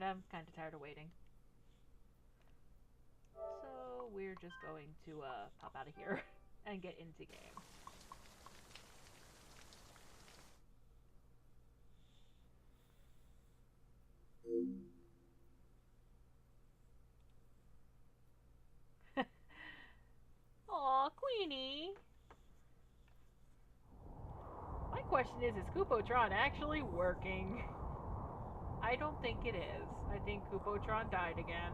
I'm kind of tired of waiting. So we're just going to pop out of here and get into game. Aw, Queenie! My question is Koopotron actually working? I don't think it is. I think Koopotron died again.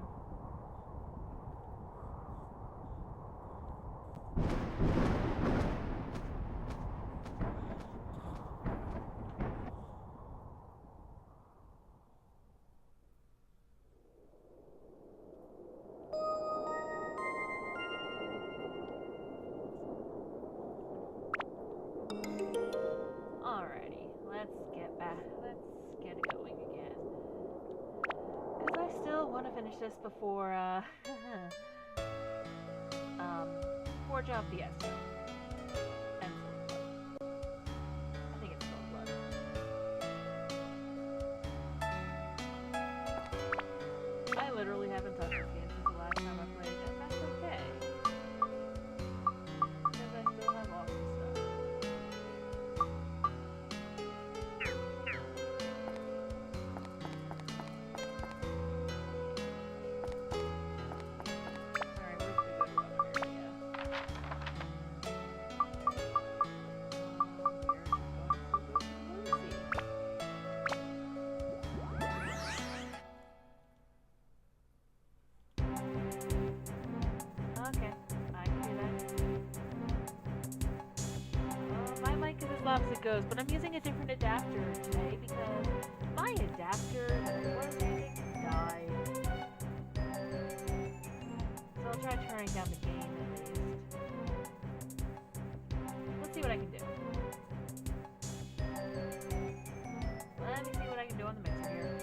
Alrighty, let's get back. Let's get it going again. Because I still want to finish this before, Forge of Fiesta. And Soul Blood. I think it's Soul Blood. I literally haven't touched this game since the last time I played, and that's okay. Because I still have awesome stuff. Alright, where's the good weather area? Okay, I can do that. My mic is as loud as it goes, but I'm using a different adapter today because my adapter that I was using died. So I'll try turning down the gain at least. Let's see what I can do. Let me see what I can do on the mixer here.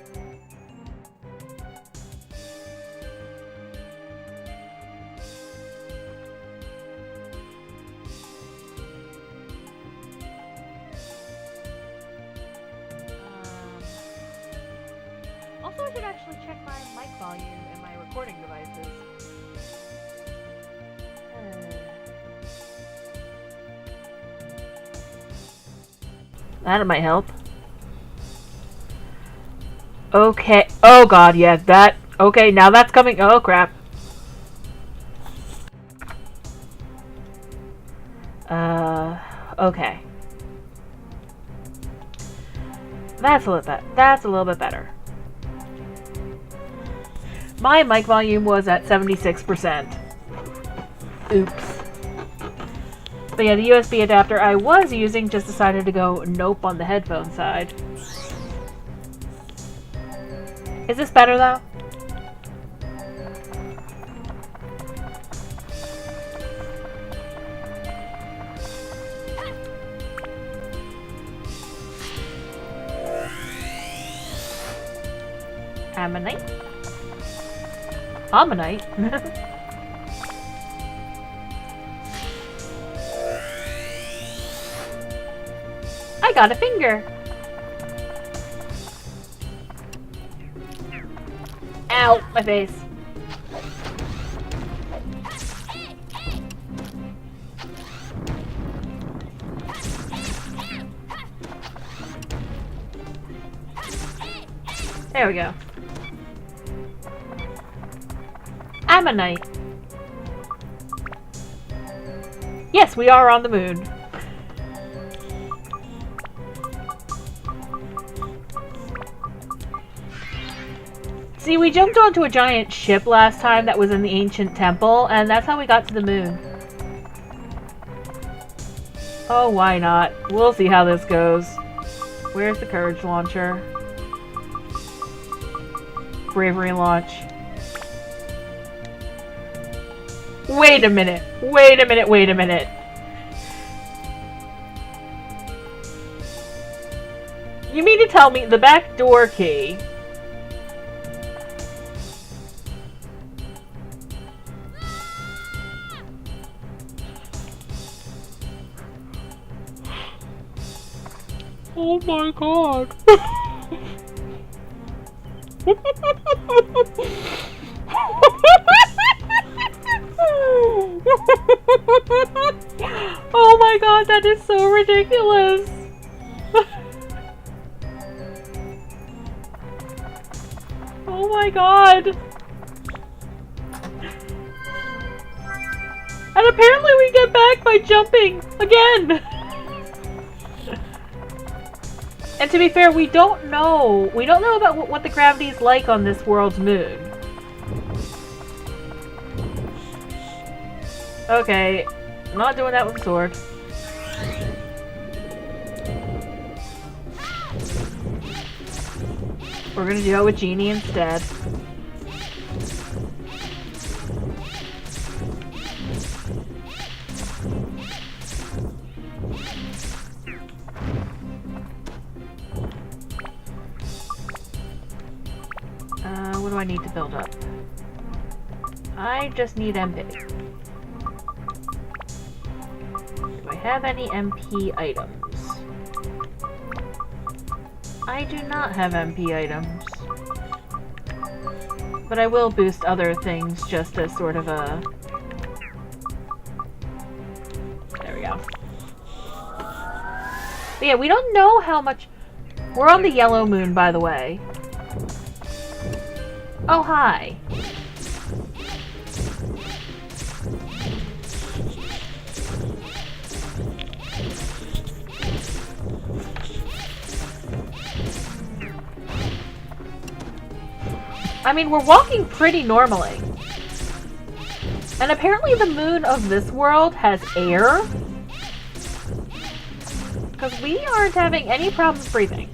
Also, I should actually check my mic volume and my recording devices. That might help. Okay. Oh god, yeah, that... Okay, now that's coming... Oh crap. Okay. That's a little bit better. My mic volume was at 76%. Oops. But yeah, the USB adapter I was using just decided to go nope on the headphone side. Is this better though? Ammonite? Ammonite? I got a finger! Ow! My face. There we go. Ammonite. Yes, we are on the moon. See, we jumped onto a giant ship last time that was in the ancient temple, and that's how we got to the moon. Oh, why not? We'll see how this goes. Where's the courage launcher? Bravery launch. Wait a minute. Wait a minute. Wait a minute. You mean to tell me the back door key? Oh my god. Oh my god, that is so ridiculous. Oh my god. And apparently we get back by jumping again. And to be fair, we don't know. We don't know about what the gravity is like on this world's moon. Okay, I'm not doing that with a sword. We're gonna do it with Genie instead. What do I need to build up? I just need MP. Do I have any MP items? I do not have MP items. But I will boost other things just as sort of a... There we go. But yeah, we don't know how much... We're on the yellow moon, by the way. Oh, hi. I mean, we're walking pretty normally. And apparently the moon of this world has air. Because we aren't having any problems breathing.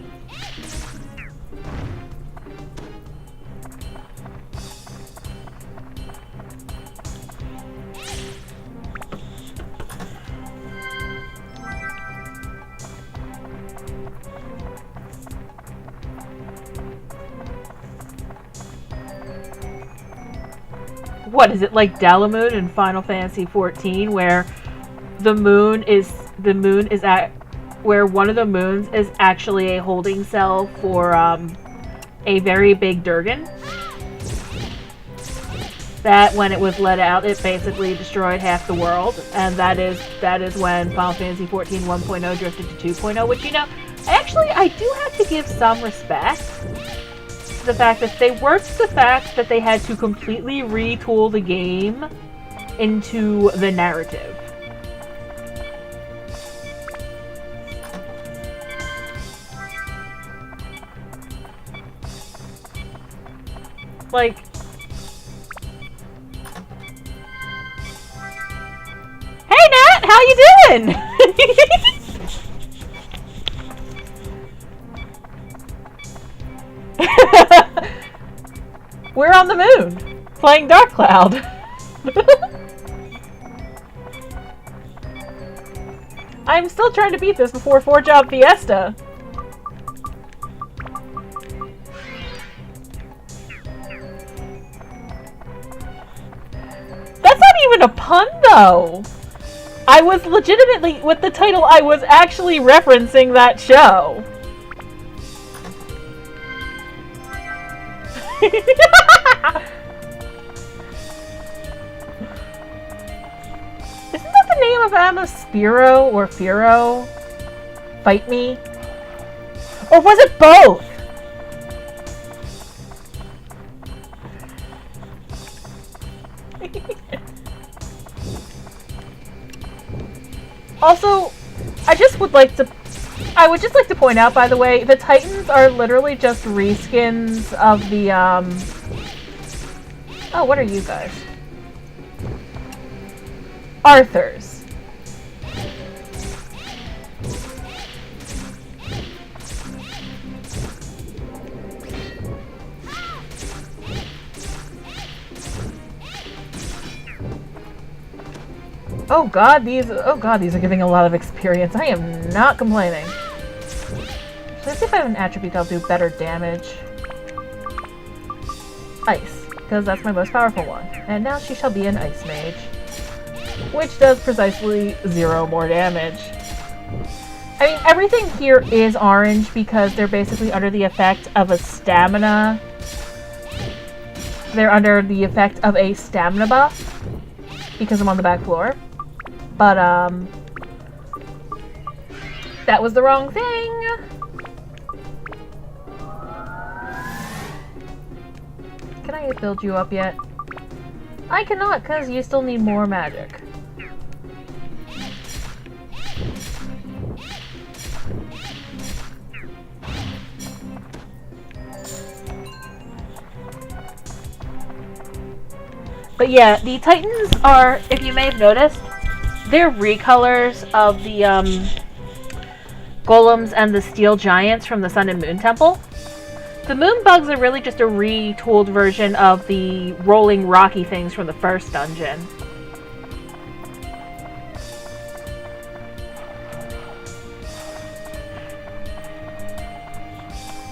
What is it, like Dalamoon in Final Fantasy XIV, where the moon is at where one of the moons is actually a holding cell for a very big Durgan? That when it was let out, it basically destroyed half the world, and that is when Final Fantasy XIV 1.0 drifted to 2.0. Which, you know, actually I do have to give some respect. The fact that they worked the fact that they had to completely retool the game into the narrative. Like, hey Nat, how you doing? We're on the moon, playing Dark Cloud. I'm still trying to beat this before 4-Job Fiesta. That's not even a pun, though. I was legitimately, with the title, I was actually referencing that show. Isn't that the name of Amaspiro or Firo? Fight Me? Or was it both? Also, I would just like to point out, by the way, the Titans are literally just reskins of the, Oh, what are you guys? Arthurs. Oh god, these are giving a lot of experience. I am not complaining. Let's see if I have an attribute that'll do better damage. Ice, because that's my most powerful one. And now she shall be an ice mage. Which does precisely 0 more damage. I mean, everything here is orange because they're basically under the effect of a stamina they're under the effect of a stamina buff because I'm on the back floor. But, that was the wrong thing. Can I build you up yet? I cannot, because you still need more magic. But yeah, the Titans are, if you may have noticed, they're recolors of the Golems and the Steel Giants from the Sun and Moon Temple. The Moon Bugs are really just a retooled version of the rolling rocky things from the first dungeon.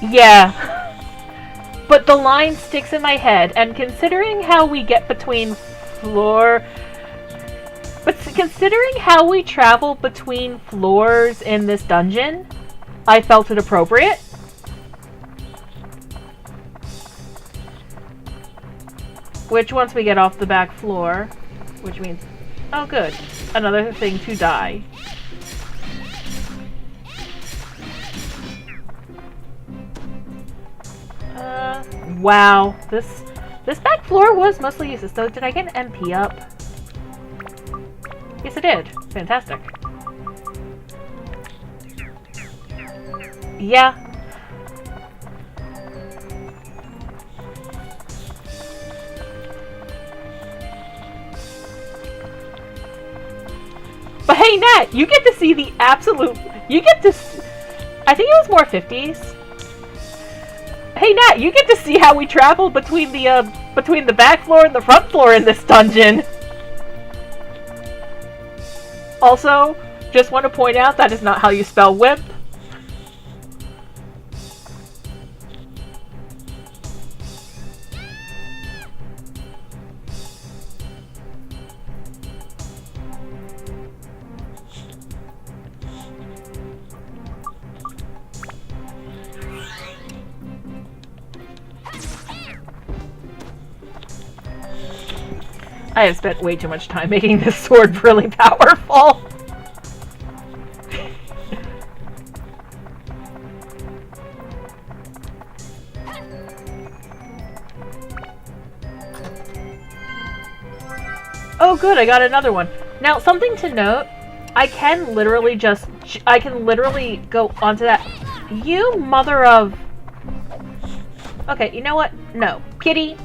Yeah. But the line sticks in my head, and considering how we get between considering how we travel between floors in this dungeon, I felt it appropriate. Which, once we get off the back floor, which means, oh good, another thing to die. Wow, this back floor was mostly useless. So did I get an MP up? Yes, I did. Fantastic. Yeah. But hey, Nat, you get to see the absolute... You get to... I think it was more 50s. Hey Nat, you get to see how we traveled between the back floor and the front floor in this dungeon. Also, just want to point out that is not how you spell wimp. I have spent way too much time making this sword really powerful. Oh good, I got another one. Now, something to note, I can literally go onto that. You mother of... Okay, you know what? No. Kitty.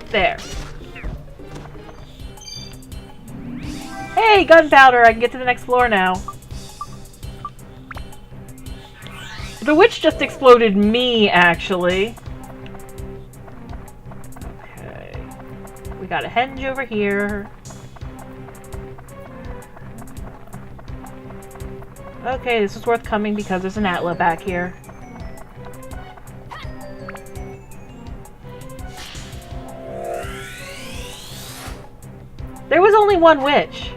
There. Hey, gunpowder! I can get to the next floor now. The witch just exploded me, actually. Okay. We got a henge over here. Okay, this is worth coming because there's an Atla back here. There was only one witch.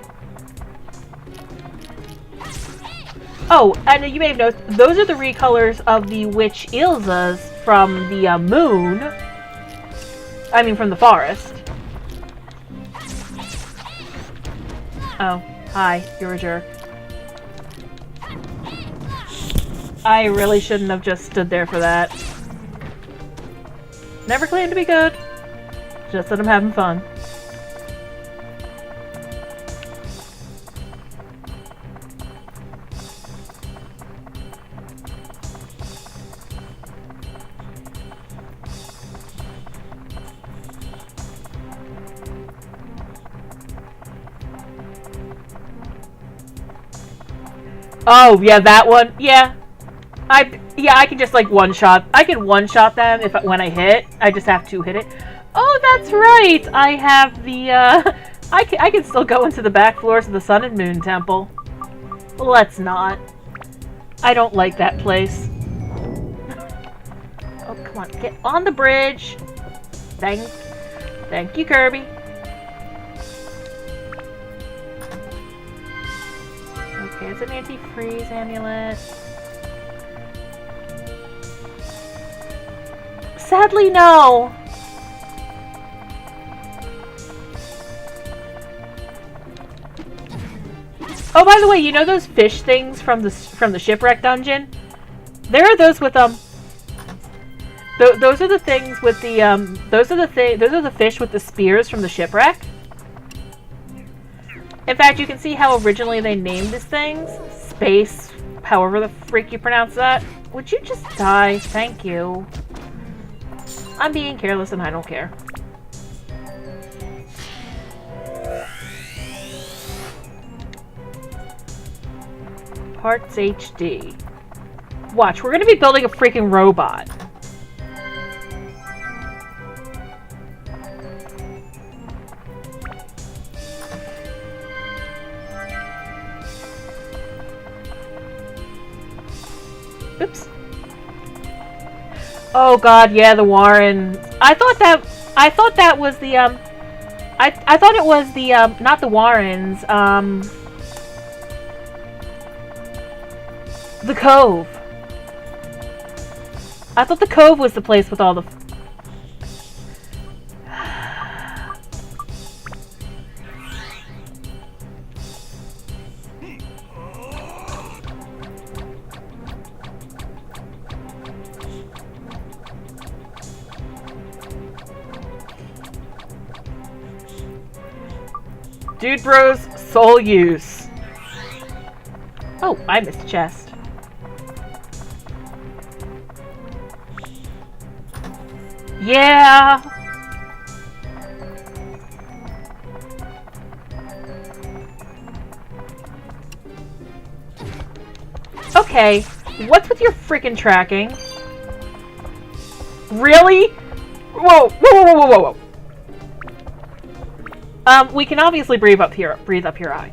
Oh, and you may have noticed, those are the recolors of the witch Ilzas from the moon. I mean, from the forest. Oh, hi, you're a jerk. I really shouldn't have just stood there for that. Never claimed to be good. Just that I'm having fun. Oh, yeah, that one. Yeah. I can just, like, one-shot. I can one-shot them when I hit. I just have to hit it. Oh, that's right! I have the, I can still go into the back floors of the Sun and Moon Temple. Let's not. I don't like that place. Oh, come on. Get on the bridge. Thank you, Kirby. Okay, it's an anti-freeze amulet. Sadly, no! Oh, by the way, you know those fish things from the shipwreck dungeon? There are those with those are the things with the those are the fish with the spears from the shipwreck. In fact, you can see how originally they named these things. Space, however the freak you pronounce that. Would you just die? Thank you. I'm being careless and I don't care. Parts HD. Watch, we're gonna be building a freaking robot. Oops. Oh god, yeah, the Warrens. I thought that was the I thought it was the not the Warrens, the Cove. I thought the Cove was the place with all the... Dude Bros Soul Use. Oh, I missed a chest. Yeah! Okay, what's with your freaking tracking? Really? Whoa, whoa, whoa, whoa, whoa, whoa. We can obviously breathe up here eye.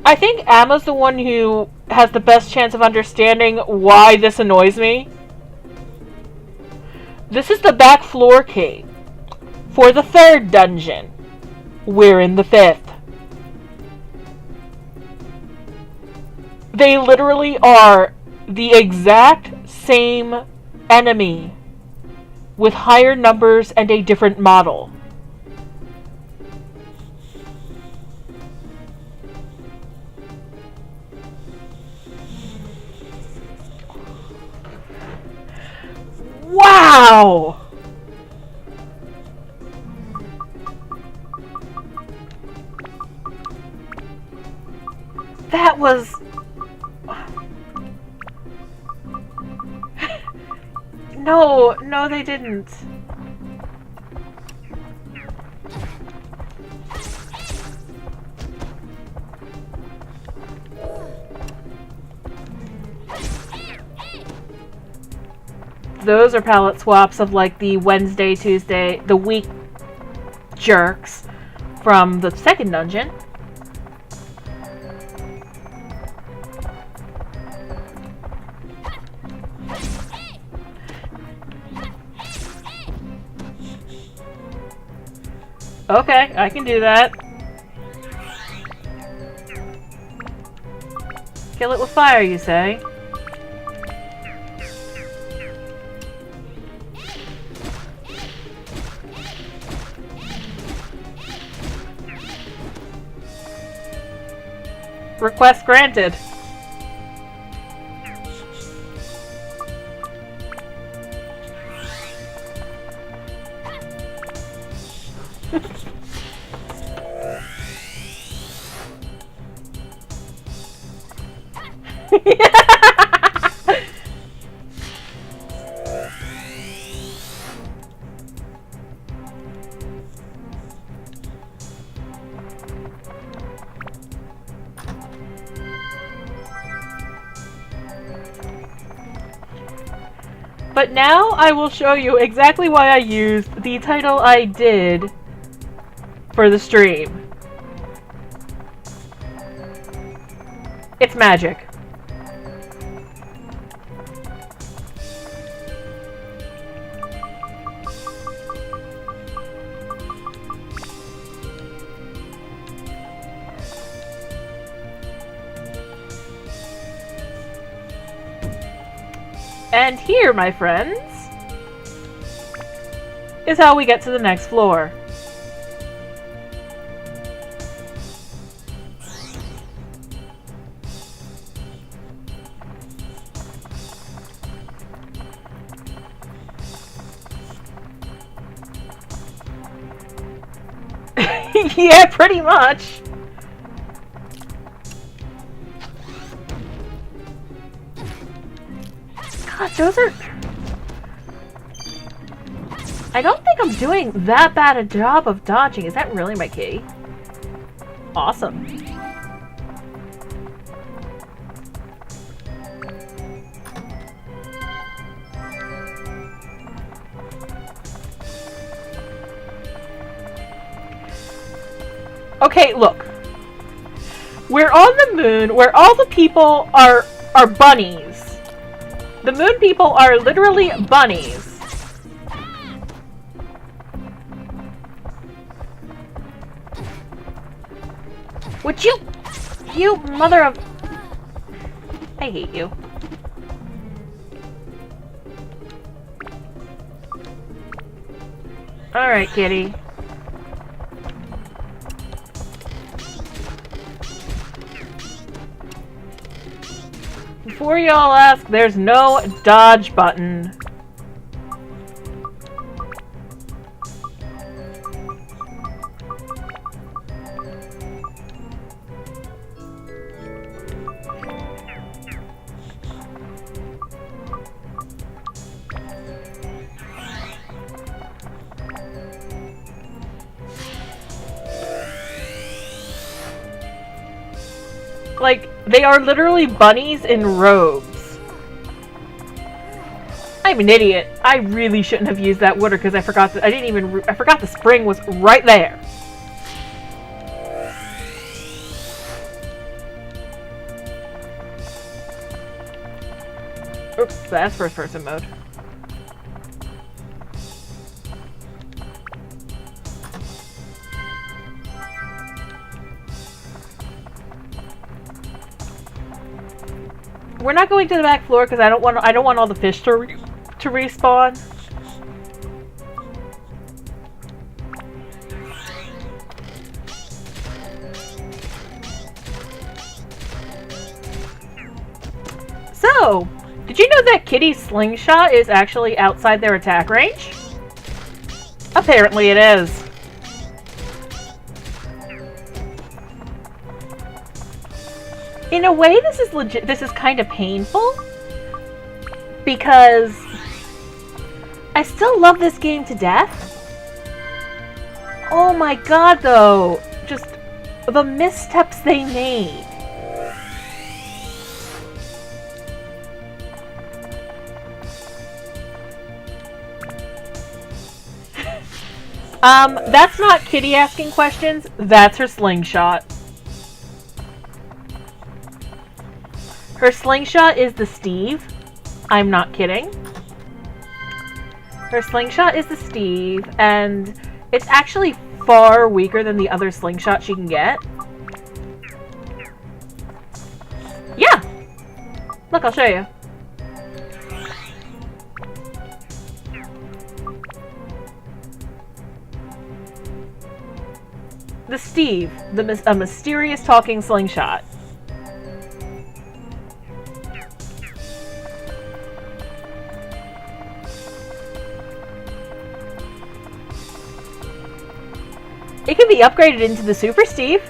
I think Emma's the one who has the best chance of understanding why this annoys me. This is the back floor key for the 3rd dungeon. We're in the 5th. They literally are the exact same enemy with higher numbers and a different model. Wow! That was... No, they didn't. Those are palette swaps of like the Wednesday, Tuesday, the week jerks from the 2nd dungeon. Okay, I can do that. Kill it with fire, you say? Request granted. But now I will show you exactly why I used the title I did for the stream. It's magic. And here, my friends, is how we get to the next floor. Yeah, pretty much. God, those are... I don't think I'm doing that bad a job of dodging. Is that really my key? Awesome. Okay, look. We're on the moon where all the people are bunnies. The moon people are literally bunnies. Would you mother of... I hate you. Alright, kitty. Before y'all ask, there's no dodge button. Like, they are literally bunnies in robes. I'm an idiot. I really shouldn't have used that water because I forgot that I forgot the spring was right there. Oops, that's first person mode. We're not going to the back floor because I don't want all the fish to respawn. So, did you know that Kitty's slingshot is actually outside their attack range? Apparently it is. In a way, this is legit. This is kind of painful because I still love this game to death. Oh my god, though, just the missteps they made. That's not Kitty asking questions. That's her slingshot. Her slingshot is the Steve. I'm not kidding. Her slingshot is the Steve, and it's actually far weaker than the other slingshot she can get. Yeah! Look, I'll show you. The Steve, a mysterious talking slingshot. It can be upgraded into the Super Steve.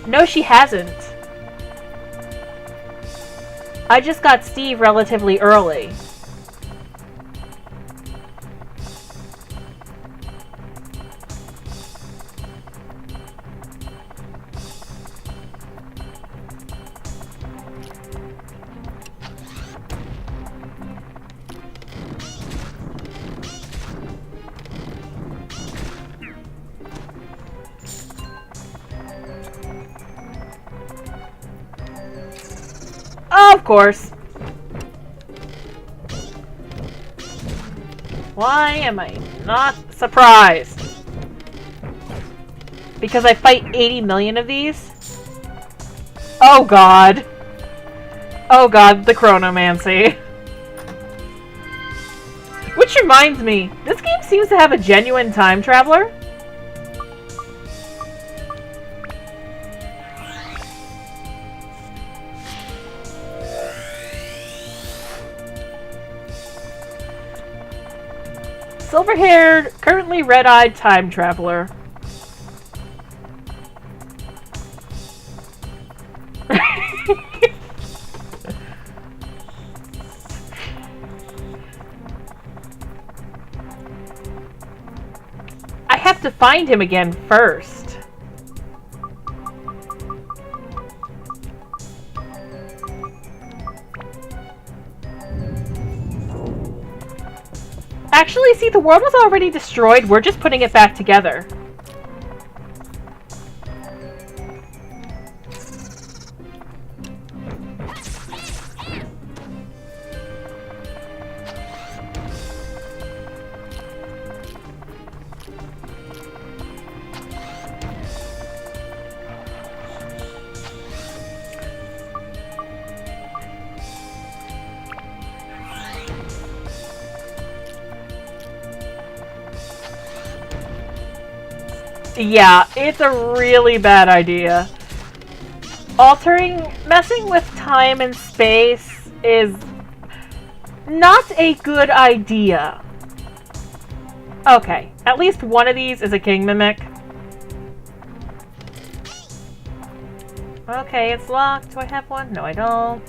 No, she hasn't. I just got Steve relatively early. course. Why am I not surprised? Because I fight 80 million of these? Oh god. Oh god, the Chronomancy. Which reminds me, this game seems to have a genuine time traveler. Silver-haired, currently red-eyed time traveler. I have to find him again first. Actually, see, the world was already destroyed. We're just putting it back together. Yeah, it's a really bad idea. Messing with time and space is not a good idea. Okay, at least one of these is a king mimic. Okay, it's locked. Do I have one? No, I don't.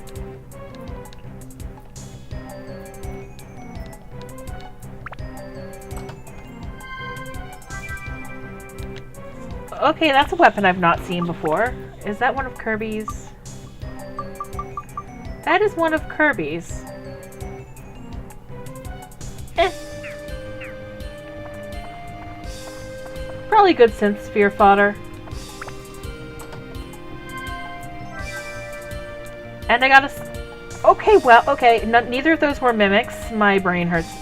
Okay, that's a weapon I've not seen before. Is that one of Kirby's? That is one of Kirby's. Probably good synth sphere fodder. And I got a... Okay, well, okay. Neither of those were mimics. My brain hurts.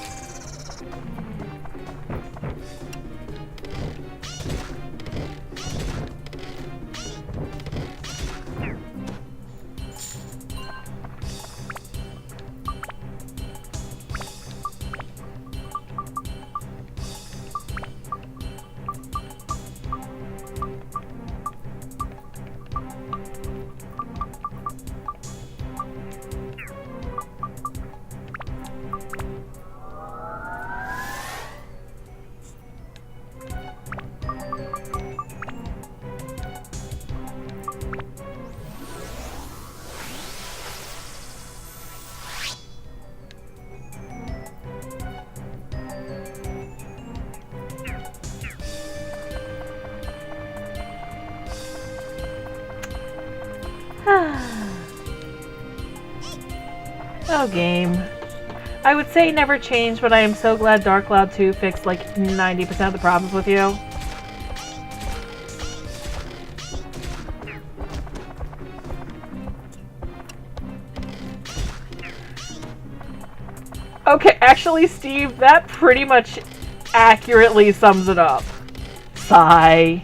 Oh, game. I would say never change, but I am so glad Dark Cloud 2 fixed like 90% of the problems with you. Okay, actually, Steve, that pretty much accurately sums it up. Sigh.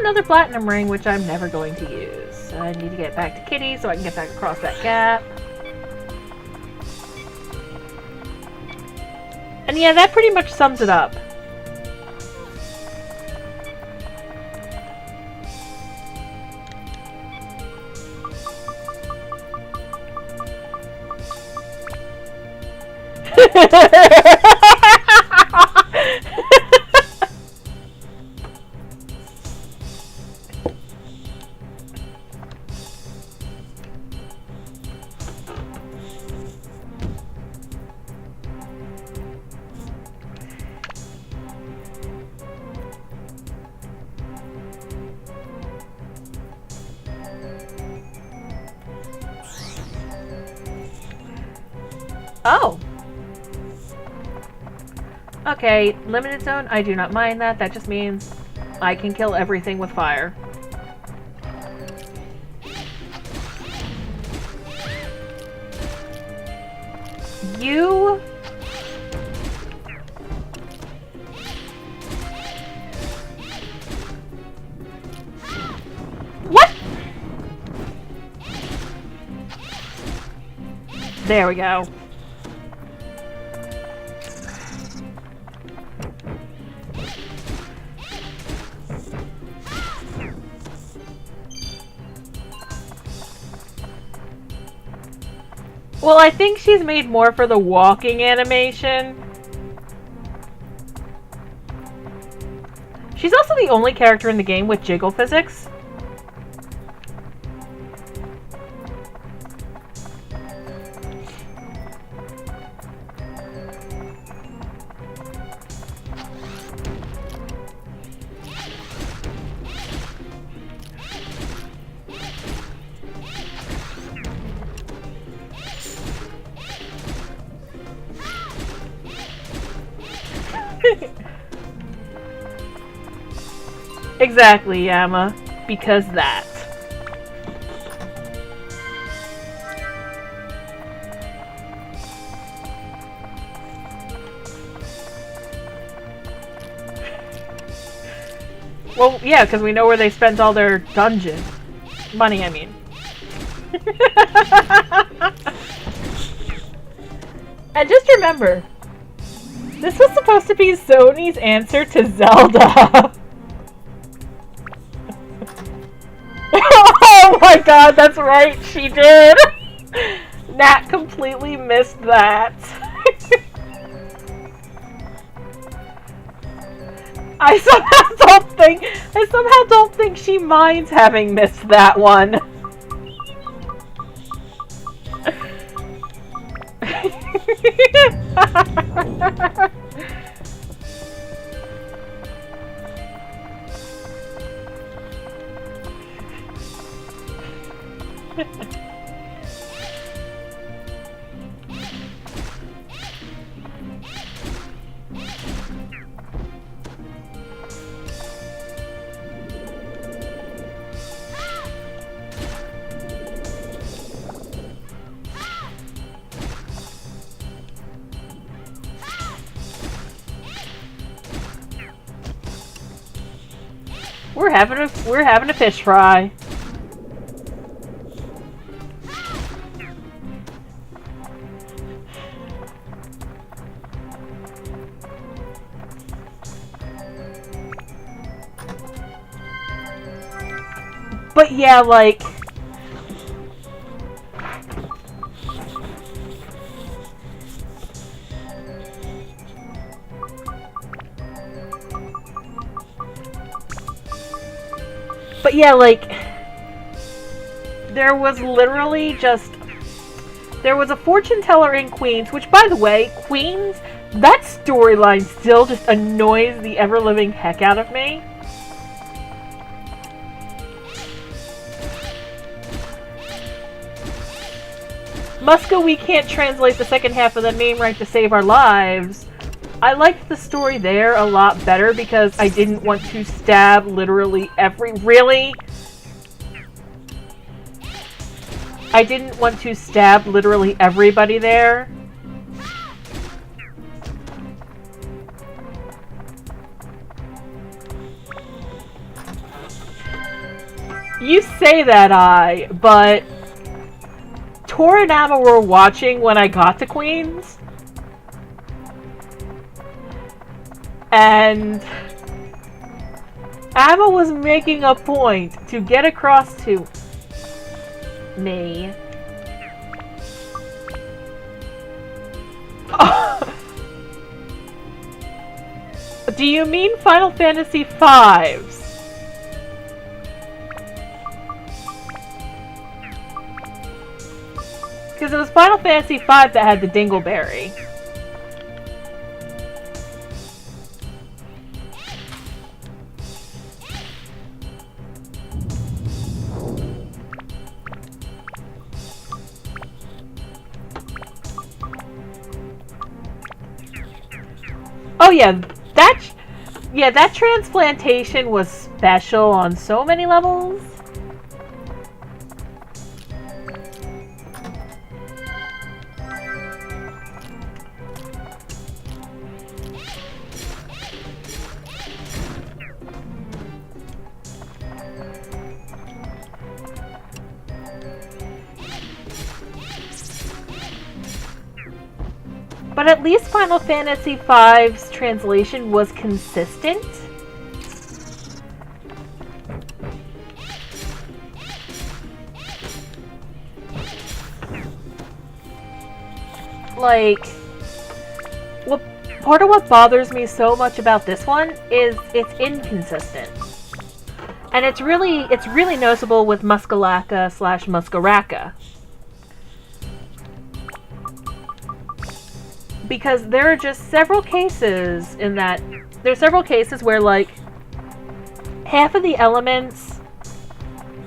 Another platinum ring, which I'm never going to use. I need to get back to Kitty so I can get back across that gap. And yeah, that pretty much sums it up. Oh. Okay, limited zone, I do not mind that. That just means I can kill everything with fire. You... What? There we go. Well, I think she's made more for the walking animation. She's also the only character in the game with jiggle physics. Exactly, Yama. Because that. Well, yeah, because we know where they spent all their dungeon money, I mean. And just remember, this was supposed to be Sony's answer to Zelda. Oh my god, that's right, she did! Nat completely missed that. I somehow don't think she minds having missed that one. We're having a fish fry. But yeah, like... But yeah, like... There was literally just... There was a fortune teller in Queens, which, by the way, Queens, that storyline still just annoys the ever-living heck out of me. Muska, we can't translate the second half of the name right to save our lives. I liked the story there a lot better because I didn't want to stab literally Really? I didn't want to stab literally everybody there. You say that, but... Tor and Amma were watching when I got to Queens. And... Amma was making a point to get across to... me. Do you mean Final Fantasy V's? Because it was Final Fantasy V that had the Dingleberry. Oh yeah, that transplantation was special on so many levels. But at least Final Fantasy V's translation was consistent. Like, part of what bothers me so much about this one is it's inconsistent. And it's really noticeable with Muscalaka / Muscaraka. Because there are just several cases in that... There's several cases where, like, half of the elements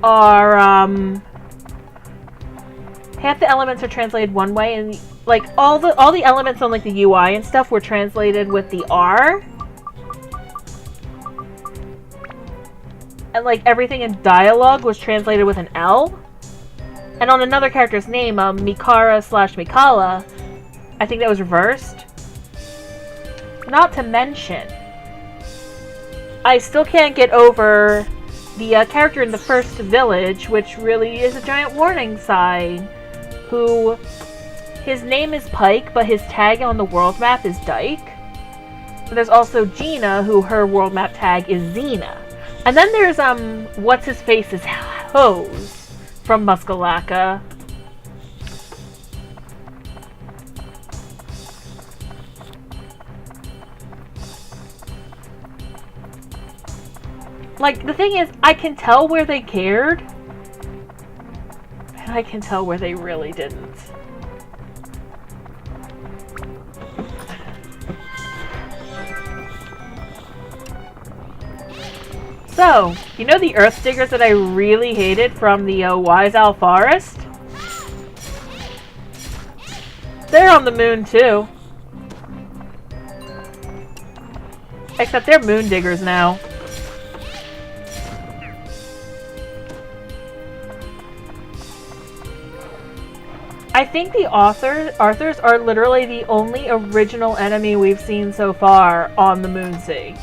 are, half the elements are translated one way, and, like, all the elements on, like, the UI and stuff were translated with the R. And, like, everything in dialogue was translated with an L. And on another character's name, Mikara / Mikala, I think that was reversed. Not to mention, I still can't get over the character in the first village, which really is a giant warning sign, who, his name is Pike, but his tag on the world map is Dyke. And there's also Gina, who her world map tag is Xena. And then there's, what's-his-face is Hose from Muscalaka. Like, the thing is, I can tell where they cared, and I can tell where they really didn't. So, you know the Earth Diggers that I really hated from the Wise Owl Forest? They're on the moon, too. Except they're moon diggers now. I think the Arthurs are literally the only original enemy we've seen so far on the Moonsea.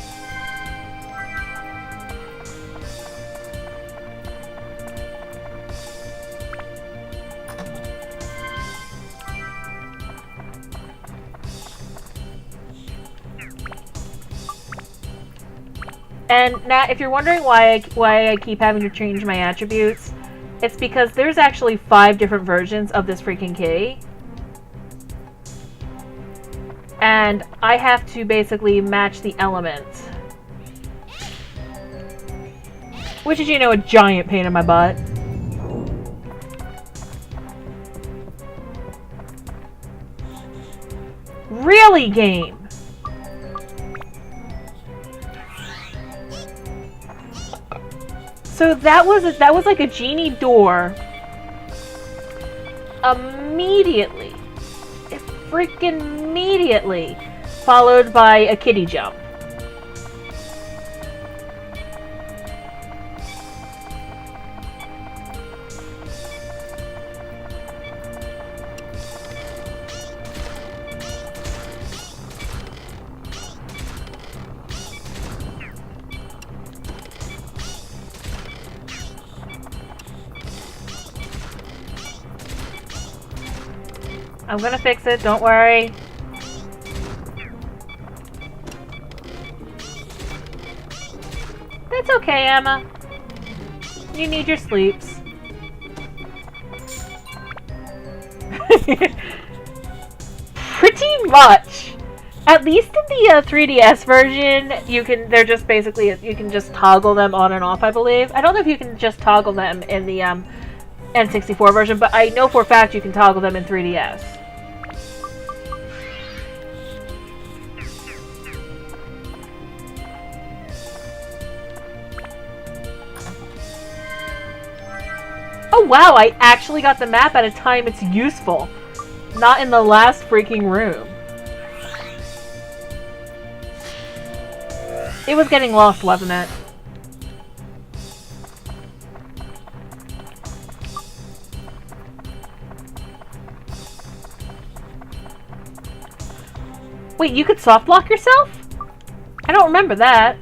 And now, if you're wondering why I keep having to change my attributes, it's because there's actually 5 different versions of this freaking key. And I have to basically match the elements. Which is, you know, a giant pain in my butt. Really, game? So that was like a genie door. Immediately, freaking immediately, followed by a kitty jump. I'm gonna fix it, don't worry. That's okay, Emma. You need your sleeps. Pretty much. At least in the 3DS version, they're just basically, you can just toggle them on and off, I believe. I don't know if you can just toggle them in the N64 version, but I know for a fact you can toggle them in 3DS. Oh wow, I actually got the map at a time it's useful. Not in the last freaking room. It was getting lost, wasn't it? Wait, you could soft lock yourself? I don't remember that.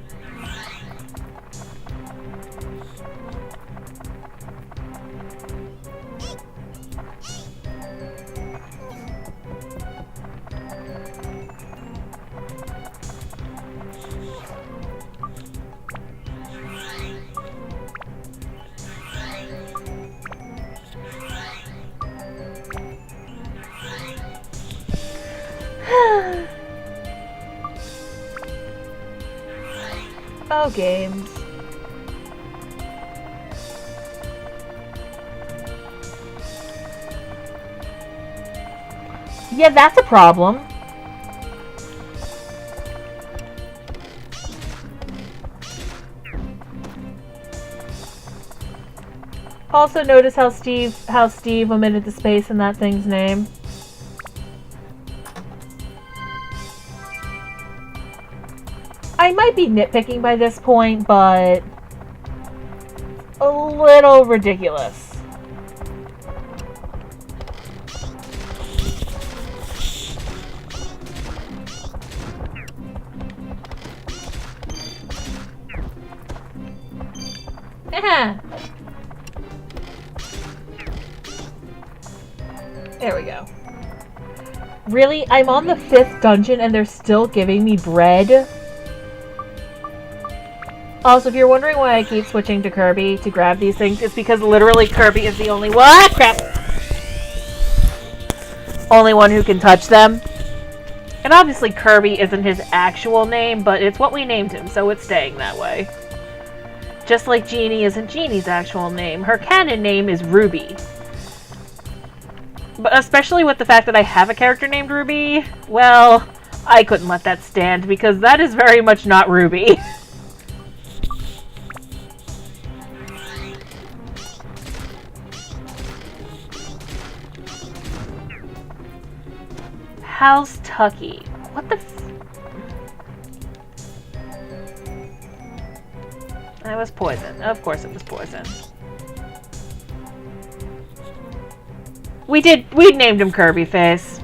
Oh, games. Yeah, that's a problem. Also notice how Steve omitted the space in that thing's name. I might be nitpicking by this point, but a little ridiculous. There we go. Really? I'm on the 5th dungeon and they're still giving me bread? Also, if you're wondering why I keep switching to Kirby to grab these things, it's because literally Kirby is the only one. Crap! Only one who can touch them. And obviously Kirby isn't his actual name, but it's what we named him, so it's staying that way. Just like Genie isn't Genie's actual name. Her canon name is Ruby. But especially with the fact that I have a character named Ruby, well, I couldn't let that stand because that is very much not Ruby. How's Tucky? What the It was poison. Of course it was poison. We named him Kirby Face.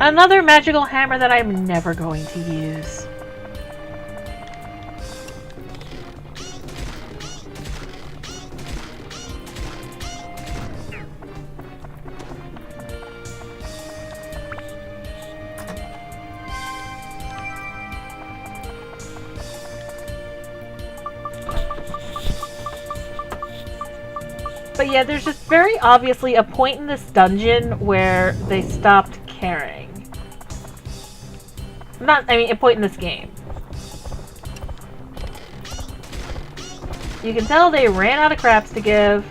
Another magical hammer that I'm never going to use. But yeah, there's just very obviously a point in this dungeon where they stopped caring. A point in this game. You can tell they ran out of craps to give.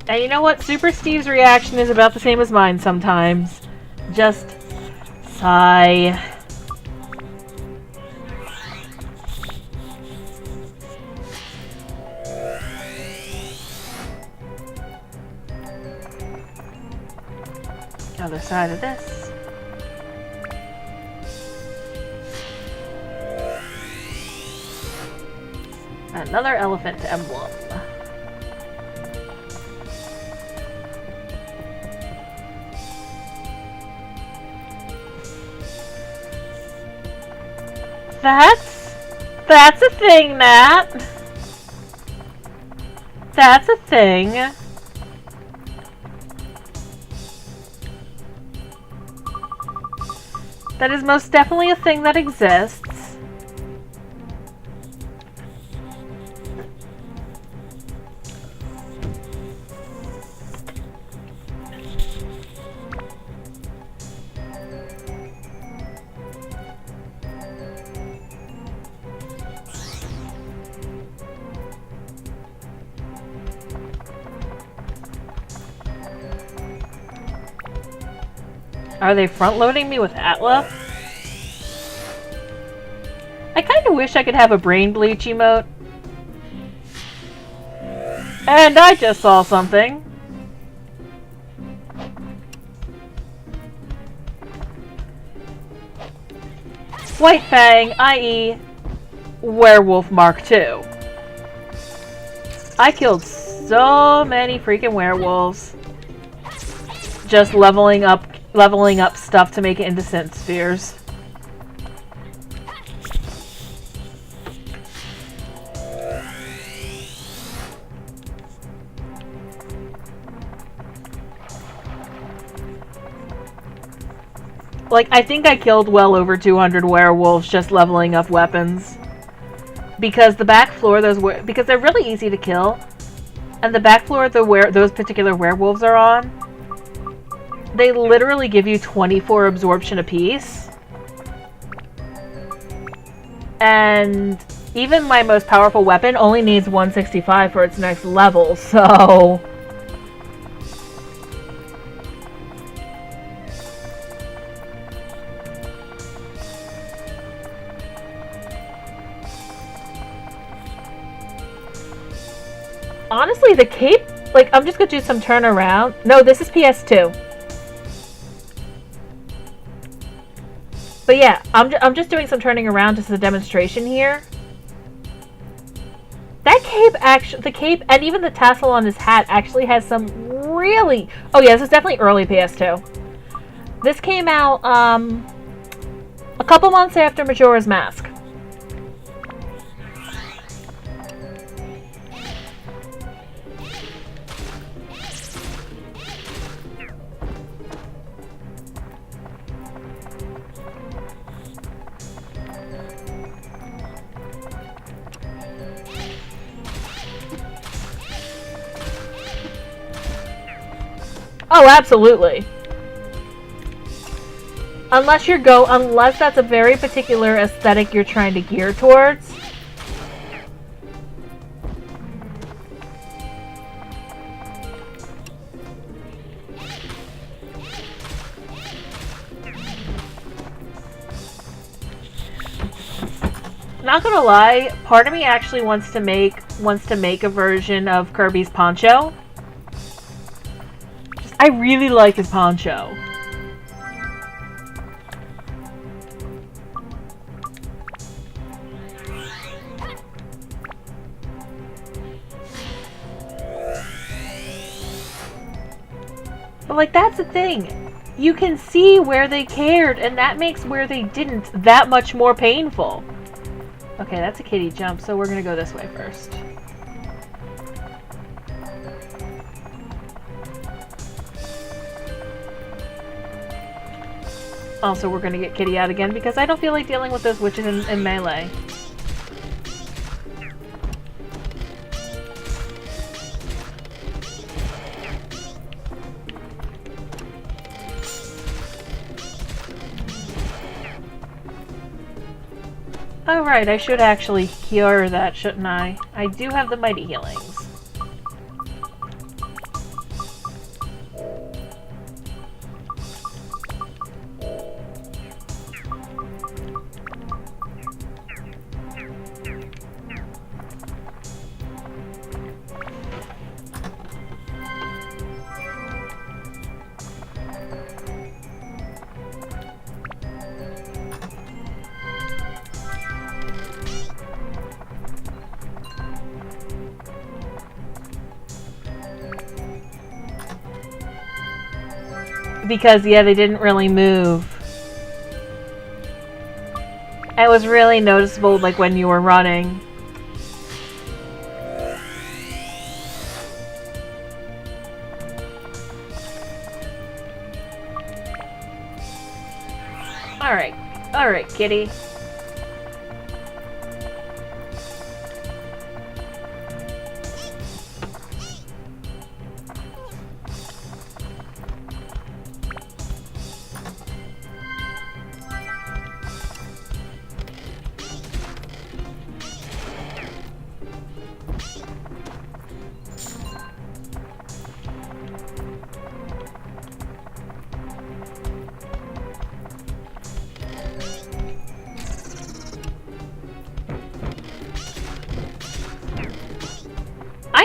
And you know what? Super Steve's reaction is about the same as mine sometimes. Just sigh. Other side of this. Another elephant emblem. That's a thing, Nat. That's a thing. That is most definitely a thing that exists. Are they front-loading me with Atla? I kind of wish I could have a brain bleach emote. And I just saw something. White Fang, i.e. Werewolf Mark II. I killed so many freaking werewolves. Just leveling up stuff to make it into synth spheres. Like, I think I killed well over 200 werewolves just leveling up weapons. Because the back floor, because they're really easy to kill, and the back floor those particular werewolves are on, they literally give you 24 absorption apiece. And even my most powerful weapon only needs 165 for its next level, so... Honestly, the cape, like, I'm just gonna do some turnaround. No, this is PS2. But yeah, I'm just doing some turning around just as a demonstration here. That cape actually, the cape and even the tassel on his hat actually has some really... Oh yeah, this is definitely early PS2. This came out, a couple months after Majora's Mask. Oh, absolutely. Unless that's a very particular aesthetic you're trying to gear towards. Not gonna lie, part of me actually wants to make a version of Kirby's poncho. I really like his poncho. But like, that's the thing. You can see where they cared, and that makes where they didn't that much more painful. Okay, that's a kitty jump, so we're gonna go this way first. Also, we're gonna get Kitty out again because I don't feel like dealing with those witches in melee. Alright, I should actually cure that, shouldn't I? I do have the mighty healings. Because, yeah, they didn't really move. It was really noticeable, like, when you were running. Alright. Alright, kitty.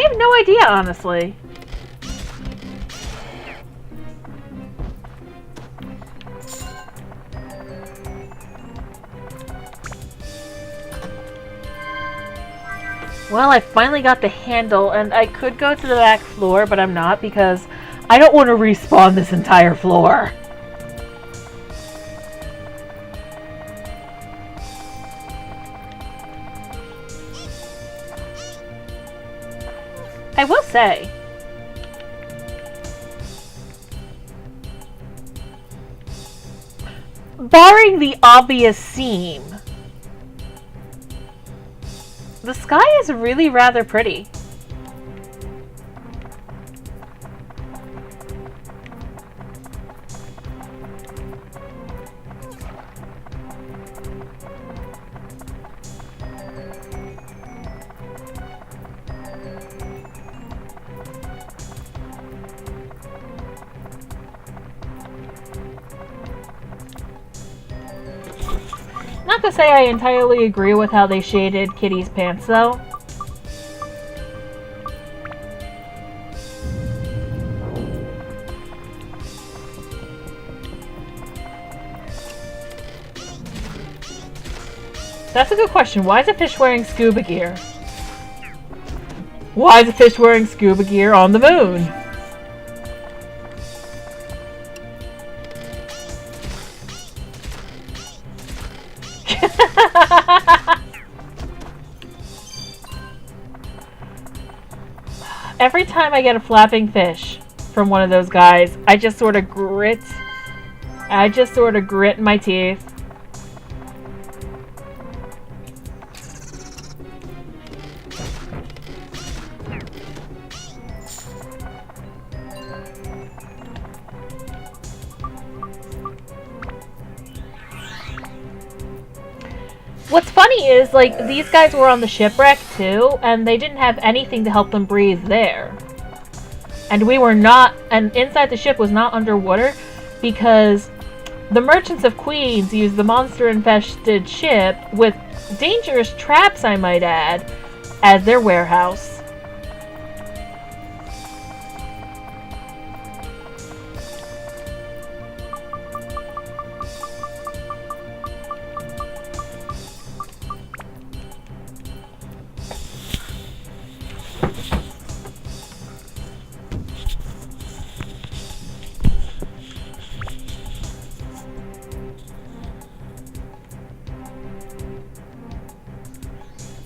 have no idea, honestly. Well, I finally got the handle, and I could go to the back floor, but I'm not because I don't want to respawn this entire floor. I will say, barring the obvious seam, the sky is really rather pretty. Not to say I entirely agree with how they shaded Kitty's pants, though. That's a good question. Why is a fish wearing scuba gear? Why is a fish wearing scuba gear on the moon? Every time I get a flapping fish from one of those guys, I just sort of grit my teeth. What's funny is, like, these guys were on the shipwreck, too, and they didn't have anything to help them breathe there. And we were not, and inside the ship was not underwater, because the Merchants of Queens used the monster-infested ship, with dangerous traps, I might add, as their warehouse.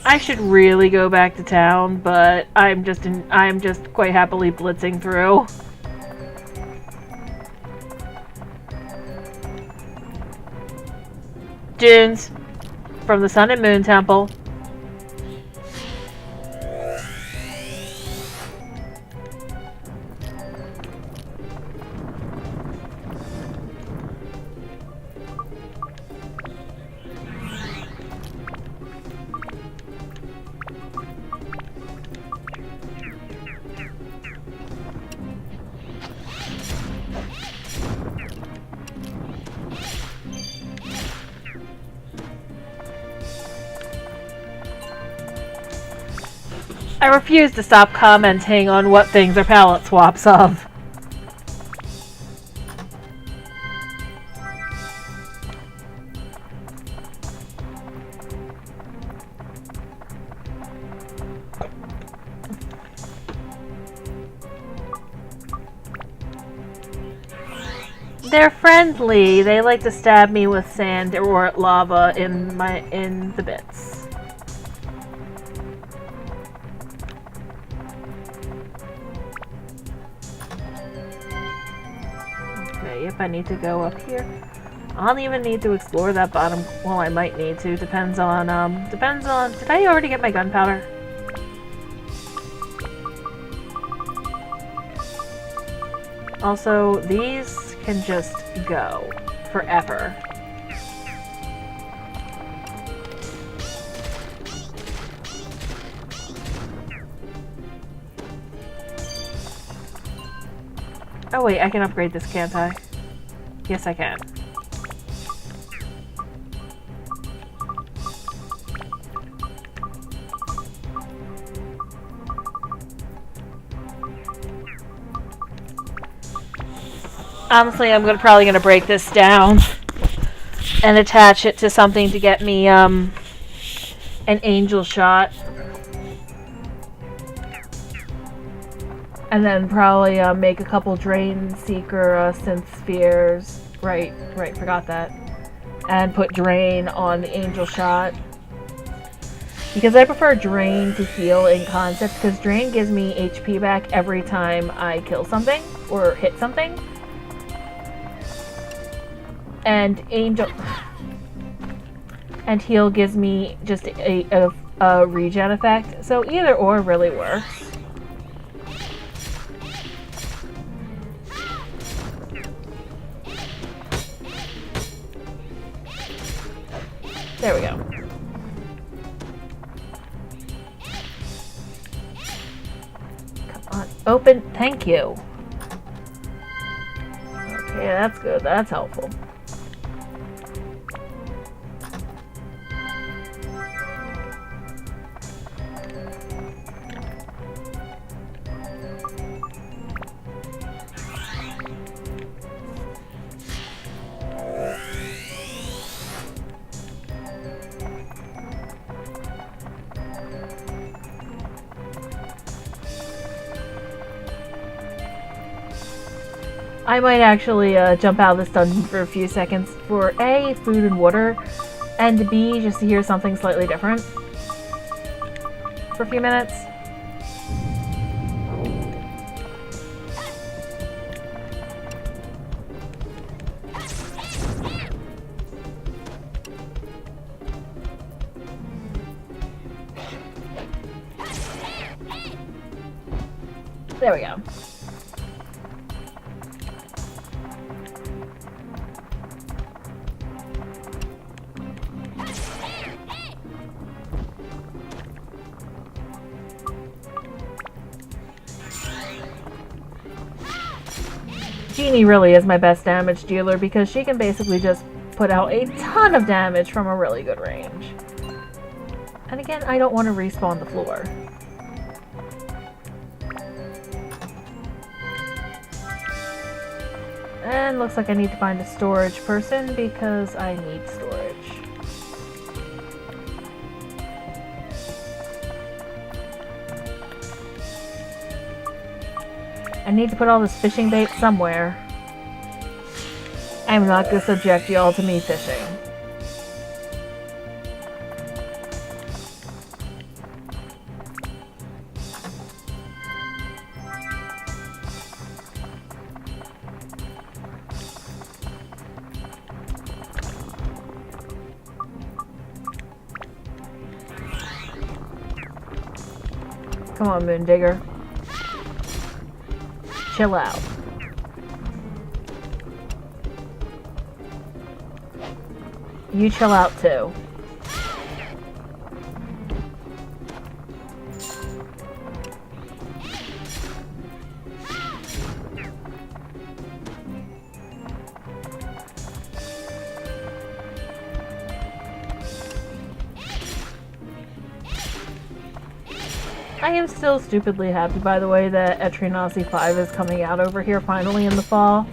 I should really go back to town, but I'm just quite happily blitzing through. Dunes from the Sun and Moon Temple. I refuse to stop commenting on what things are palette swaps of. They're friendly. They like to stab me with sand or lava in the bits. If I need to go up here, I don't even need to explore that bottom. Well, I might need to. Depends on. Did I already get my gunpowder? Also, these can just go forever. Oh wait, I can upgrade this, can't I? Yes, I can. Honestly, I'm probably gonna break this down and attach it to something to get me an angel shot. And then probably make a couple Drain Seeker synth spheres. Right, forgot that. And put Drain on the angel shot. Because I prefer Drain to heal in concept, because Drain gives me HP back every time I kill something or hit something. And heal gives me just a regen effect. So either or really works. There we go. Come on, open. Thank you. Okay, that's good. That's helpful. I might actually jump out of this dungeon for a few seconds for A, food and water, and B, just to hear something slightly different for a few minutes. There we go. Genie really is my best damage dealer because she can basically just put out a ton of damage from a really good range. And again, I don't want to respawn the floor. And looks like I need to find a storage person because I need storage. I need to put all this fishing bait somewhere. I'm not going to subject y'all to me fishing. Come on, Moondigger. Chill out. You chill out too. I am still stupidly happy, by the way, that Etrinasi 5 is coming out over here finally in the fall.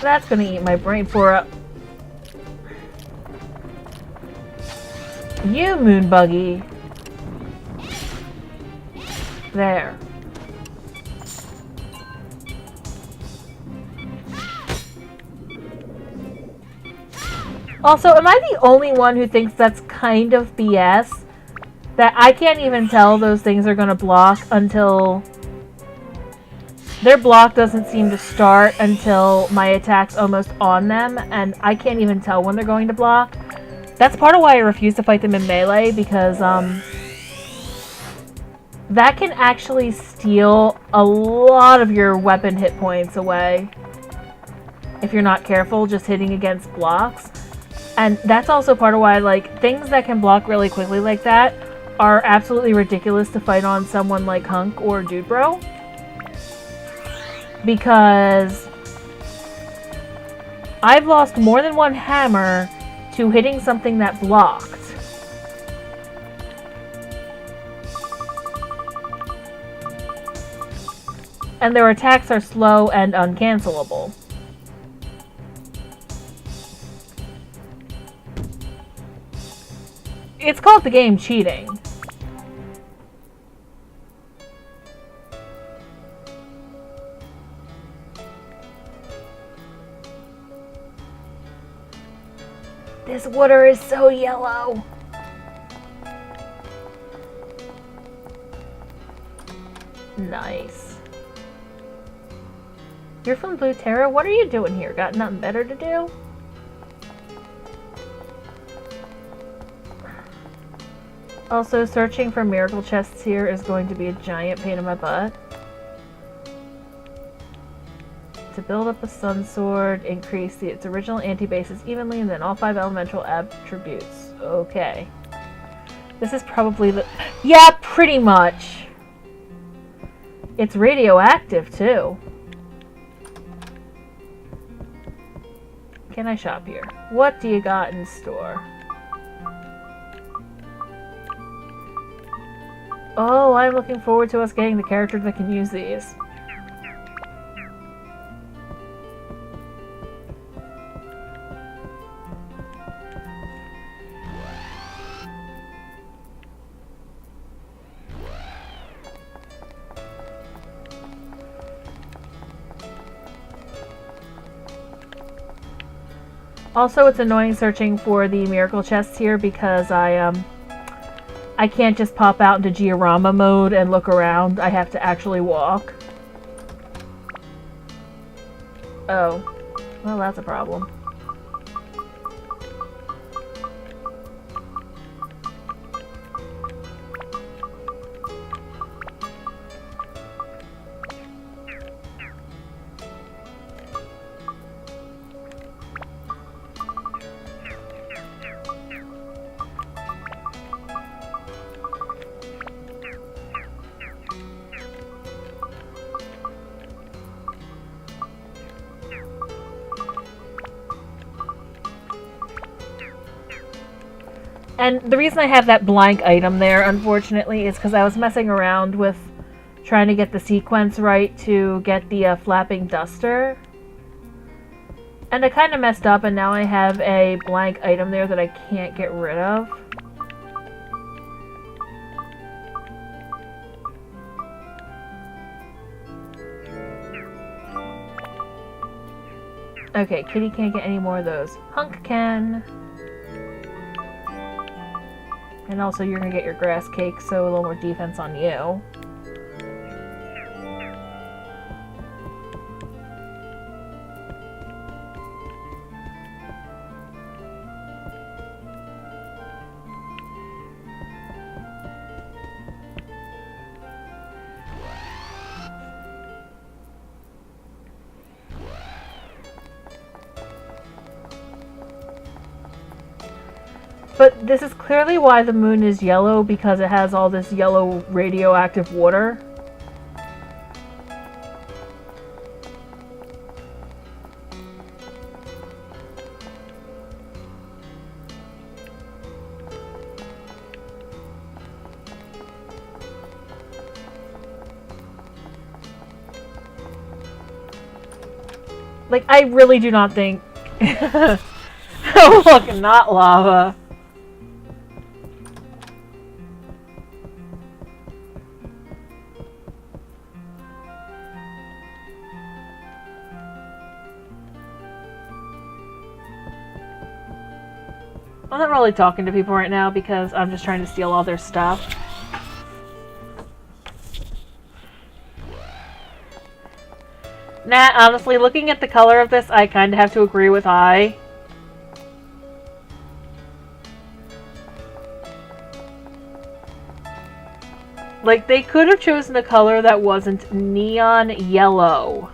That's gonna eat my brain for a... You, Moonbuggy. There. Also, am I the only one who thinks that's kind of BS? That I can't even tell those things are gonna block until... Their block doesn't seem to start until my attack's almost on them, and I can't even tell when they're going to block. That's part of why I refuse to fight them in melee, because, that can actually steal a lot of your weapon hit points away. If you're not careful, just hitting against blocks. And that's also part of why, like, things that can block really quickly like that are absolutely ridiculous to fight on someone like Hunk or Dude Bro. Because I've lost more than one hammer to hitting something that blocked. And their attacks are slow and uncancelable. It's called the game cheating. This water is so yellow. Nice. You're from Blue Terra? What are you doing here? Got nothing better to do? Also, searching for miracle chests here is going to be a giant pain in my butt. To build up a Sun Sword, increase its original anti-bases evenly, and then all 5 elemental attributes. Okay. This is probably the... Yeah, pretty much! It's radioactive, too. Can I shop here? What do you got in store? Oh, I'm looking forward to us getting the character that can use these. Also, it's annoying searching for the miracle chests here because I can't just pop out into Giorama mode and look around. I have to actually walk. Oh. Well, that's a problem. And the reason I have that blank item there, unfortunately, is because I was messing around with trying to get the sequence right to get the flapping duster. And I kind of messed up, and now I have a blank item there that I can't get rid of. Okay, Kitty can't get any more of those. Hunk can. And also you're gonna get your grass cake, so a little more defense on you. But this is clearly why the moon is yellow, because it has all this yellow radioactive water. Like, I really do not think... Oh, look, not lava. I'm not really talking to people right now because I'm just trying to steal all their stuff. Nah, honestly, looking at the color of this, I kind of have to agree with I. Like, they could have chosen a color that wasn't neon yellow.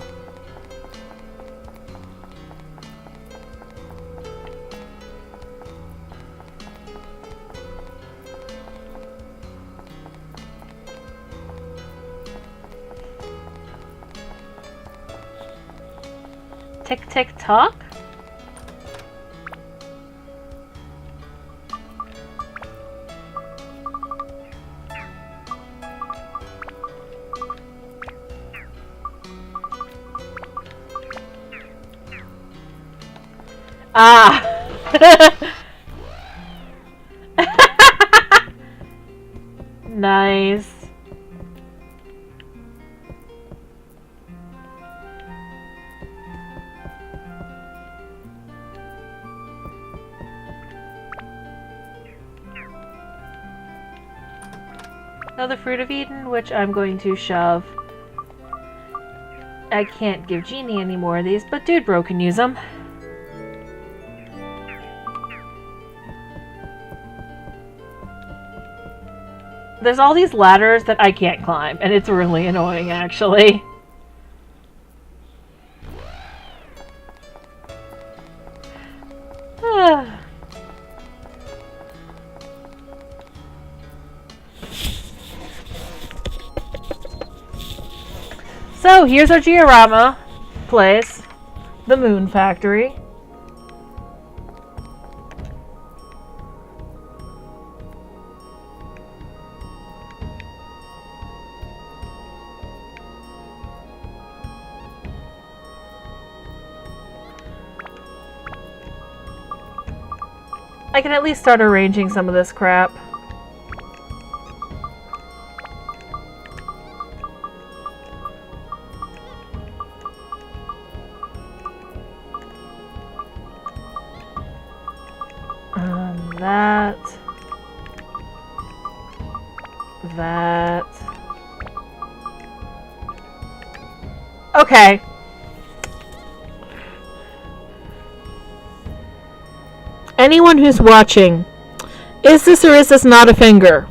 Tick tick tock? Ah! Nice. Another Fruit of Eden, which I'm going to shove. I can't give Genie any more of these, but Dude Bro can use them. There's all these ladders that I can't climb, and it's really annoying, actually. So, here's our Georama place, the Moon Factory. I can at least start arranging some of this crap. That. Okay. Anyone who's watching, is this or is this not a finger?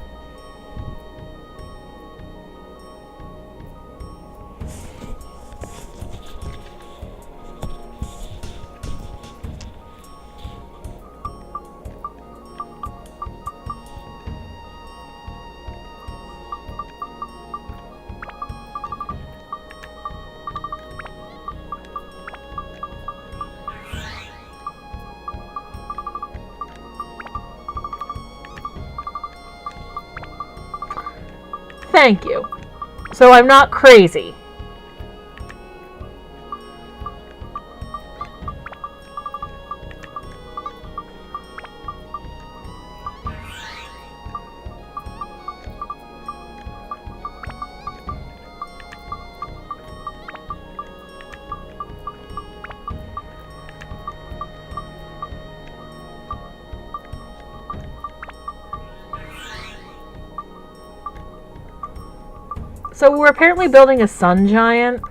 Thank you. So I'm not crazy. So we're apparently building a sun giant.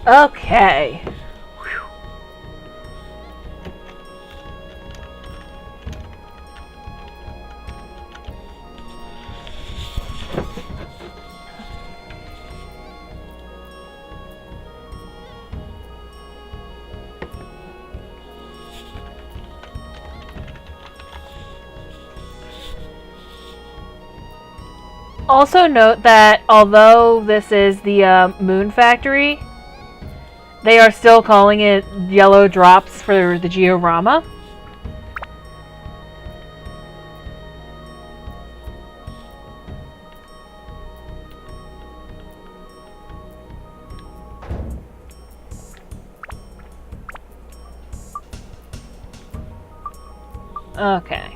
Okay. Also note that although this is the Moon Factory, they are still calling it Yellow Drops for the Georama. Okay.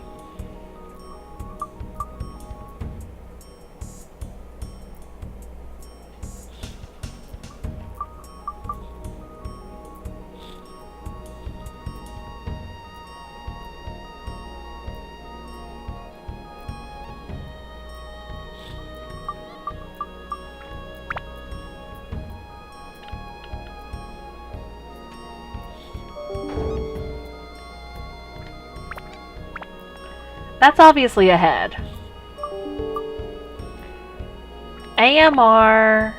That's obviously ahead. AMR.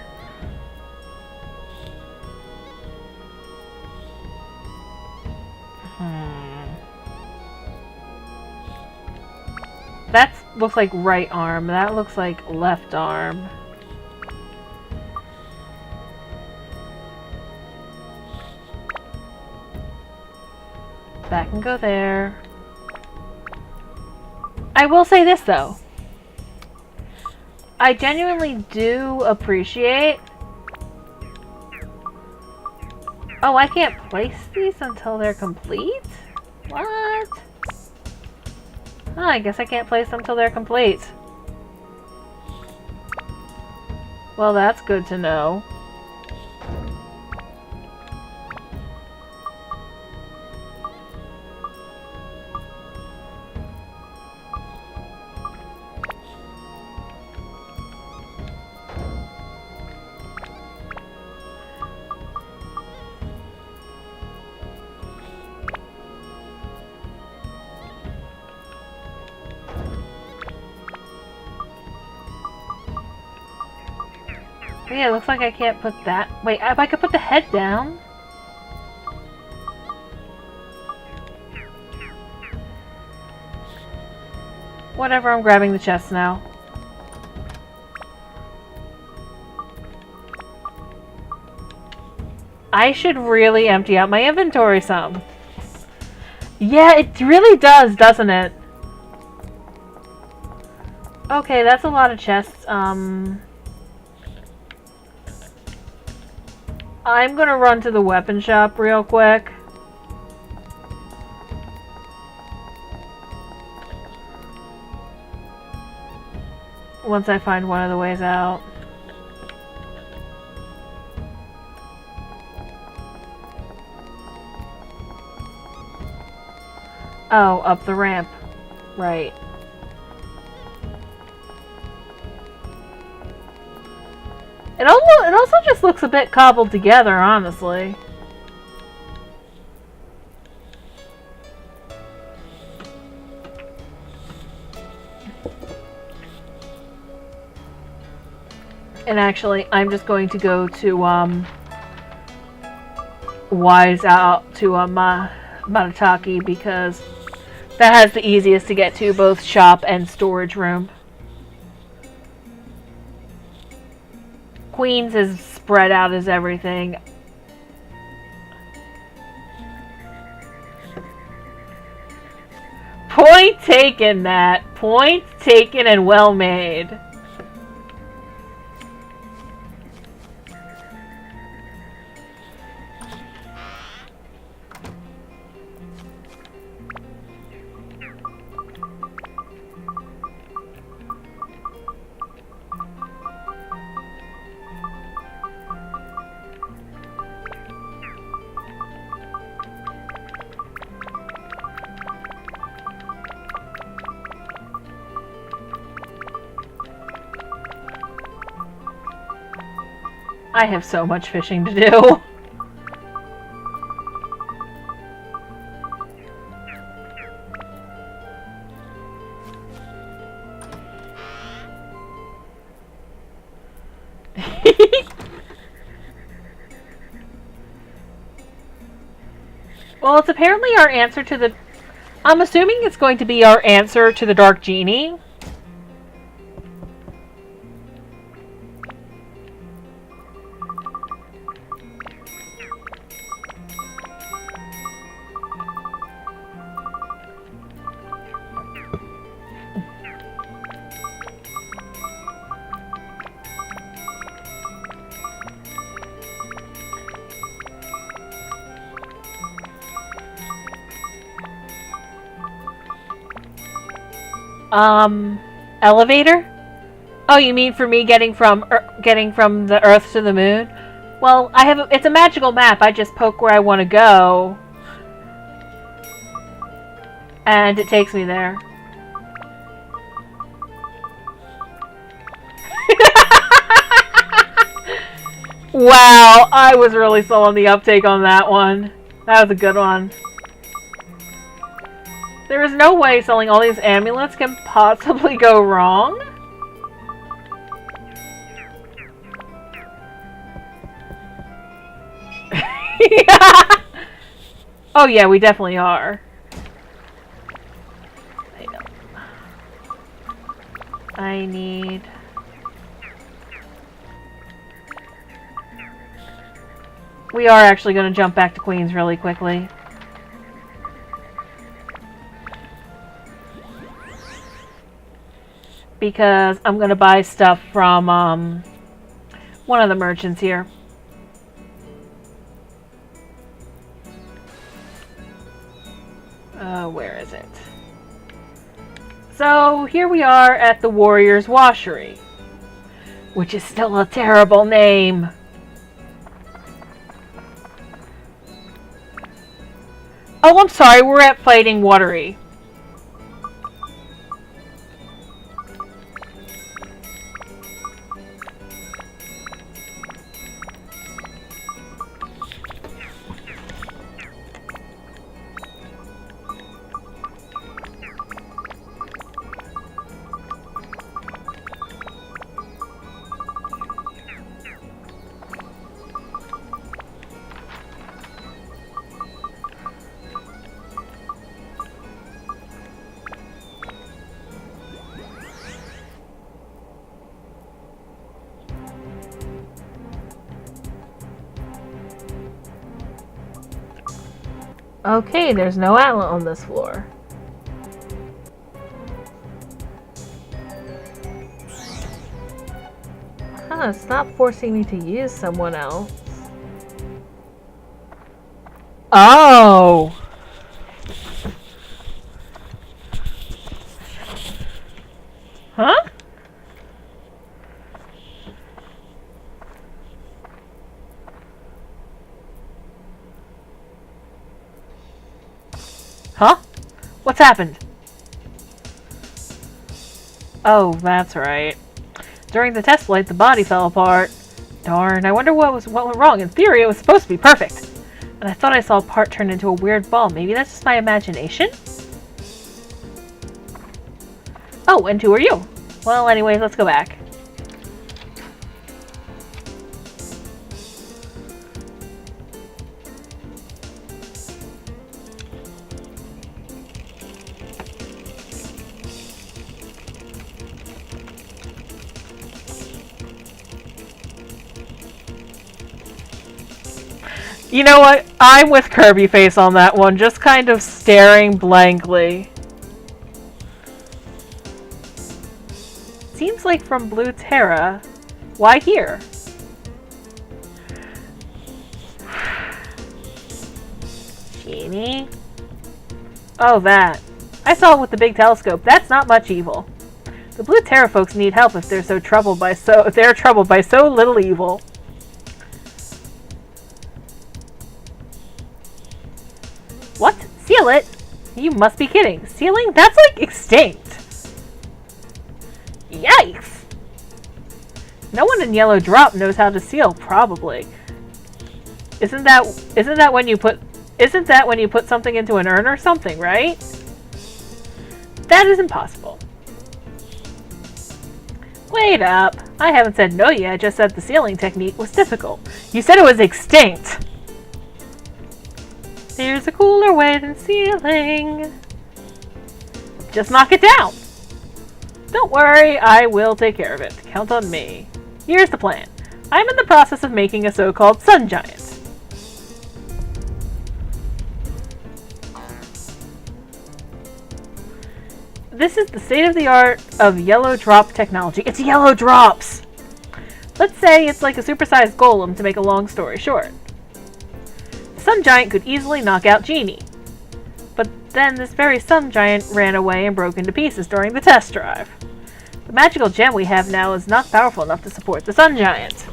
That looks like right arm. That looks like left arm. That can go there. I will say this, though. I genuinely do appreciate... Oh, I can't place these until they're complete? What? Oh, I guess I can't place them until they're complete. Well, that's good to know. Yeah, it looks like I can't put that... Wait, if I could put the head down? Whatever, I'm grabbing the chest now. I should really empty out my inventory some. Yeah, it really does, doesn't it? Okay, that's a lot of chests. I'm gonna run to the weapon shop real quick. Once I find one of the ways out. Oh, up the ramp. Right. It also just looks a bit cobbled together, honestly. And actually, I'm just going to go to, Wise out to, Matataki, because that has the easiest to get to, both shop and storage room. Queens is spread out as everything. Point taken, Matt. Point taken and well made. I have so much fishing to do. Well, it's apparently our answer to the... I'm assuming it's going to be our answer to the Dark Genie. Elevator? Oh, you mean for me getting from the Earth to the Moon? Well, it's a magical map. I just poke where I want to go, and it takes me there. Wow, I was really slow on the uptake on that one. That was a good one. There is no way selling all these amulets can possibly go wrong. Yeah. Oh yeah, we definitely are. I need... We are actually going to jump back to Queens really quickly. because I'm going to buy stuff from one of the merchants here. Where is it? So here we are at the Warrior's Washery, which is still a terrible name. Oh, I'm sorry, we're at Fighting Watery. Okay, there's no outlet on this floor. Huh, it's not forcing me to use someone else. Oh! Huh? Huh? What's happened? Oh, that's right. During the test flight, the body fell apart. Darn, I wonder what went wrong. In theory, it was supposed to be perfect. And I thought I saw a part turn into a weird ball. Maybe that's just my imagination? Oh, and who are you? Well, anyways, let's go back. You know what? I'm with Kirby Face on that one, just kind of staring blankly. Seems like from Blue Terra. Why here? Genie? Oh, that. I saw it with the big telescope. That's not much evil. The Blue Terra folks need help if they're troubled by so little evil. What? Seal it? You must be kidding. Sealing? That's like extinct. Yikes! No one in Yellow Drop knows how to seal, probably. Isn't that when you put something into an urn or something, right? That is impossible. Wait up. I haven't said no yet, I just said the sealing technique was difficult. You said it was extinct! There's a cooler way than sealing. Just knock it down. Don't worry, I will take care of it. Count on me. Here's the plan. I'm in the process of making a so-called sun giant. This is the state-of-the-art of Yellow Drop technology. It's Yellow Drops! Let's say it's like a supersized golem, to make a long story short. Sun Giant could easily knock out Genie. But then this very Sun Giant ran away and broke into pieces during the test drive. The magical gem we have now is not powerful enough to support the Sun Giant.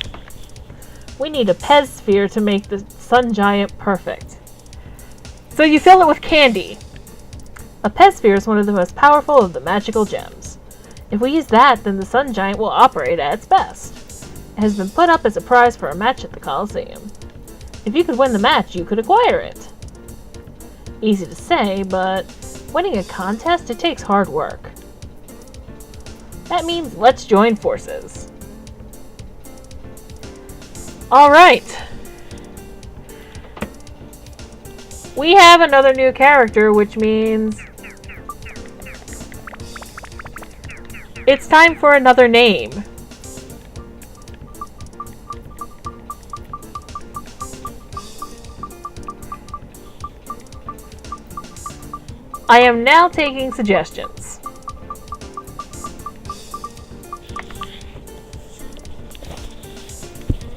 We need a Pez sphere to make the Sun Giant perfect. So you fill it with candy. A Pez sphere is one of the most powerful of the magical gems. If we use that, then the Sun Giant will operate at its best. It has been put up as a prize for a match at the Coliseum. If you could win the match, you could acquire it. Easy to say, but winning a contest, it takes hard work. That means let's join forces. Alright. We have another new character, which means it's time for another name. I am now taking suggestions.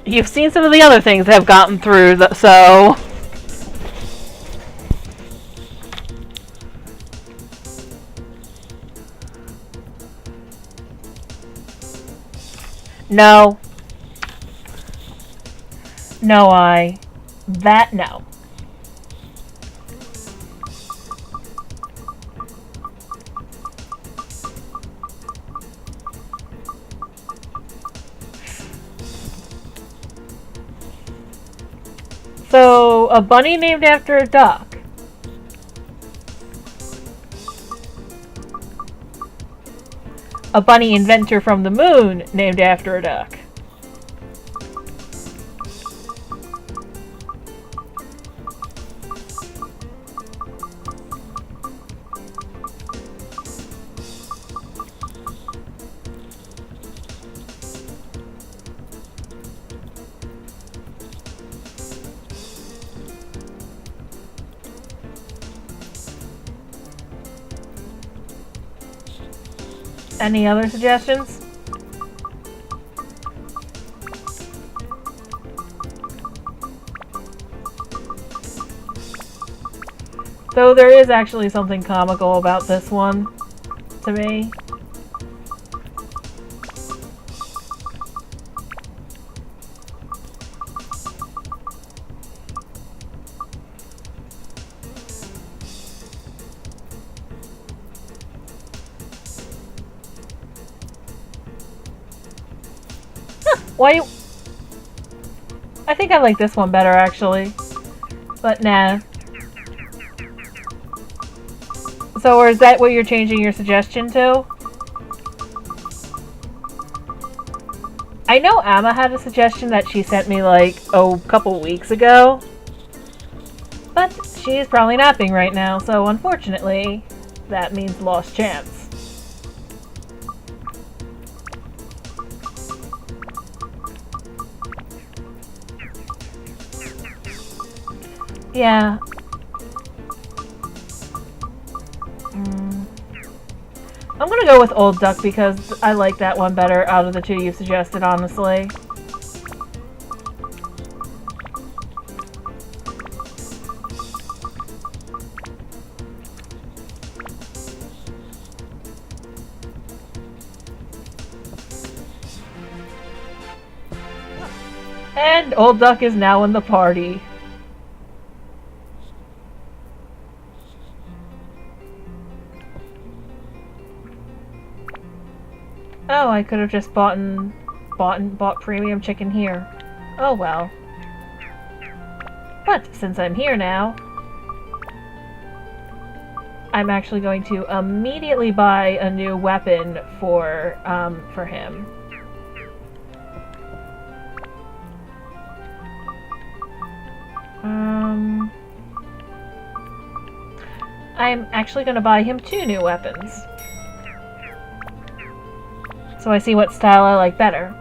You've seen some of the other things that have gotten through, so... No. No, no. So, a bunny named after a duck. A bunny inventor from the moon named after a duck. Any other suggestions? Though there is actually something comical about this one, to me. Why? I think I like this one better, actually. But nah. So, or is that what you're changing your suggestion to? I know Amma had a suggestion that she sent me, like, a couple weeks ago. But she's probably napping right now, so unfortunately, that means lost chance. Yeah. I'm gonna go with Old Duck because I like that one better out of the two you've suggested, honestly. And Old Duck is now in the party. Oh, I could have just bought premium chicken here. Oh well. But since I'm here now, I'm actually going to immediately buy a new weapon for him. I'm actually going to buy him 2 new weapons. So I see what style I like better.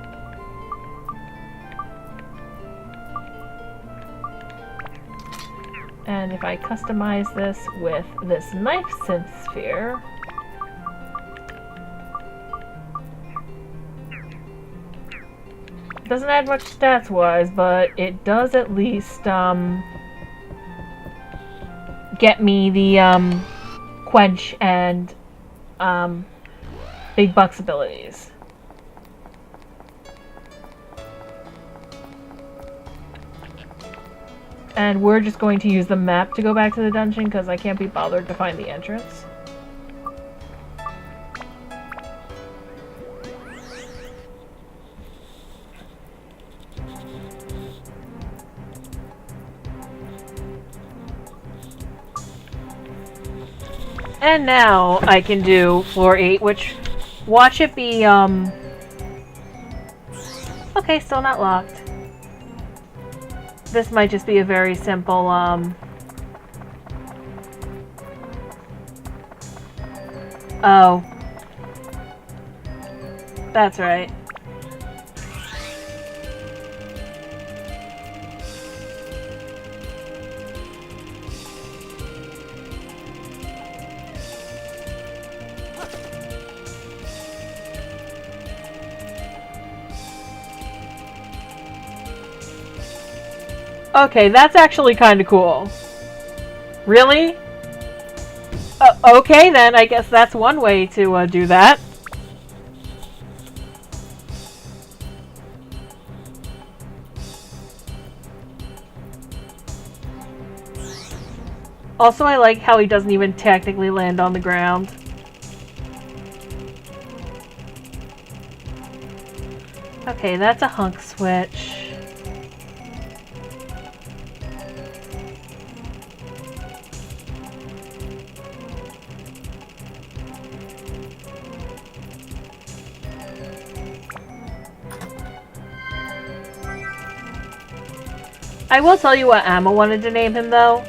And if I customize this with this knife synth sphere, it doesn't add much stats wise, but it does at least get me the quench and big bucks abilities. And we're just going to use the map to go back to the dungeon because I can't be bothered to find the entrance. And now I can do floor 8, which, watch it be, okay, still not locked. This might just be a very simple, oh. That's right. Okay, that's actually kind of cool. Really? Okay then, I guess that's one way to do that. Also, I like how he doesn't even technically land on the ground. Okay, that's a hunk switch. I will tell you what Amma wanted to name him, though.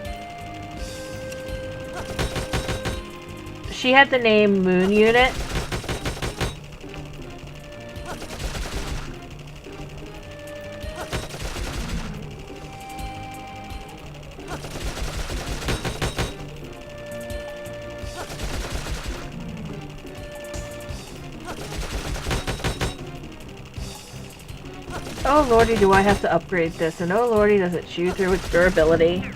She had the name Moon Unit. Oh lordy, do I have to upgrade this, and oh lordy, does it chew through its durability.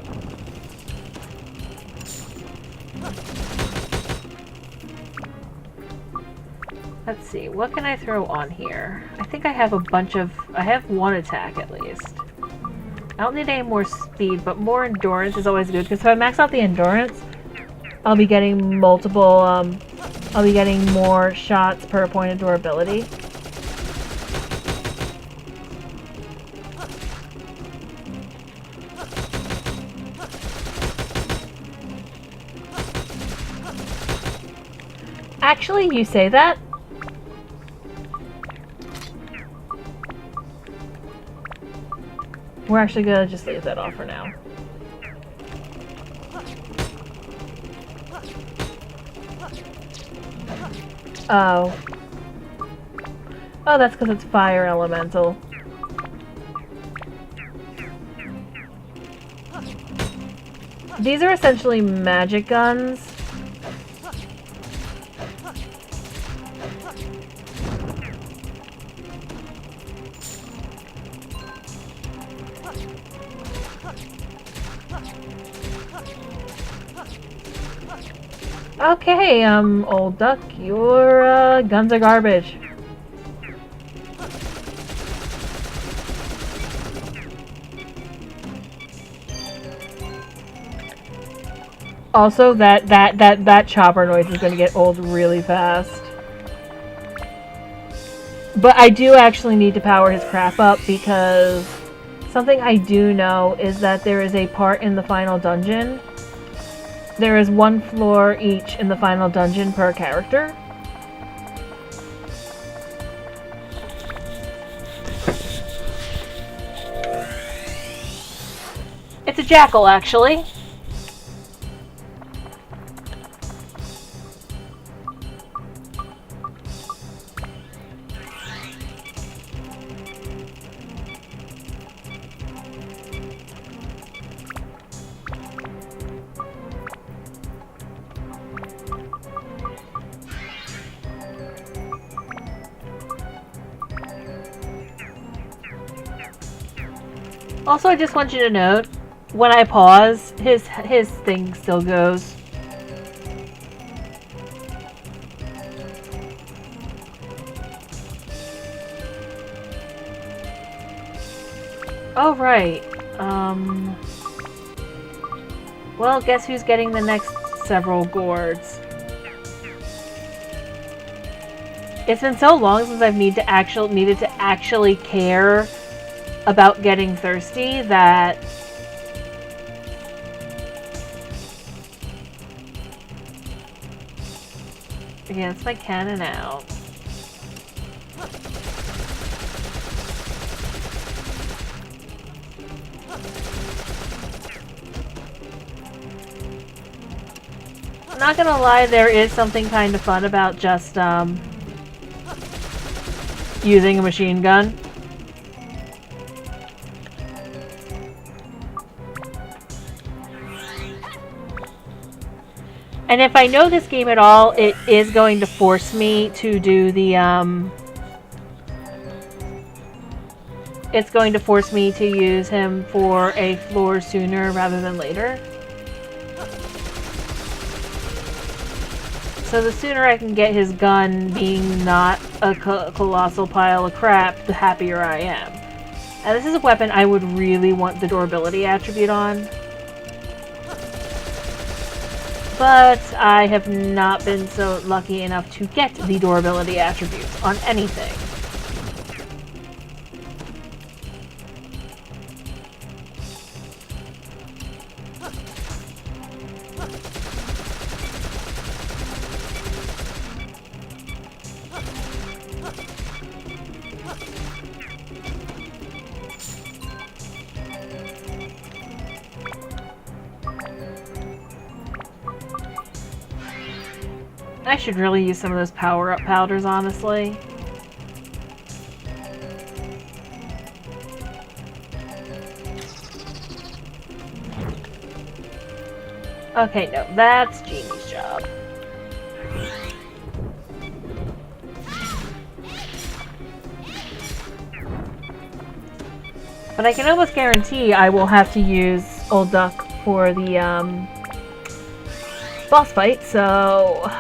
Let's see, what can I throw on here? I think I have a bunch of... I have one attack at least. I don't need any more speed, but more endurance is always good, because if I max out the endurance, I'll be getting multiple, I'll be getting more shots per point of durability. Actually, you say that? We're actually gonna just leave that off for now. Oh. Oh, that's because it's fire elemental. These are essentially magic guns. Okay, old duck, your guns are garbage. Also, that chopper noise is gonna get old really fast. But I do actually need to power his crap up because something I do know is that there is a part in the final dungeon. There is one floor each in the final dungeon per character. It's a jackal, actually. Also, I just want you to note, when I pause, his thing still goes. Oh, right. Well, guess who's getting the next several gourds? It's been so long since I've needed to actually care about getting thirsty that again, it's my cannon out. I'm not gonna lie, there is something kind of fun about just using a machine gun. And if I know this game at all, it is going to force me to do the it's going to force me to use him for a floor sooner rather than later. So the sooner I can get his gun being not a colossal pile of crap, the happier I am. And this is a weapon I would really want the durability attribute on. But I have not been so lucky enough to get the durability attributes on anything. I should really use some of those power-up powders, honestly. Okay, no, that's Jeannie's job. But I can almost guarantee I will have to use Old Duck for the, boss fight, so...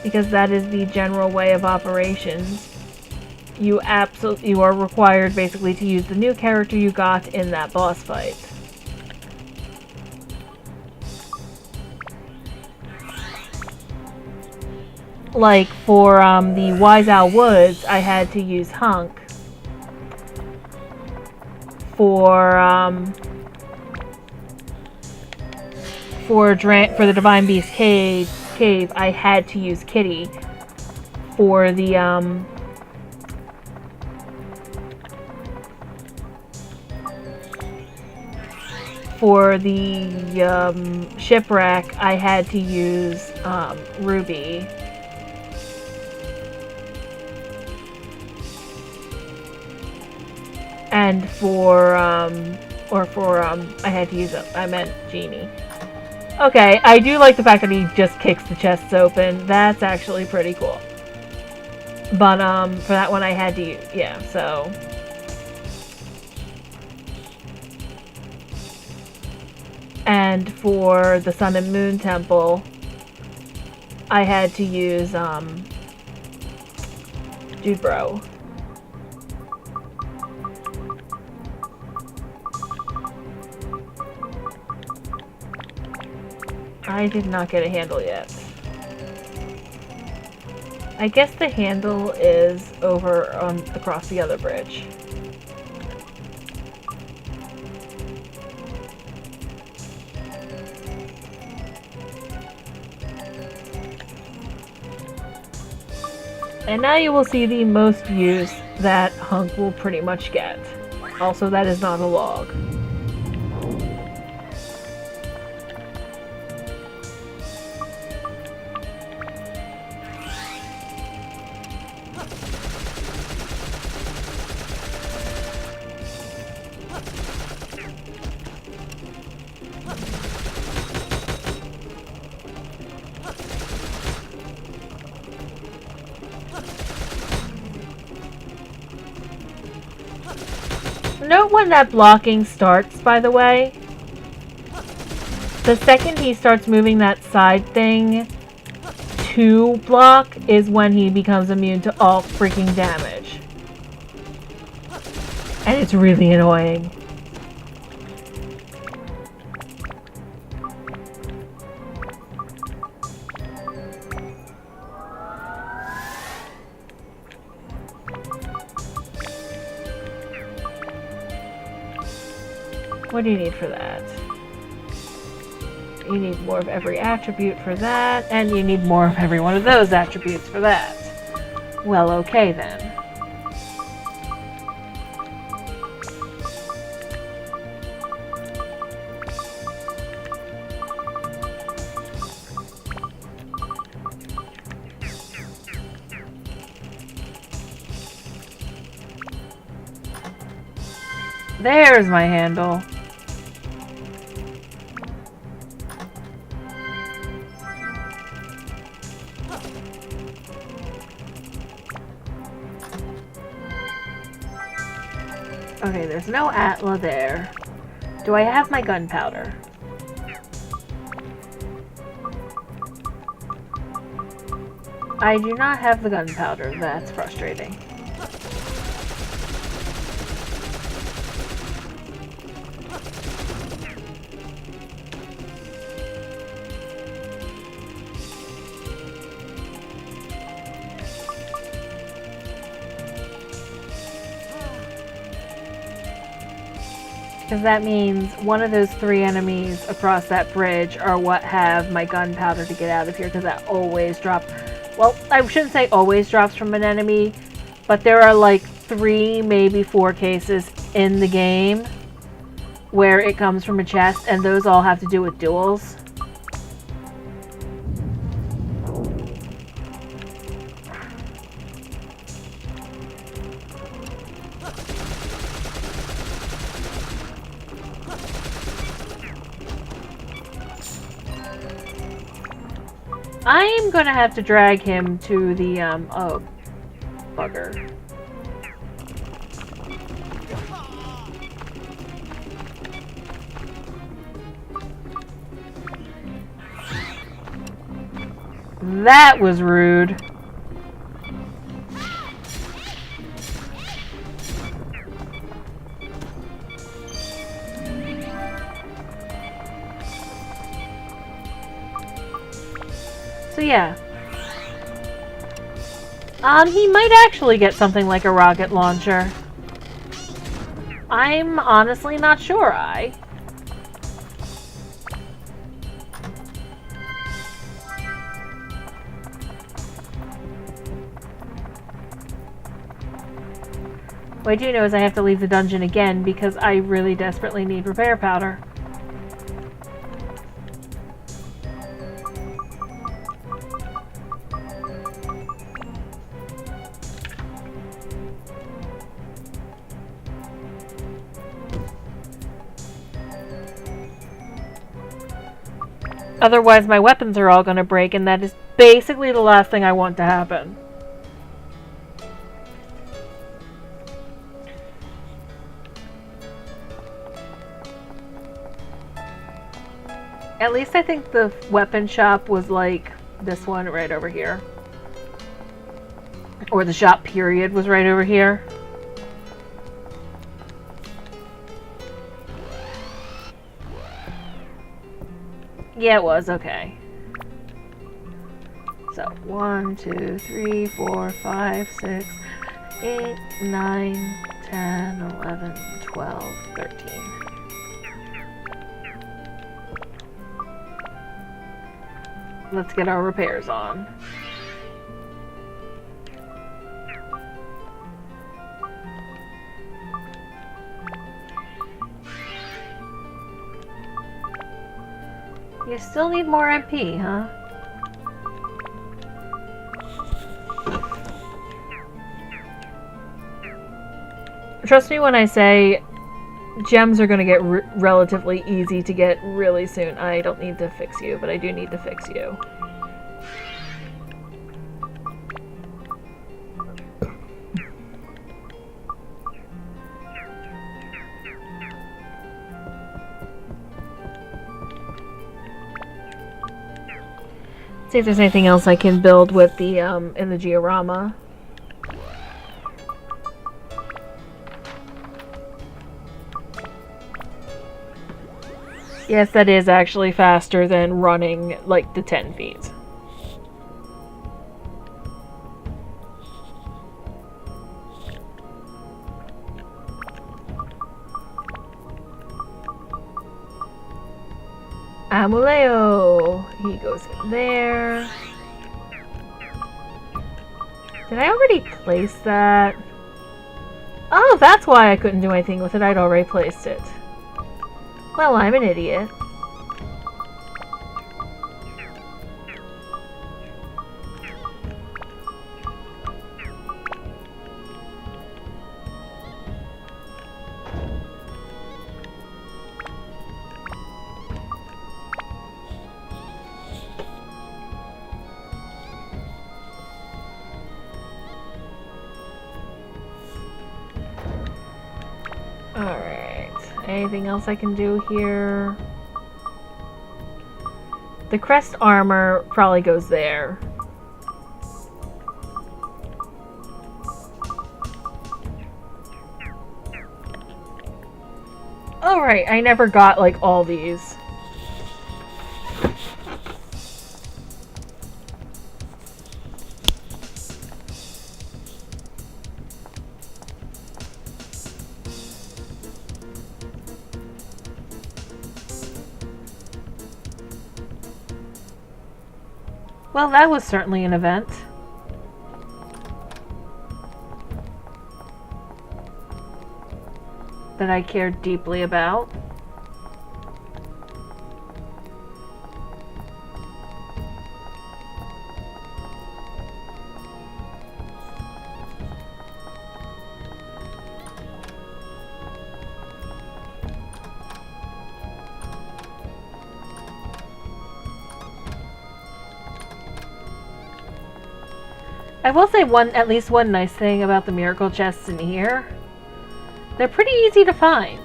because that is the general way of operations. You are required basically to use the new character you got in that boss fight. Like for the Wise Owl Woods, I had to use Hunk. For the Divine Beast Cave, I had to use Kitty. For the Shipwreck, I had to use Ruby. And for I had to use I meant Genie. Okay, I do like the fact that he just kicks the chests open. That's actually pretty cool. But for that one I had to use, yeah, so. And for the Sun and Moon Temple, I had to use Dude Bro. I did not get a handle yet. I guess the handle is over across the other bridge. And now you will see the most use that Hunk will pretty much get. Also, that is not a log. Note when that blocking starts, by the way. The second he starts moving that side thing to block is when he becomes immune to all freaking damage. And it's really annoying. What do you need for that? You need more of every attribute for that, and you need more of every one of those attributes for that. Well, okay then. There's my handle. Okay, there's no Atla there. Do I have my gunpowder? I do not have the gunpowder. That's frustrating. Because that means one of those 3 enemies across that bridge are what have my gunpowder to get out of here, because that always drops. Well, I shouldn't say always drops from an enemy, but there are like 3, maybe 4 cases in the game where it comes from a chest, and those all have to do with duels. I'm gonna have to drag him to the, oh, bugger. That was rude. So yeah. He might actually get something like a rocket launcher. I'm honestly not sure, What I do know is I have to leave the dungeon again because I really desperately need repair powder. Otherwise my weapons are all going to break, and that is basically the last thing I want to happen. At least I think the weapon shop was like this one right over here. Or the shop period was right over here. Yeah, it was. Okay. So, 1, 2, 3, 4, 5, 6, 8, 9, 10, 11, 12, 13. Let's get our repairs on. You still need more MP, huh? Trust me when I say gems are going to get relatively easy to get really soon. I don't need to fix you, but I do need to fix you. See if there's anything else I can build with the in the diorama. Yes, that is actually faster than running like the 10 feet. Amuleo! He goes in there. Did I already place that? Oh, that's why I couldn't do anything with it. I'd already placed it. Well, I'm an idiot. Alright. Anything else I can do here? The crest armor probably goes there. Alright, I never got, like, all these. Well, that was certainly an event. That I cared deeply about. I will say at least one nice thing about the miracle chests in here. They're pretty easy to find.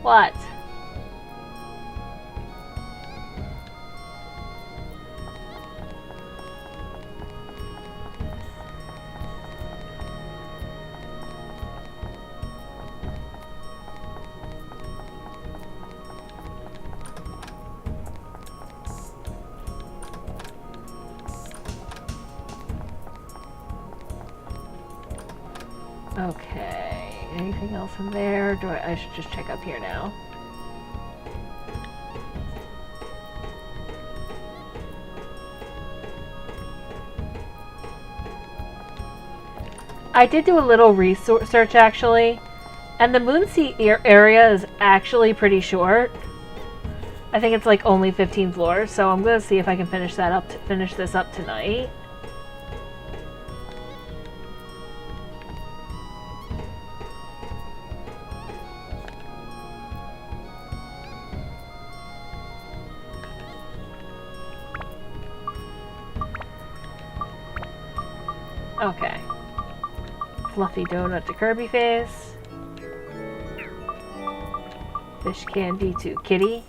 What? Okay, anything else in there? I should just check up here now. I did do a little research actually, and the Moonsea area is actually pretty short. I think it's like only 15 floors, so I'm gonna see if I can finish this up tonight. Okay. Fluffy donut to Kirby face. Fish candy to Kitty.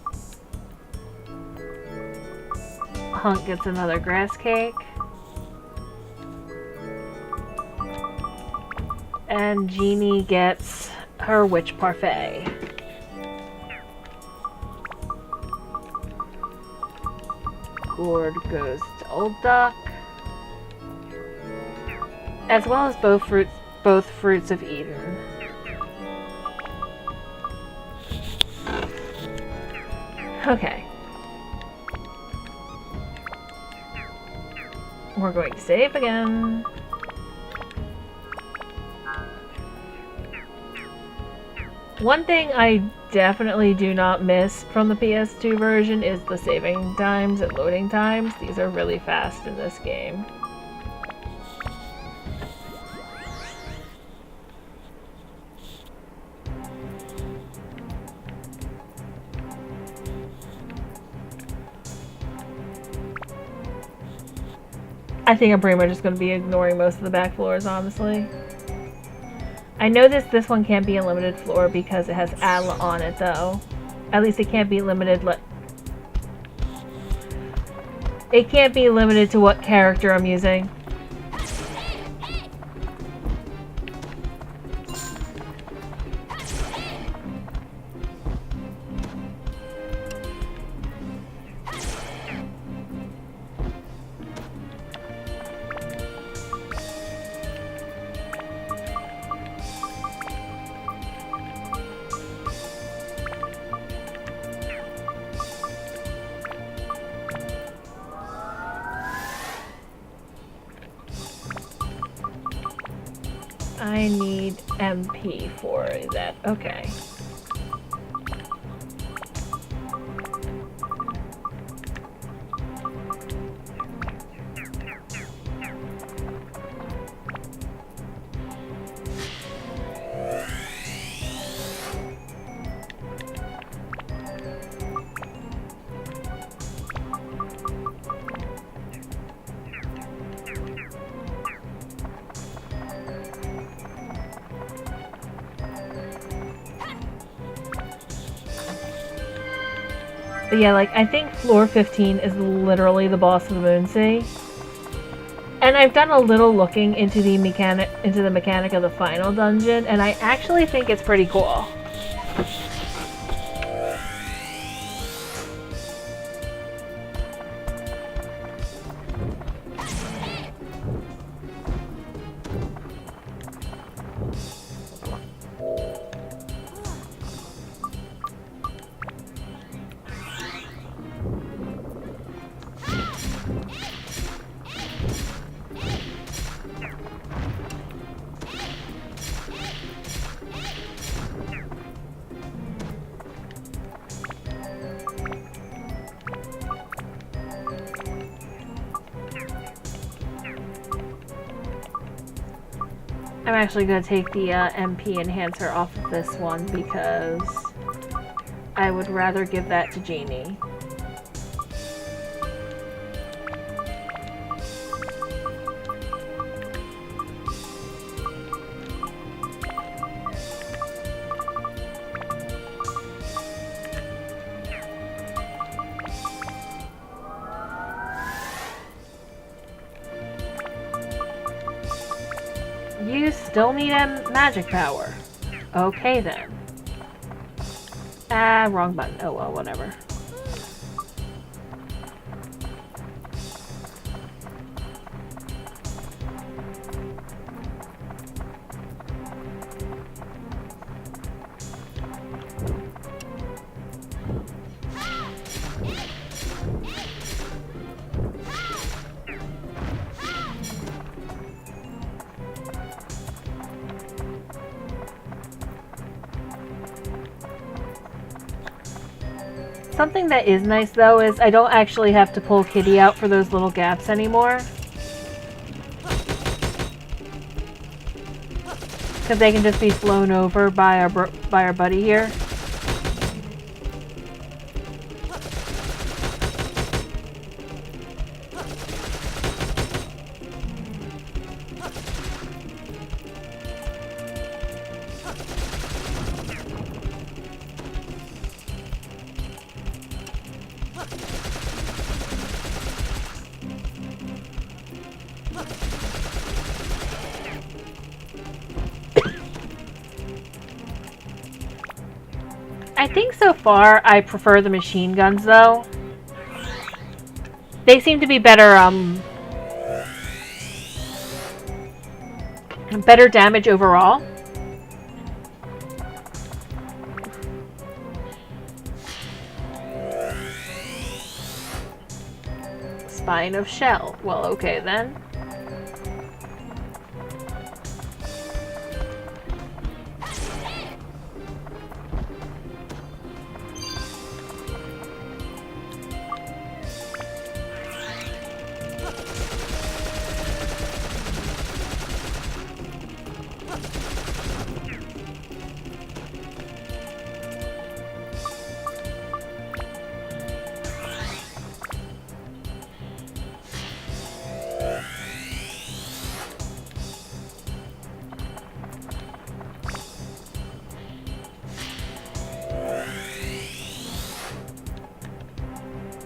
Hunk gets another grass cake. And Jeannie gets her witch parfait. Gourd goes to Old Duck. As well as both fruits of Eden. Okay. We're going to save again. One thing I definitely do not miss from the PS2 version is the saving times and loading times. These are really fast in this game. I think I'm pretty much just going to be ignoring most of the back floors, honestly. I know this one can't be a limited floor because it has Atla on it, though. At least it can't be limited. It can't be limited to what character I'm using. I need MP for that. Okay. But yeah, like, I think floor 15 is literally the boss of the Moonsea. And I've done a little looking into the mechanic of the final dungeon, and I actually think it's pretty cool. I'm actually going to take the MP enhancer off of this one because I would rather give that to Genie. You still need a magic power. Okay then. Ah, wrong button. Oh well, whatever. Something that is nice, though, is I don't actually have to pull Kitty out for those little gaps anymore. Because they can just be flown over by our buddy here. I think so far I prefer the machine guns, though. They seem to be better, better damage overall. Spine of Shell. Well, okay then.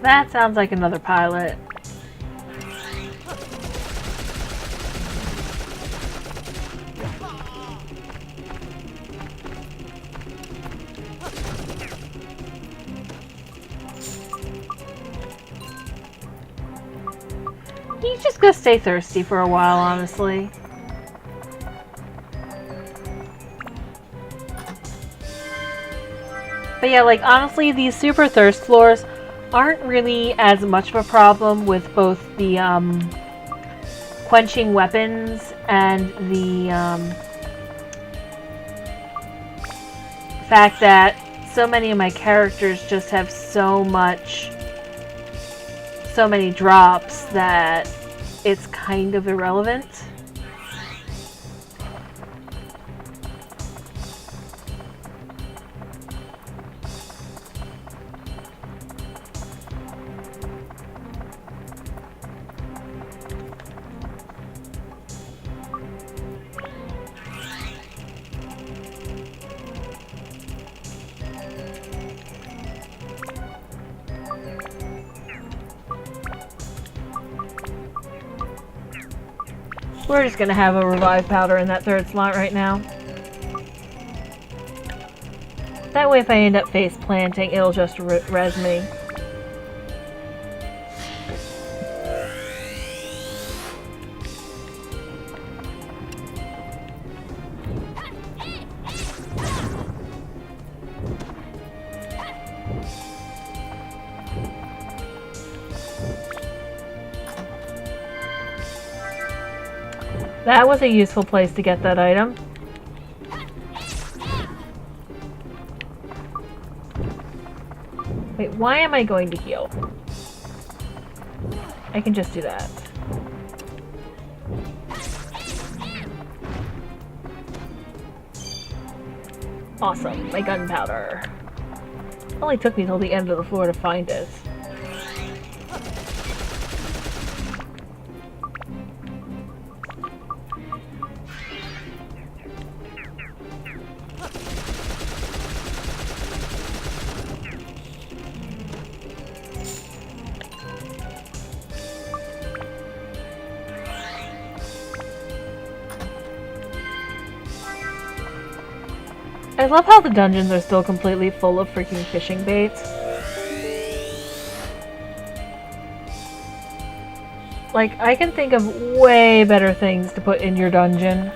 That sounds like another pilot. He's just gonna stay thirsty for a while, honestly. But yeah, like, honestly, these super thirst floors aren't really as much of a problem with both the quenching weapons and the fact that so many of my characters just have so many drops that it's kind of irrelevant. We're just gonna have a revive powder in that third slot right now. That way if I end up face planting, it'll just res me. That was a useful place to get that item. Wait, why am I going to heal? I can just do that. Awesome, my gunpowder. Only took me till the end of the floor to find it. I love how the dungeons are still completely full of freaking fishing baits. Like, I can think of way better things to put in your dungeon.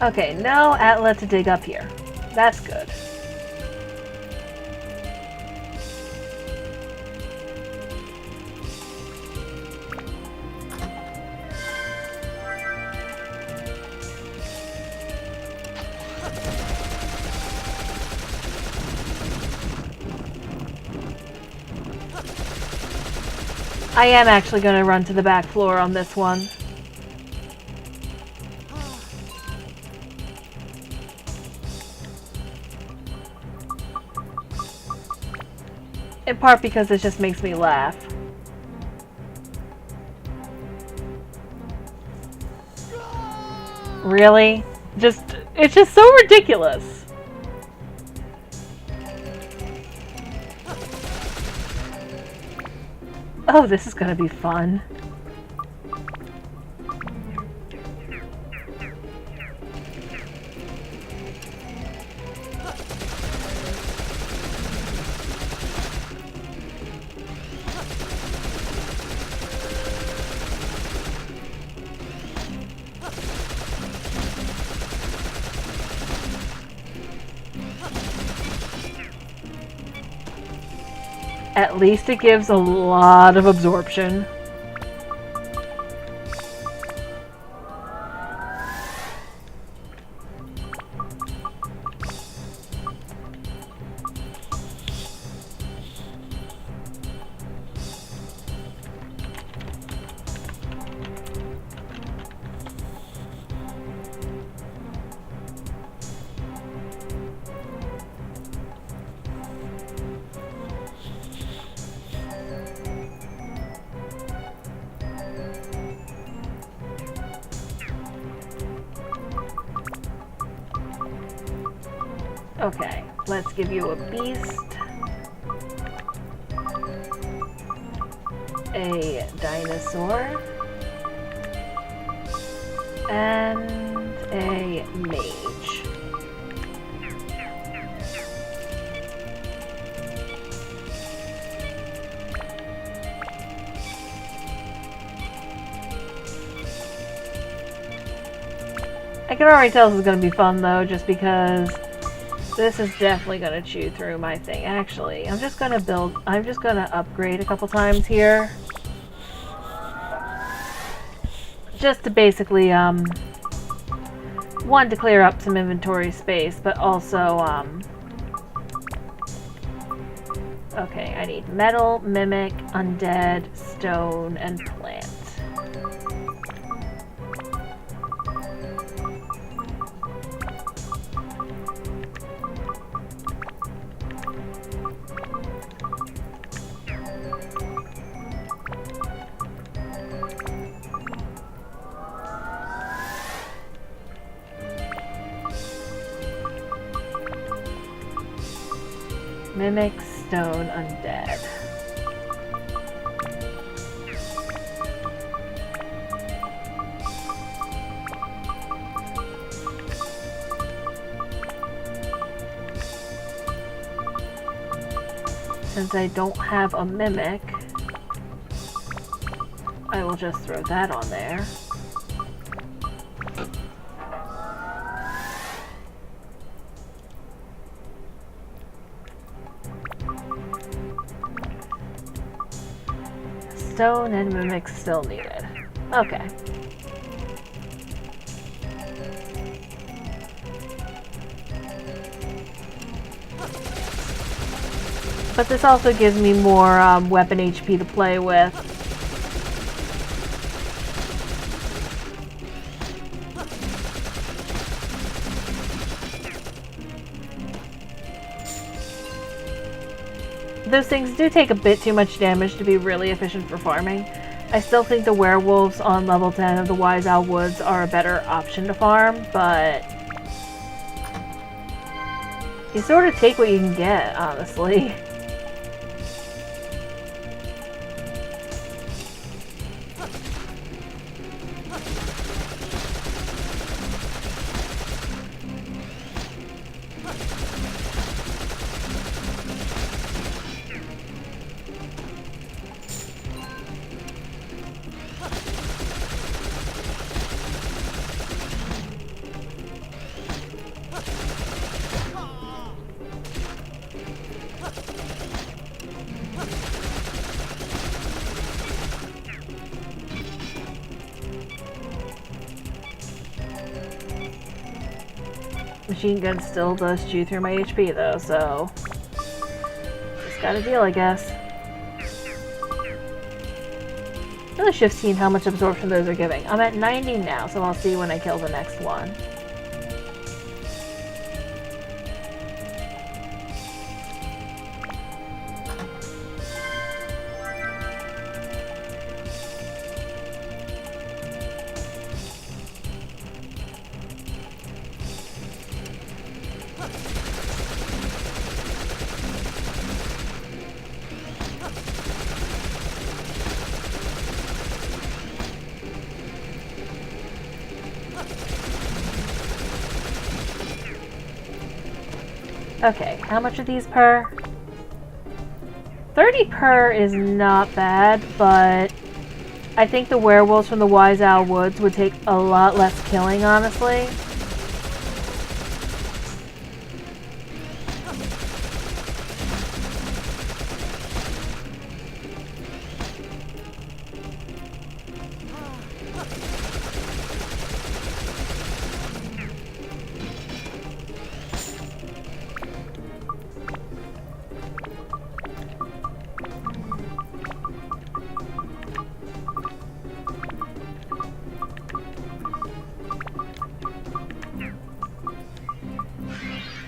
Okay, no Atla to dig up here. That's good. I am actually going to run to the back floor on this one. In part because it just makes me laugh. Really? It's just so ridiculous. Oh, this is gonna be fun. At least it gives a lot of absorption. Okay, let's give you a beast, a dinosaur, and a mage. I can already tell this is going to be fun though, just because this is definitely going to chew through my thing. Actually, I'm just going to upgrade a couple times here. Just to basically, One, to clear up some inventory space, but also, okay, I need metal, mimic, undead, stone, and plant. Mimic, stone, undead. Since I don't have a mimic, I will just throw that on there. Stone and mimic still needed. Okay. But this also gives me more weapon HP to play with. Those things do take a bit too much damage to be really efficient for farming. I still think the werewolves on level 10 of the Wise Owl Woods are a better option to farm, but you sort of take what you can get, honestly. Machine gun still does chew through my HP though, so just gotta deal, I guess. Really should have seen how much absorption those are giving. I'm at 90 now, so I'll see when I kill the next one. Okay, how much are these per? 30 per is not bad, but I think the werewolves from the Wise Owl Woods would take a lot less killing, honestly.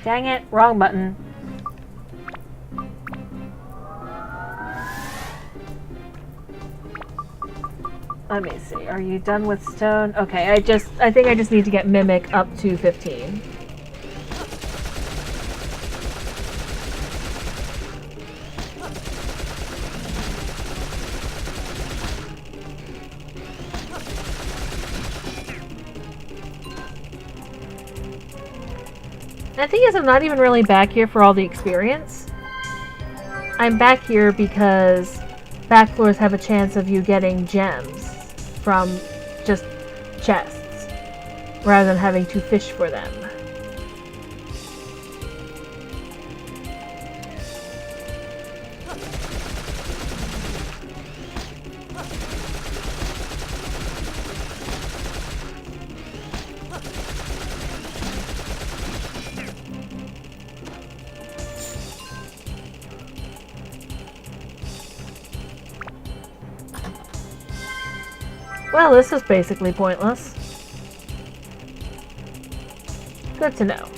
Dang it, wrong button. Let me see, are you done with stone? Okay, I think I just need to get Mimic up to 15. The thing is, I'm not even really back here for all the experience. I'm back here because back floors have a chance of you getting gems from just chests, rather than having to fish for them. Well, this is basically pointless. Good to know.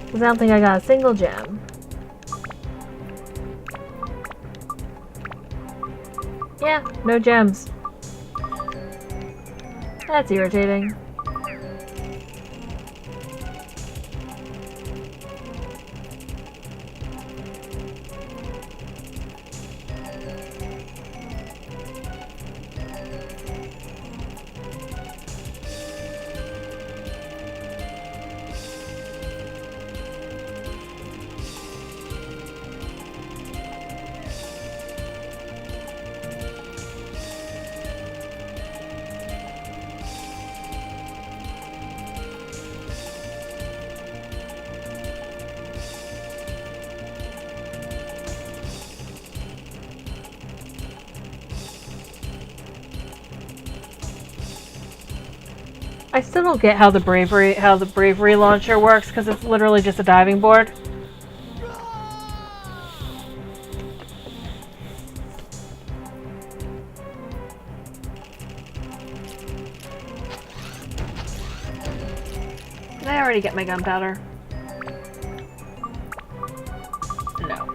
Because I don't think I got a single gem. Yeah, no gems. That's irritating. I still don't get how the bravery launcher works, because it's literally just a diving board. Did I already get my gunpowder? No.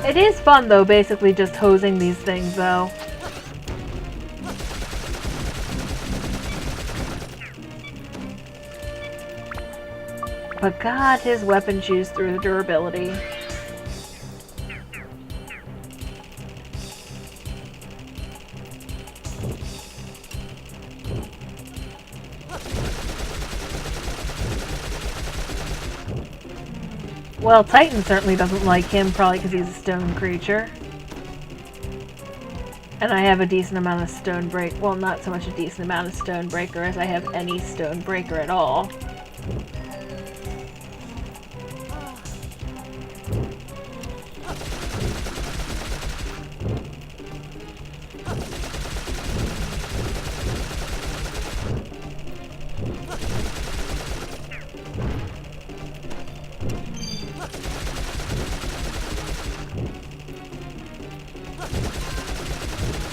It is fun, though, basically just hosing these things, though. But God, his weapon chews through the durability. Well, Titan certainly doesn't like him, probably because he's a stone creature. And I have a decent amount of stone break. Well, not so much a decent amount of stone breaker as I have any stone breaker at all.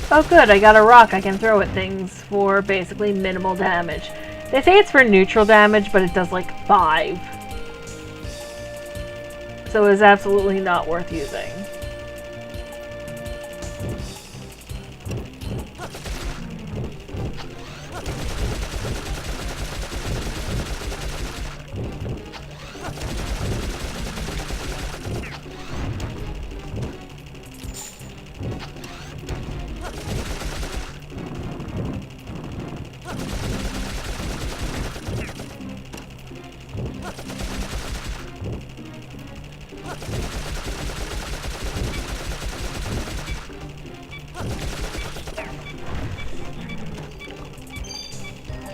Oh good, I got a rock I can throw at things for basically minimal damage. They say it's for neutral damage, but it does like 5. So it's absolutely not worth using.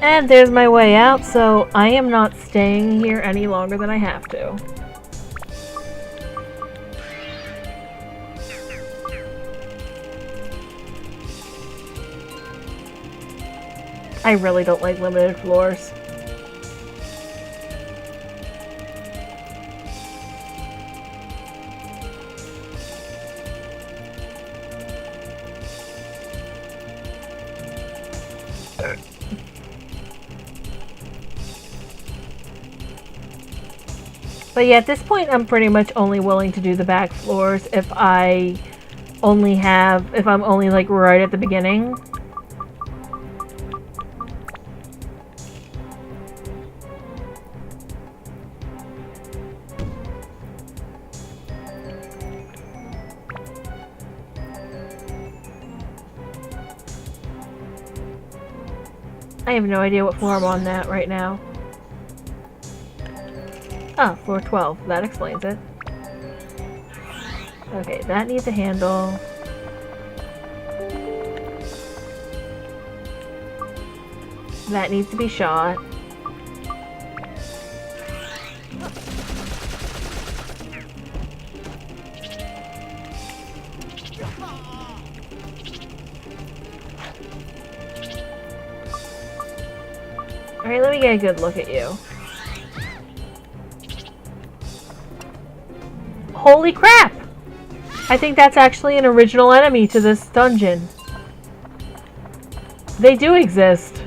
And there's my way out, so I am not staying here any longer than I have to. I really don't like limited floors. But yeah, at this point I'm pretty much only willing to do the back floors if I'm only like right at the beginning. I have no idea what floor I'm on that right now. Ah, floor 12. That explains it. Okay, that needs a handle. That needs to be shot. Alright, let me get a good look at you. Holy crap! I think that's actually an original enemy to this dungeon. They do exist.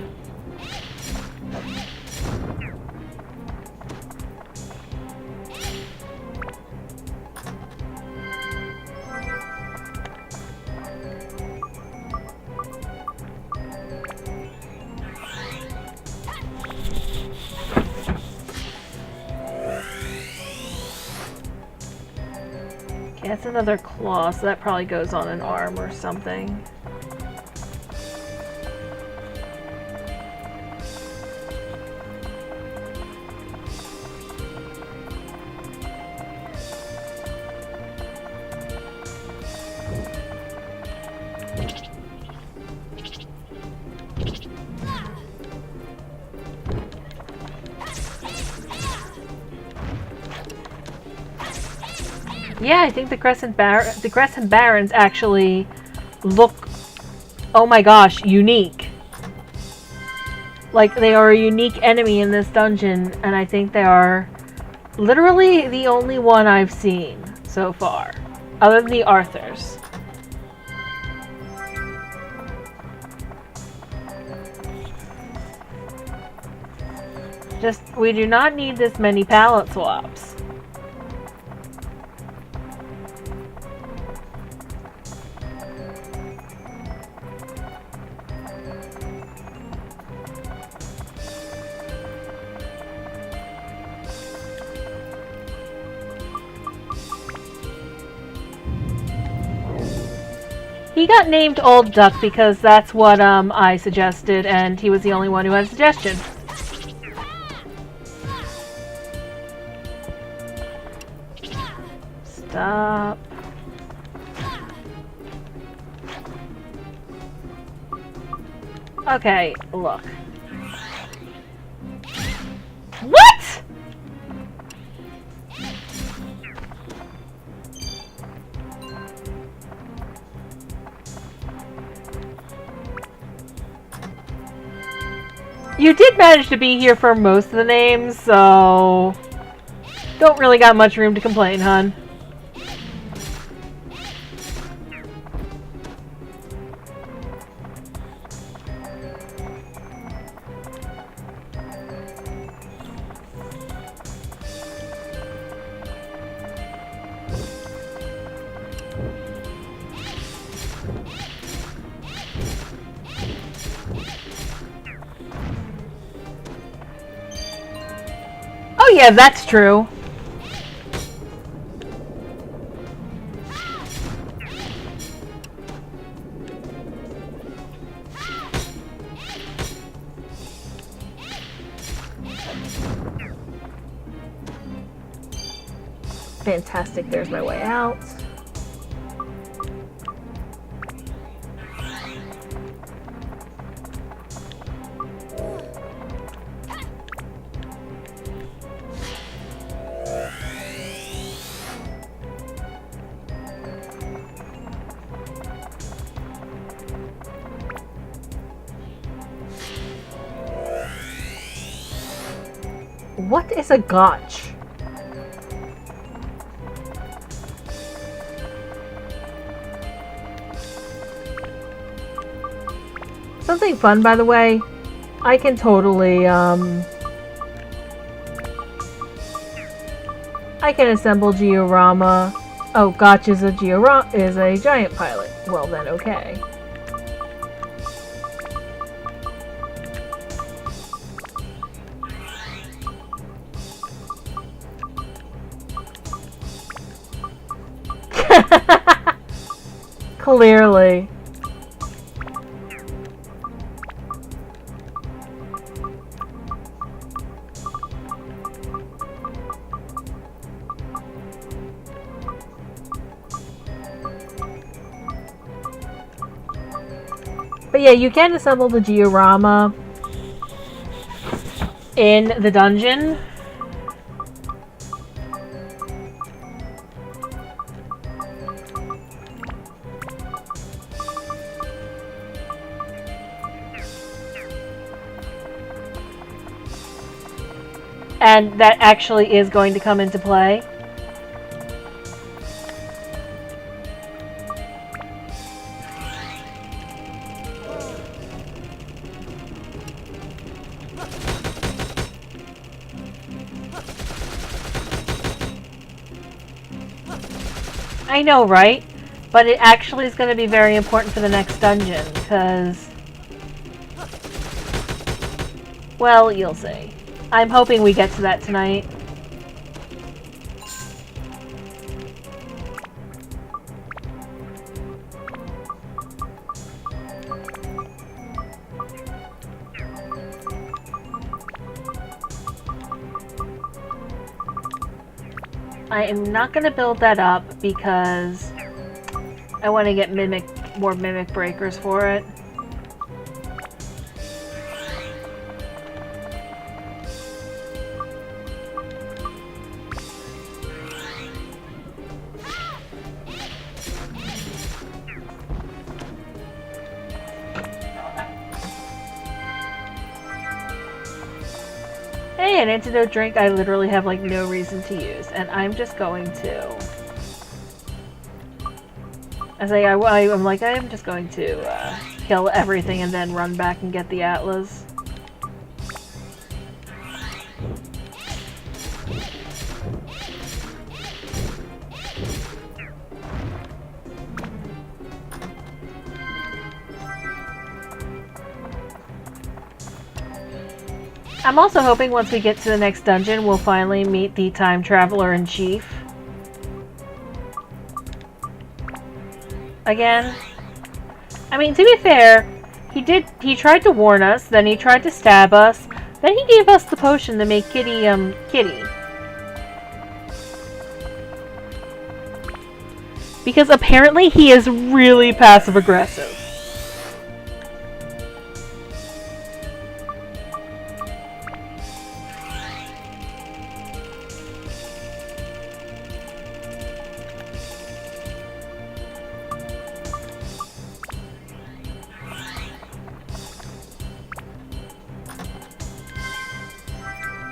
Okay, that's another claw, so that probably goes on an arm or something. Yeah, I think the Crescent Barons actually look, oh my gosh, unique. Like, they are a unique enemy in this dungeon, and I think they are literally the only one I've seen so far, other than the Arthurs. Just, we do not need this many palette swaps. He got named Old Duck because that's what I suggested, and he was the only one who had a suggestion. Stop. Okay, look. What?! You did manage to be here for most of the names, so don't really got much room to complain, hun. Oh yeah, that's true. Fantastic, there's my way out. What is a gotch? Something fun, by the way. I can totally, I can assemble Georama. Oh, Gotch is a giant pilot. Well then, okay. Clearly. But yeah, you can assemble the Georama in the dungeon. And that actually is going to come into play. I know, right? But it actually is going to be very important for the next dungeon, because... well, you'll see. I'm hoping we get to that tonight. I am not going to build that up because I want to get more mimic breakers for it. Hey, an antidote drink I literally have like no reason to use, and I'm just going to... I'm just going to kill everything and then run back and get the Atlas. I'm also hoping once we get to the next dungeon, we'll finally meet the Time Traveler in Chief. Again. I mean, to be fair, he tried to warn us, then he tried to stab us, then he gave us the potion to make Kitty, Kitty. Because apparently he is really passive-aggressive.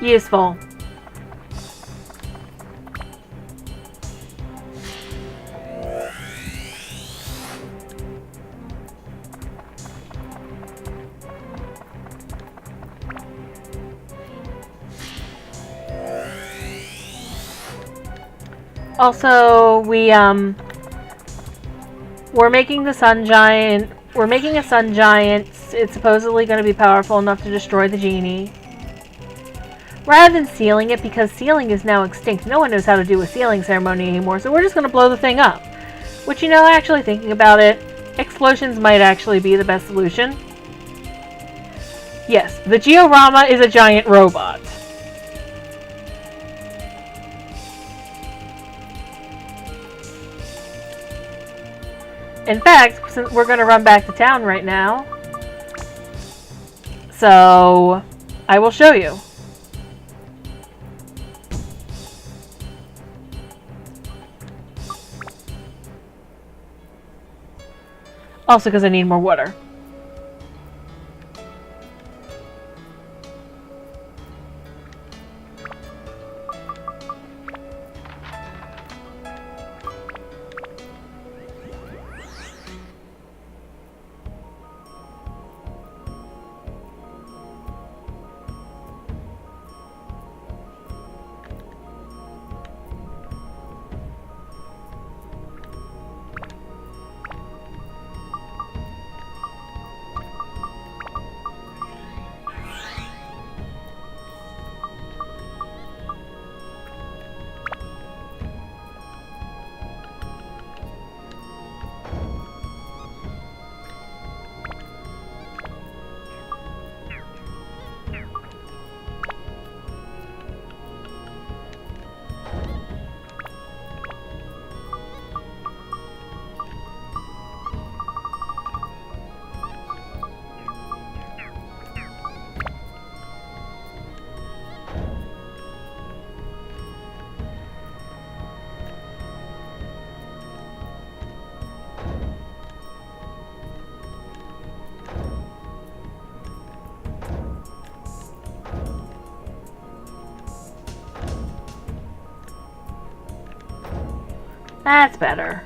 Useful. Also, we're making the Sun Giant. We're making a Sun Giant. It's supposedly going to be powerful enough to destroy the genie. Rather than sealing it, because sealing is now extinct. No one knows how to do a sealing ceremony anymore, so we're just going to blow the thing up. Which, you know, actually thinking about it, explosions might actually be the best solution. Yes, the Georama is a giant robot. In fact, since we're going to run back to town right now, so I will show you. Also because I need more water. That's better.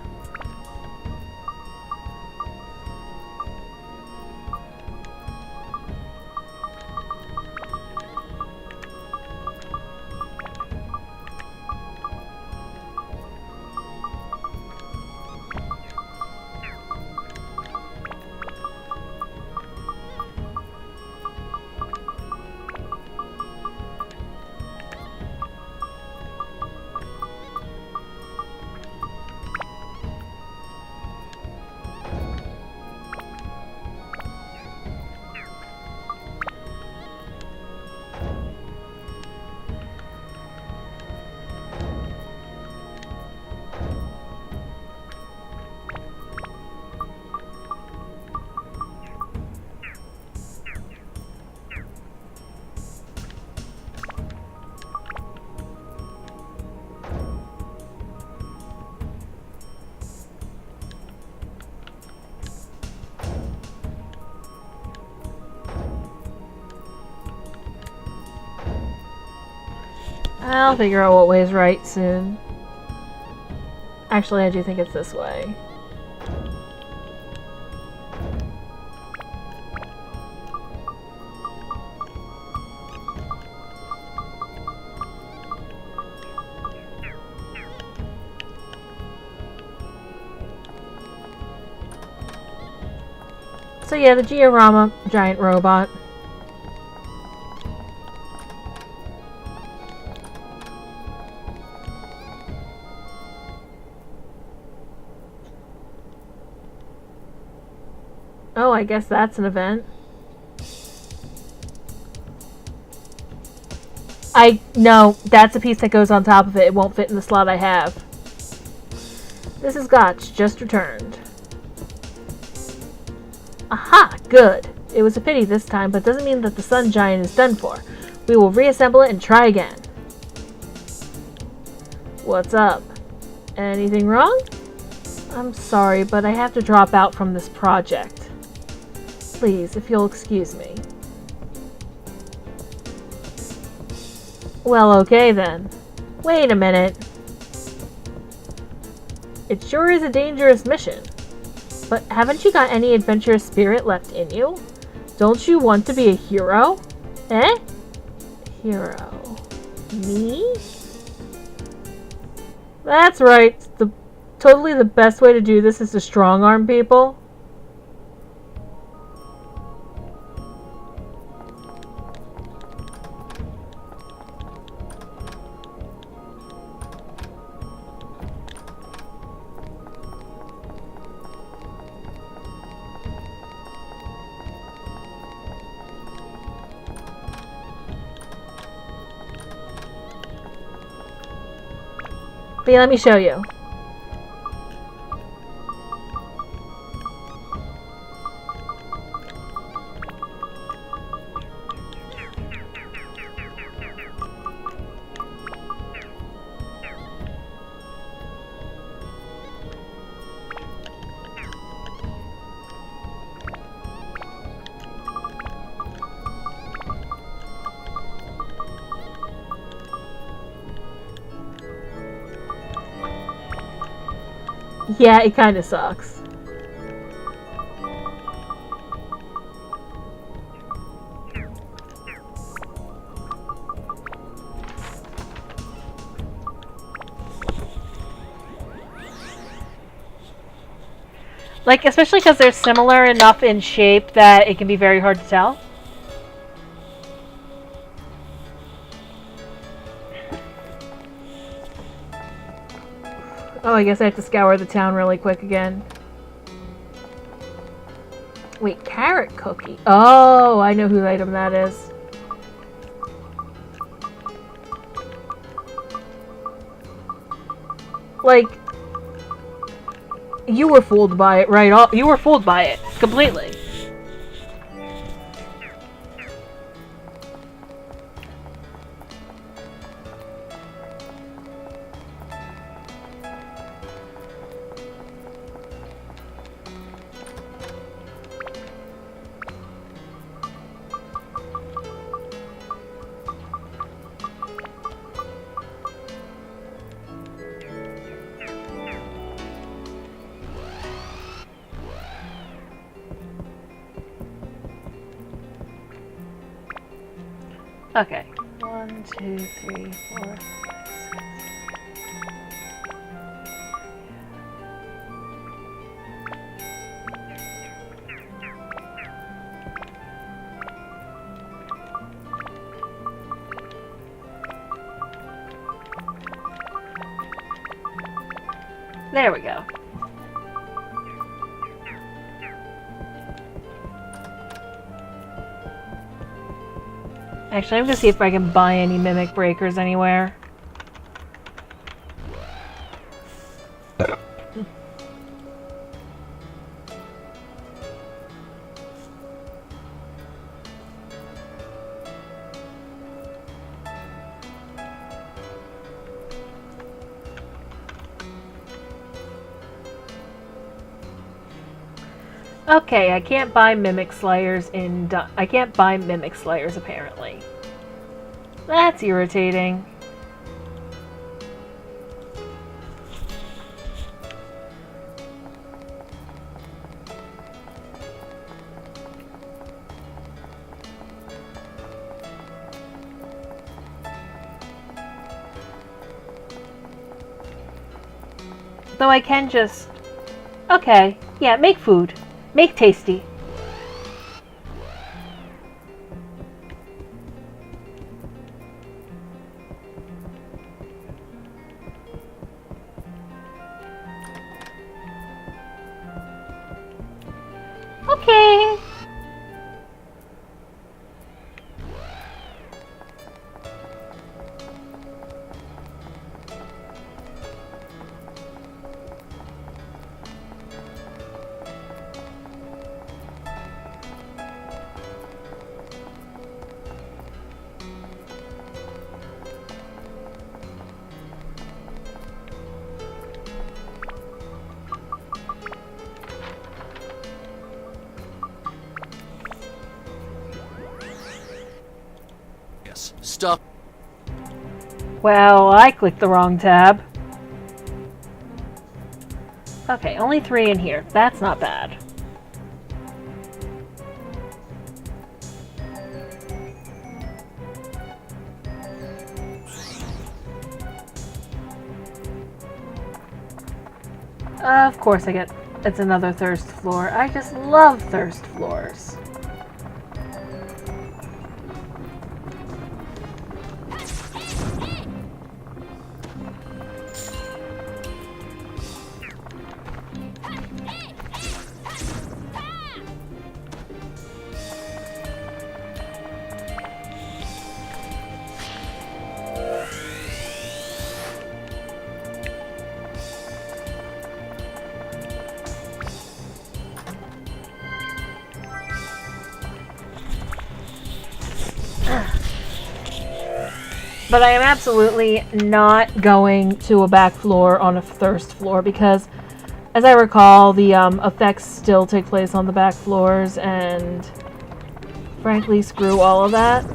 I'll figure out what way is right soon. Actually, I do think it's this way. So yeah, the Georama giant robot. Oh, I guess that's an event. No, that's a piece that goes on top of it. It won't fit in the slot I have. This is Gotch, just returned. Aha, good. It was a pity this time, but doesn't mean that the Sun Giant is done for. We will reassemble it and try again. What's up? Anything wrong? I'm sorry, but I have to drop out from this project. Please, if you'll excuse me. Well, okay then. Wait a minute. It sure is a dangerous mission. But haven't you got any adventurous spirit left in you? Don't you want to be a hero? Eh? Hero. Me? That's right. Totally the best way to do this is to strong-arm people. But yeah, let me show you. Yeah, it kind of sucks. Like, especially because they're similar enough in shape that it can be very hard to tell. Oh, I guess I have to scour the town really quick again. Wait, carrot cookie. Oh, I know whose item that is. Like, you were fooled by it, right? You were fooled by it completely. Okay. 1, 2, 3, 4, 5, 6. There we go. Actually, I'm gonna see if I can buy any Mimic Breakers anywhere. Okay, I can't buy Mimic Slayers in... I can't buy Mimic Slayers, apparently. That's irritating. Though I can just... Okay, yeah, make food. Make tasty. Okay. Stop. Well, I clicked the wrong tab. Okay, only 3 in here. That's not bad. Of course I get... It's another thirst floor. I just love thirst floors. But I am absolutely not going to a back floor on a thirst floor because, as I recall, the effects still take place on the back floors, and frankly, screw all of that.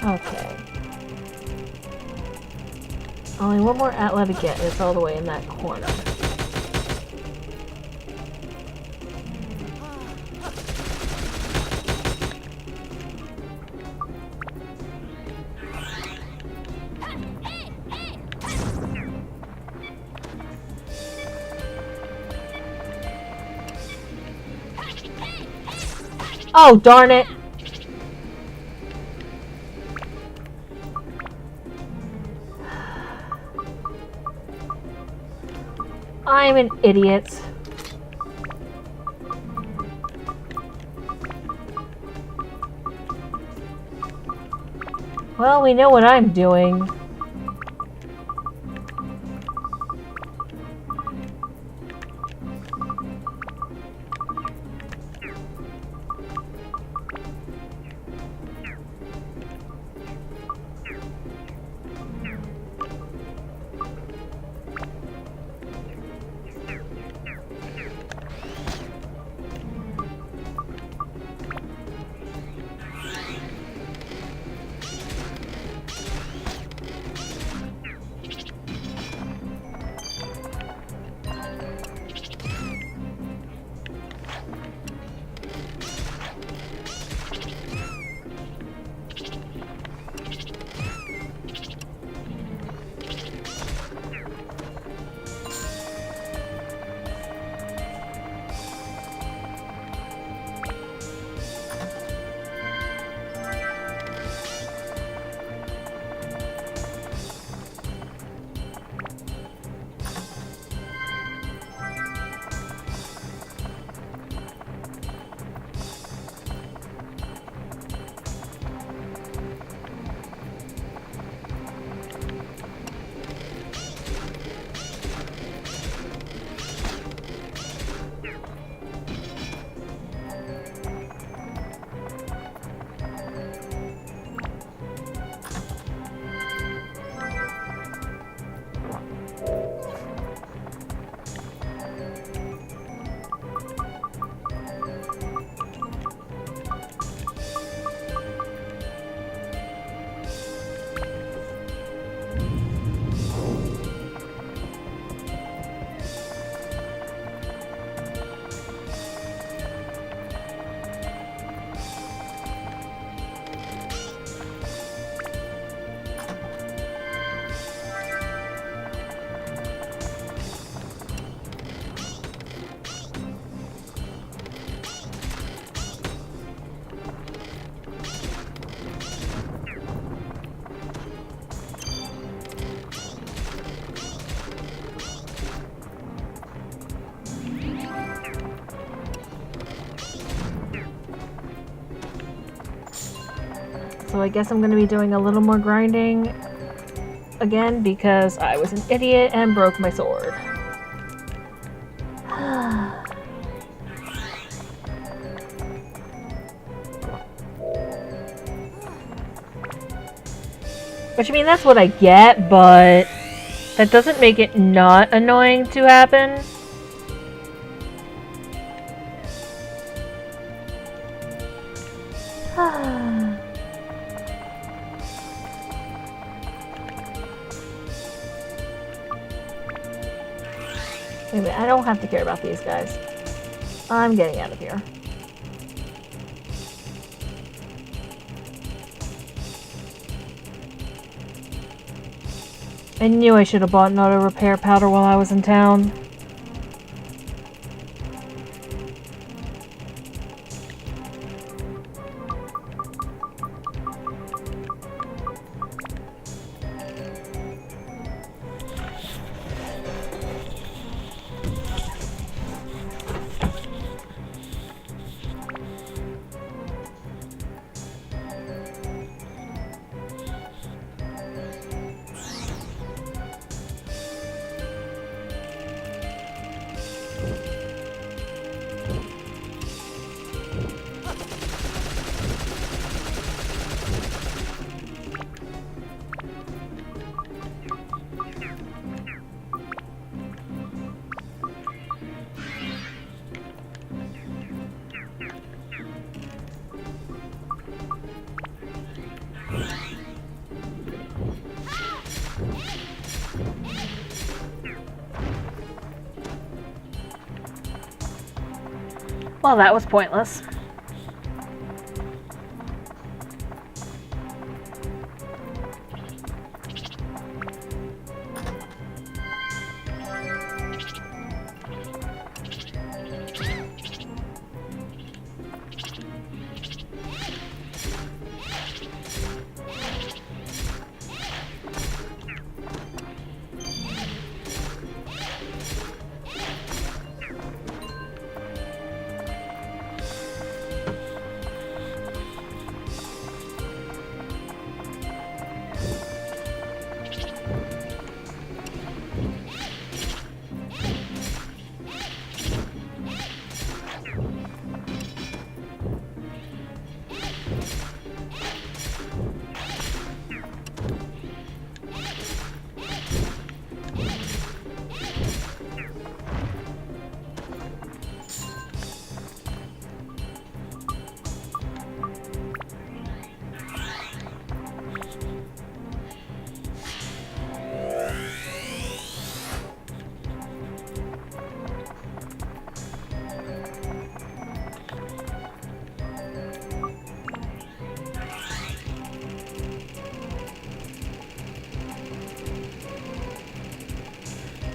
Okay. Only one more outlet to get, and it's all the way in that corner. Oh, darn it! I'm an idiot. Well, we know what I'm doing. So I guess I'm going to be doing a little more grinding again because I was an idiot and broke my sword. Which, I mean, that's what I get, but that doesn't make it not annoying to happen. Anyway, I don't have to care about these guys. I'm getting out of here. I knew I should have bought an auto repair powder while I was in town. Well, that was pointless.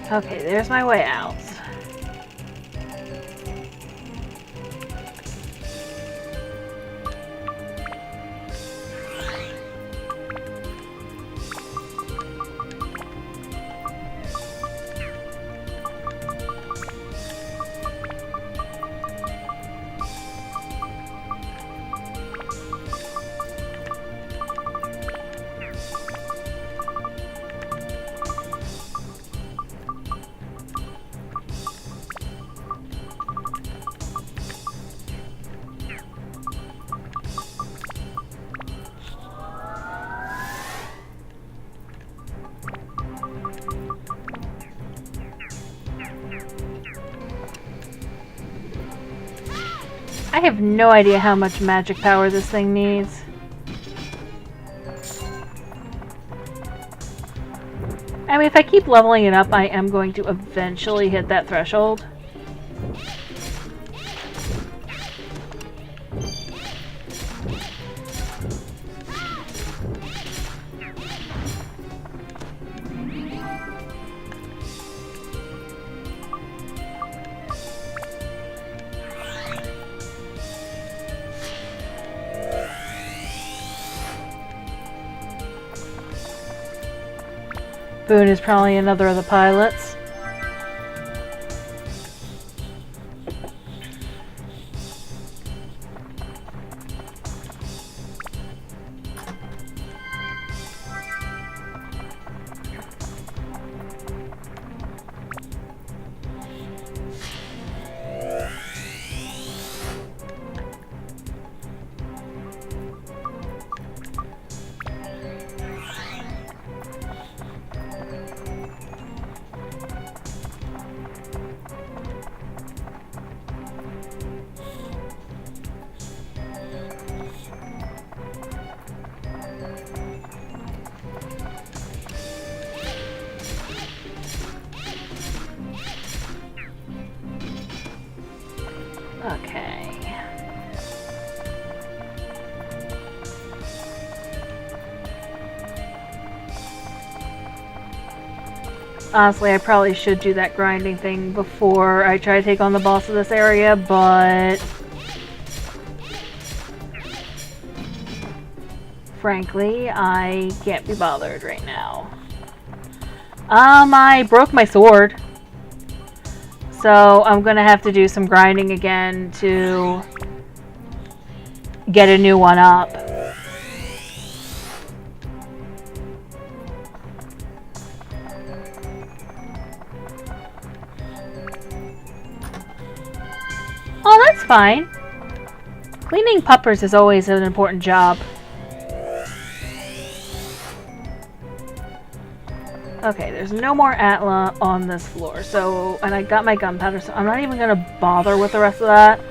Okay, there's my way out. I have no idea how much magic power this thing needs. I mean, if I keep leveling it up, I am going to eventually hit that threshold. Boone is probably another of the pilots. Okay. Honestly, I probably should do that grinding thing before I try to take on the boss of this area, but frankly, I can't be bothered right now. I broke my sword. So I'm gonna have to do some grinding again to get a new one up. Oh, that's fine. Cleaning puppers is always an important job. Okay, there's no more Atla on this floor, so, and I got my gunpowder, so I'm not even gonna bother with the rest of that.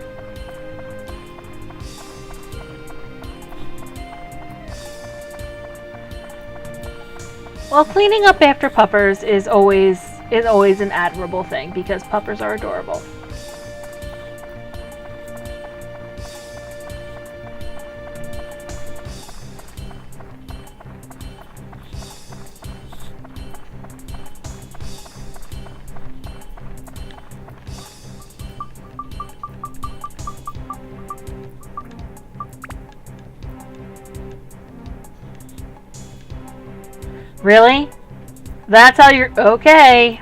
Well, cleaning up after puppers is always an admirable thing, because puppers are adorable. Really? That's how you're... Okay.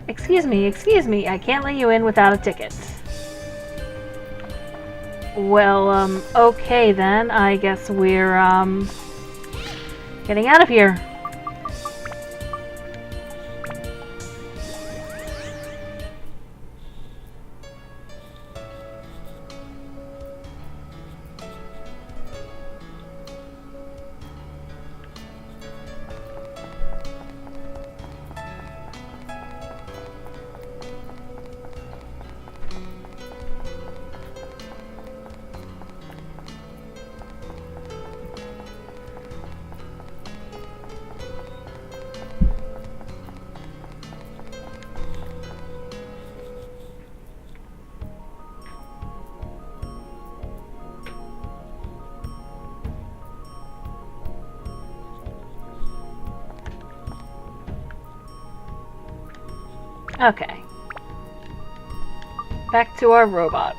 Excuse me, I can't let you in without a ticket. Well, okay then, I guess we're, getting out of here. Okay. Back to our robot.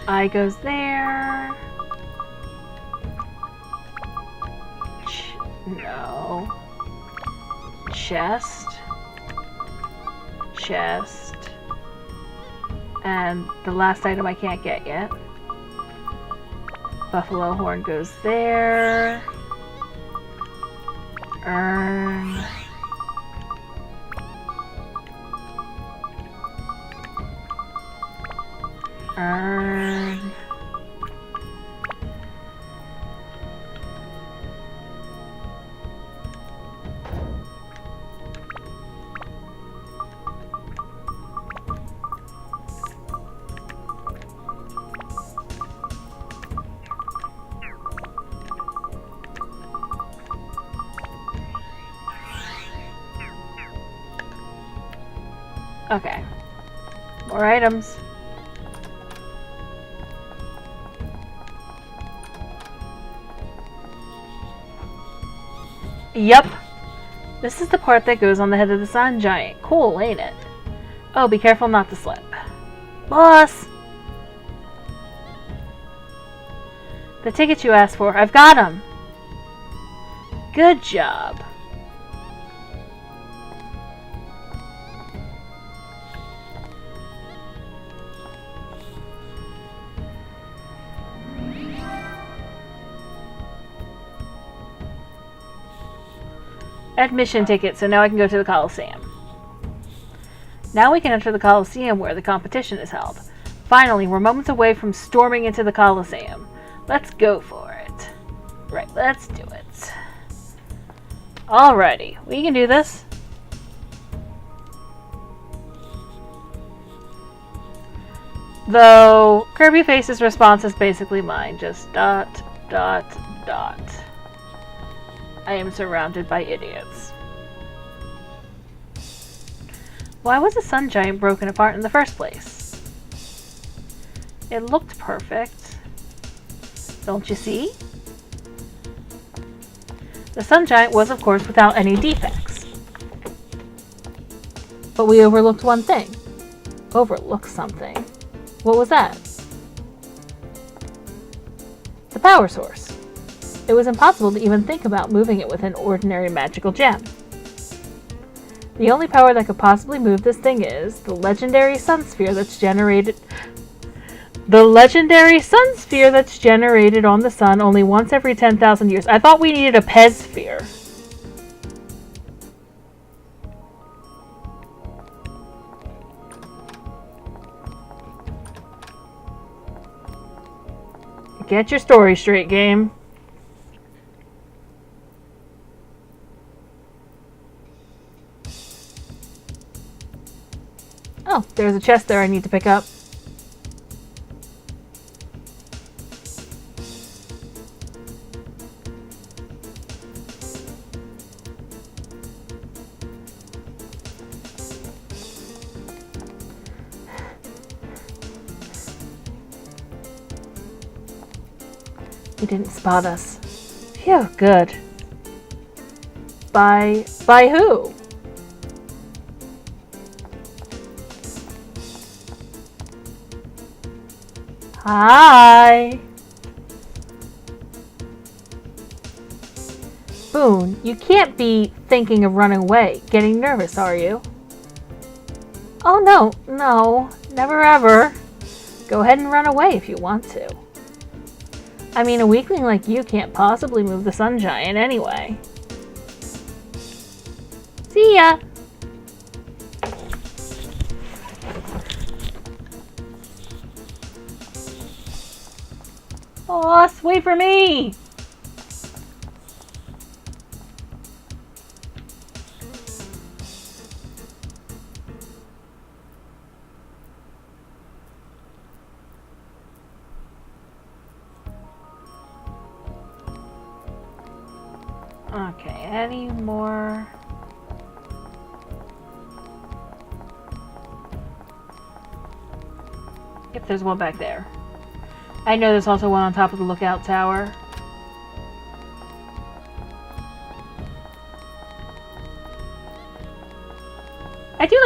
Eye goes there. No. Chest. Chest. And the last item I can't get yet. Buffalo horn goes there. Urn. Urn. Okay. More items. Yup. This is the part that goes on the head of the sun giant. Cool, ain't it? Oh, be careful not to slip. Boss! The ticket you asked for. I've got 'em. Good job. Admission ticket, so now I can go to the Coliseum. Now we can enter the Coliseum where the competition is held. Finally, we're moments away from storming into the Coliseum. Let's go for it. Right, let's do it. Alrighty, we can do this. Though, Kirby Face's response is basically mine, just dot, dot, dot. I am surrounded by idiots. Why was the sun giant broken apart in the first place? It looked perfect. Don't you see? The sun giant was, of course, without any defects. But we overlooked one thing. Overlooked something. What was that? The power source. It was impossible to even think about moving it with an ordinary magical gem. The only power that could possibly move this thing is the legendary sun sphere that's generated. The legendary sun sphere that's generated on the sun only once every 10,000 years. I thought we needed a Pez sphere. Get your story straight, game. Oh, there's a chest there I need to pick up. He didn't spot us. Phew, good. By who? Hi. Boone, you can't be thinking of running away. Getting nervous, are you? Oh, no, never ever. Go ahead and run away if you want to. I mean, a weakling like you can't possibly move the sun giant anyway. See ya! Boss, wait for me! Okay, any more? Yep, there's one back there. I know there's also one on top of the lookout tower.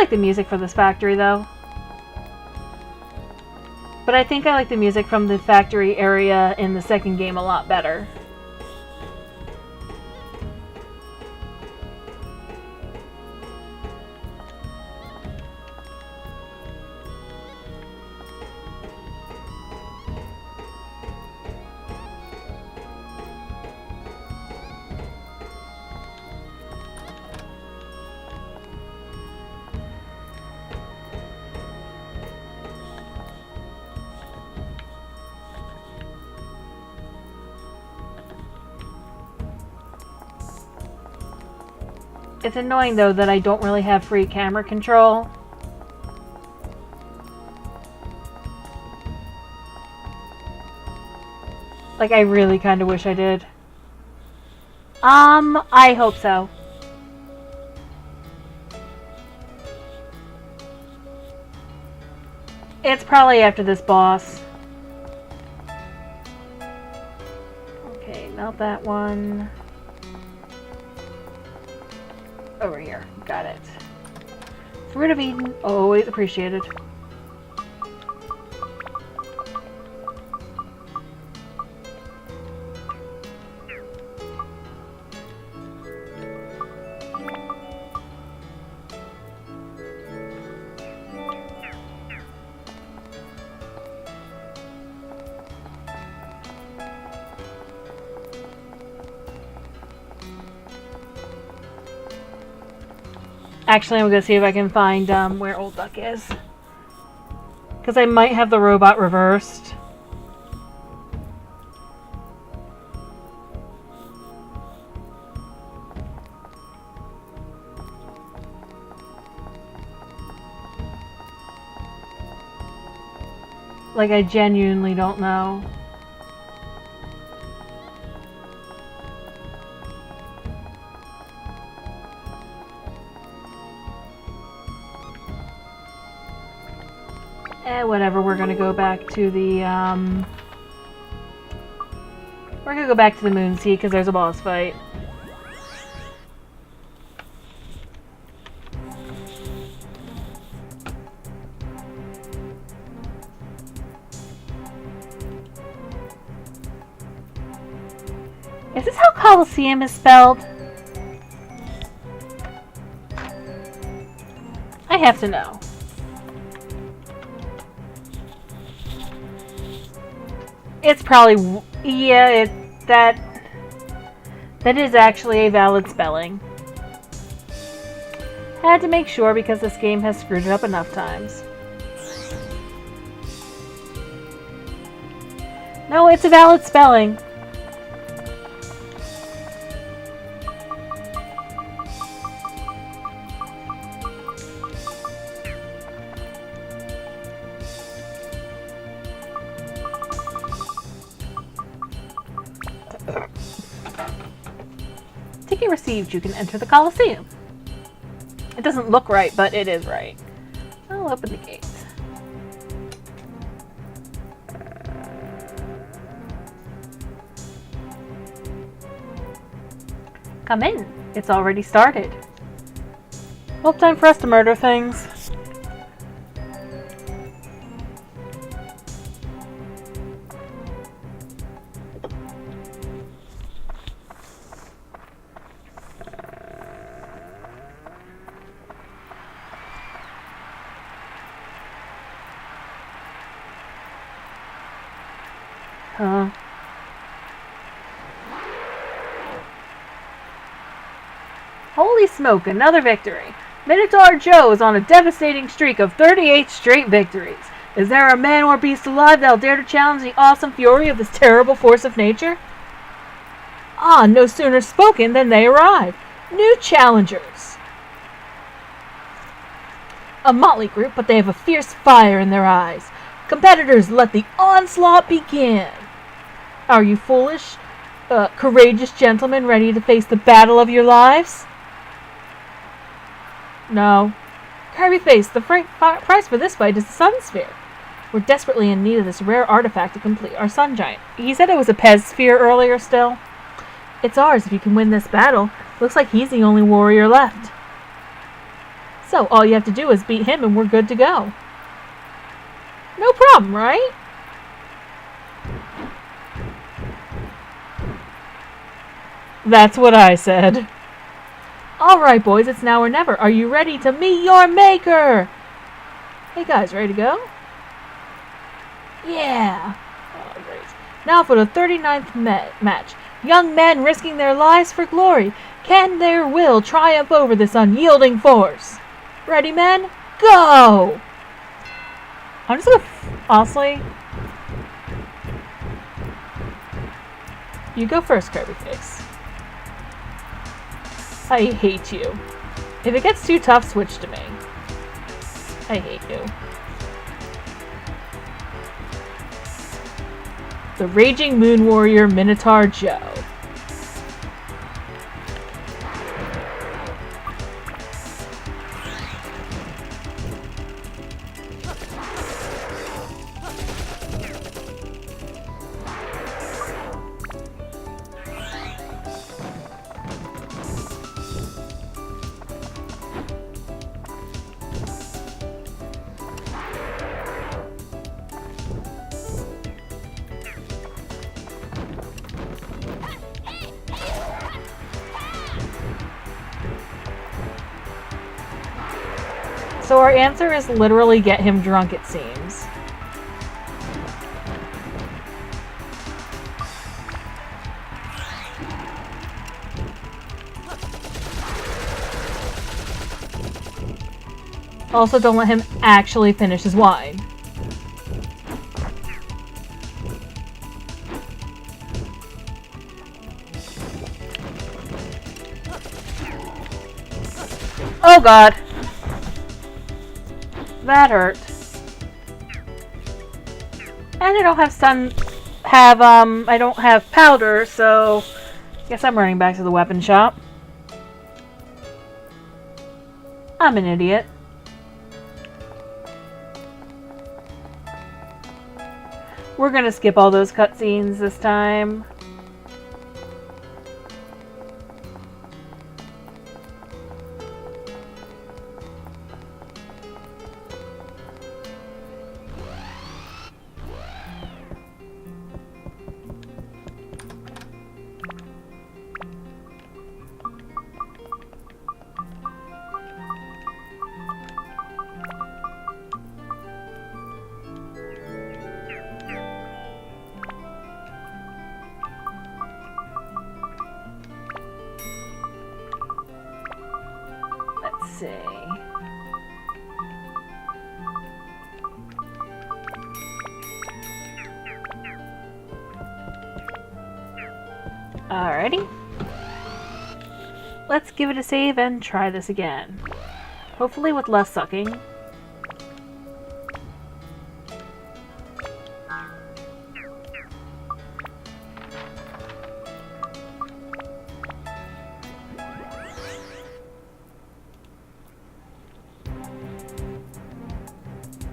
like the music for this factory, though. But I think I like the music from the factory area in the second game a lot better. It's annoying, though, that I don't really have free camera control. Like, I really kind of wish I did. I hope so. It's probably after this boss. Okay, not that one. Over here. Got it. Fruit of Eden. Always appreciated. Actually, I'm going to see if I can find where Old Duck is. Because I might have the robot reversed. Like, I genuinely don't know. Whatever, we're gonna go back to the, we're gonna go back to the Moon Sea, because there's a boss fight. Is this how Colosseum is spelled? I have to know. It's probably, yeah, that is actually a valid spelling. Had to make sure because this game has screwed it up enough times. No, it's a valid spelling. Ticket received. You can enter the Colosseum. It doesn't look right, but it is right. I'll open the gate. Come in. It's already started. Well, time for us to murder things. Huh. Holy smoke, another victory. Minotaur Joe is on a devastating streak of 38 straight victories. Is there a man or beast alive that'll dare to challenge the awesome fury of this terrible force of nature? Ah, no sooner spoken than they arrive. New challengers. A motley group, but they have a fierce fire in their eyes. Competitors, let the onslaught begin. Are you foolish, courageous gentlemen ready to face the battle of your lives? No. Kirby Face, the price for this fight is the Sun Sphere. We're desperately in need of this rare artifact to complete our Sun Giant. He said it was a Pez Sphere earlier still. It's ours if you can win this battle. Looks like he's the only warrior left. So, all you have to do is beat him and we're good to go. No problem, right? That's what I said. Alright, boys, it's now or never. Are you ready to meet your maker? Hey, guys, ready to go? Yeah. Oh, great. Now for the 39th match. Young men risking their lives for glory. Can their will triumph over this unyielding force? Ready, men? Go! I'm just gonna... honestly... You go first, Kirby Face. I hate you. If it gets too tough, switch to me. I hate you. The Raging Moon Warrior Minotaur Joe. So our answer is literally get him drunk, it seems. Also, don't let him actually finish his wine. Oh god. That hurt. And I don't have I don't have powder, so I guess I'm running back to the weapon shop. I'm an idiot. We're gonna skip all those cutscenes this time. Let's see. Alrighty. Let's give it a save and try this again. Hopefully with less sucking.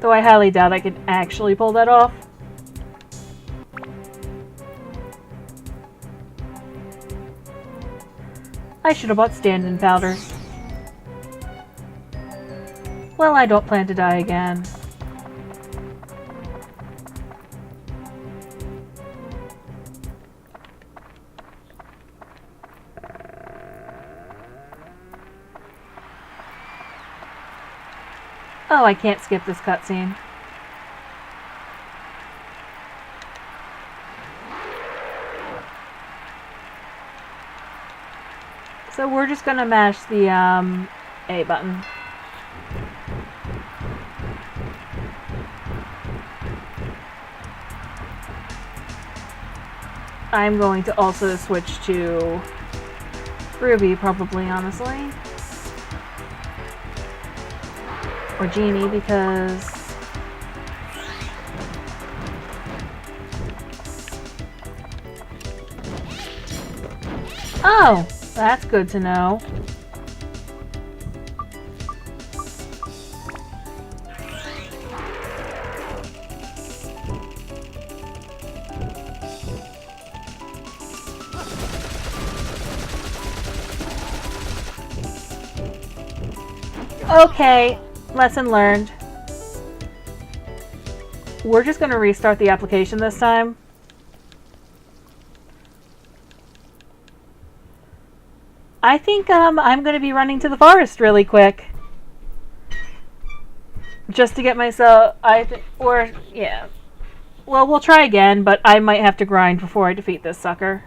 Though I highly doubt I can actually pull that off. I should have bought stand-in powder. Well, I don't plan to die again. Oh, I can't skip this cutscene. So we're just gonna mash the A button. I'm going to also switch to Ruby, probably, honestly. Or Genie, because... Oh! That's good to know. Okay, lesson learned. We're just going to restart the application this time. I think I'm going to be running to the forest really quick. Just to get myself... yeah. Well, we'll try again, but I might have to grind before I defeat this sucker.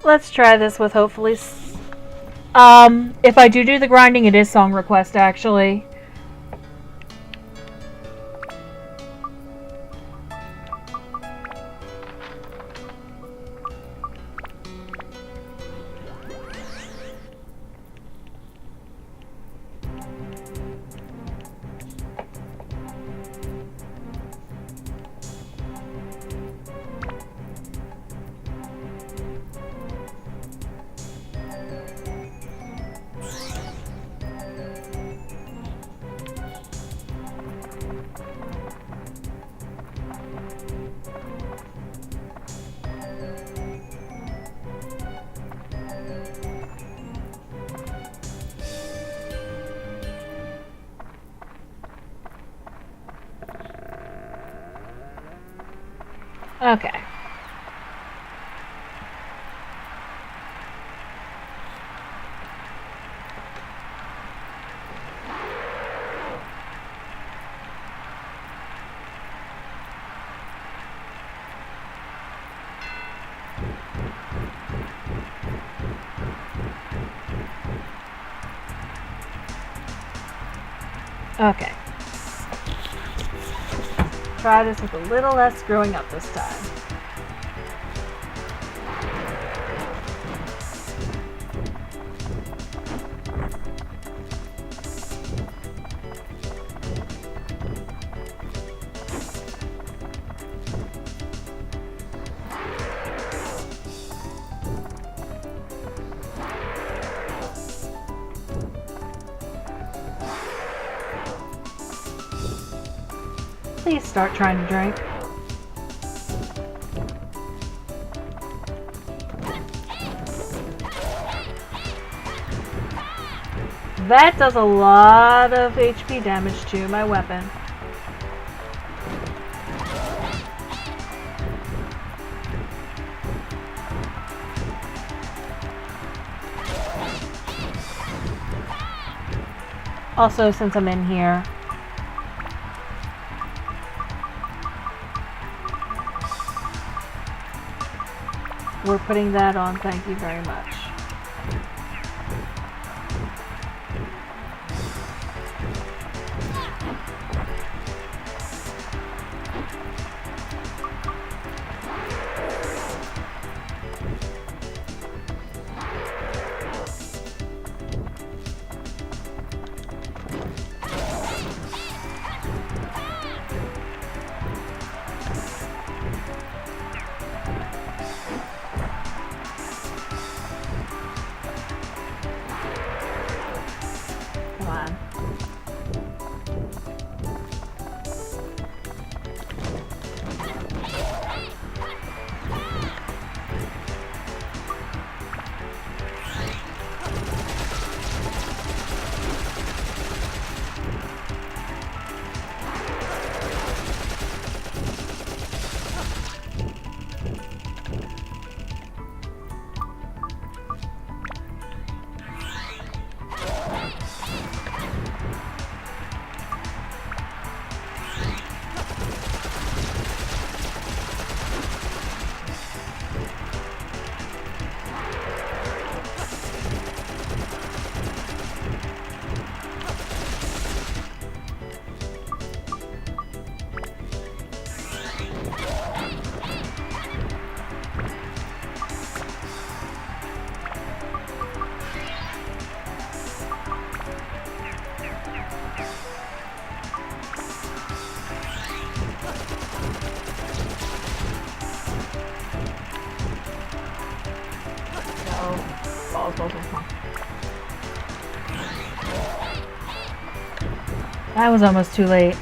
Let's try this with hopefully... if I do the grinding, it is song request, actually. Okay. Okay. Try this with a little less screwing up this time. Please start trying to drink. That does a lot of HP damage to my weapon. Also, since I'm in here, we're putting that on. Thank you very much. soldier. Come on. That was almost too late.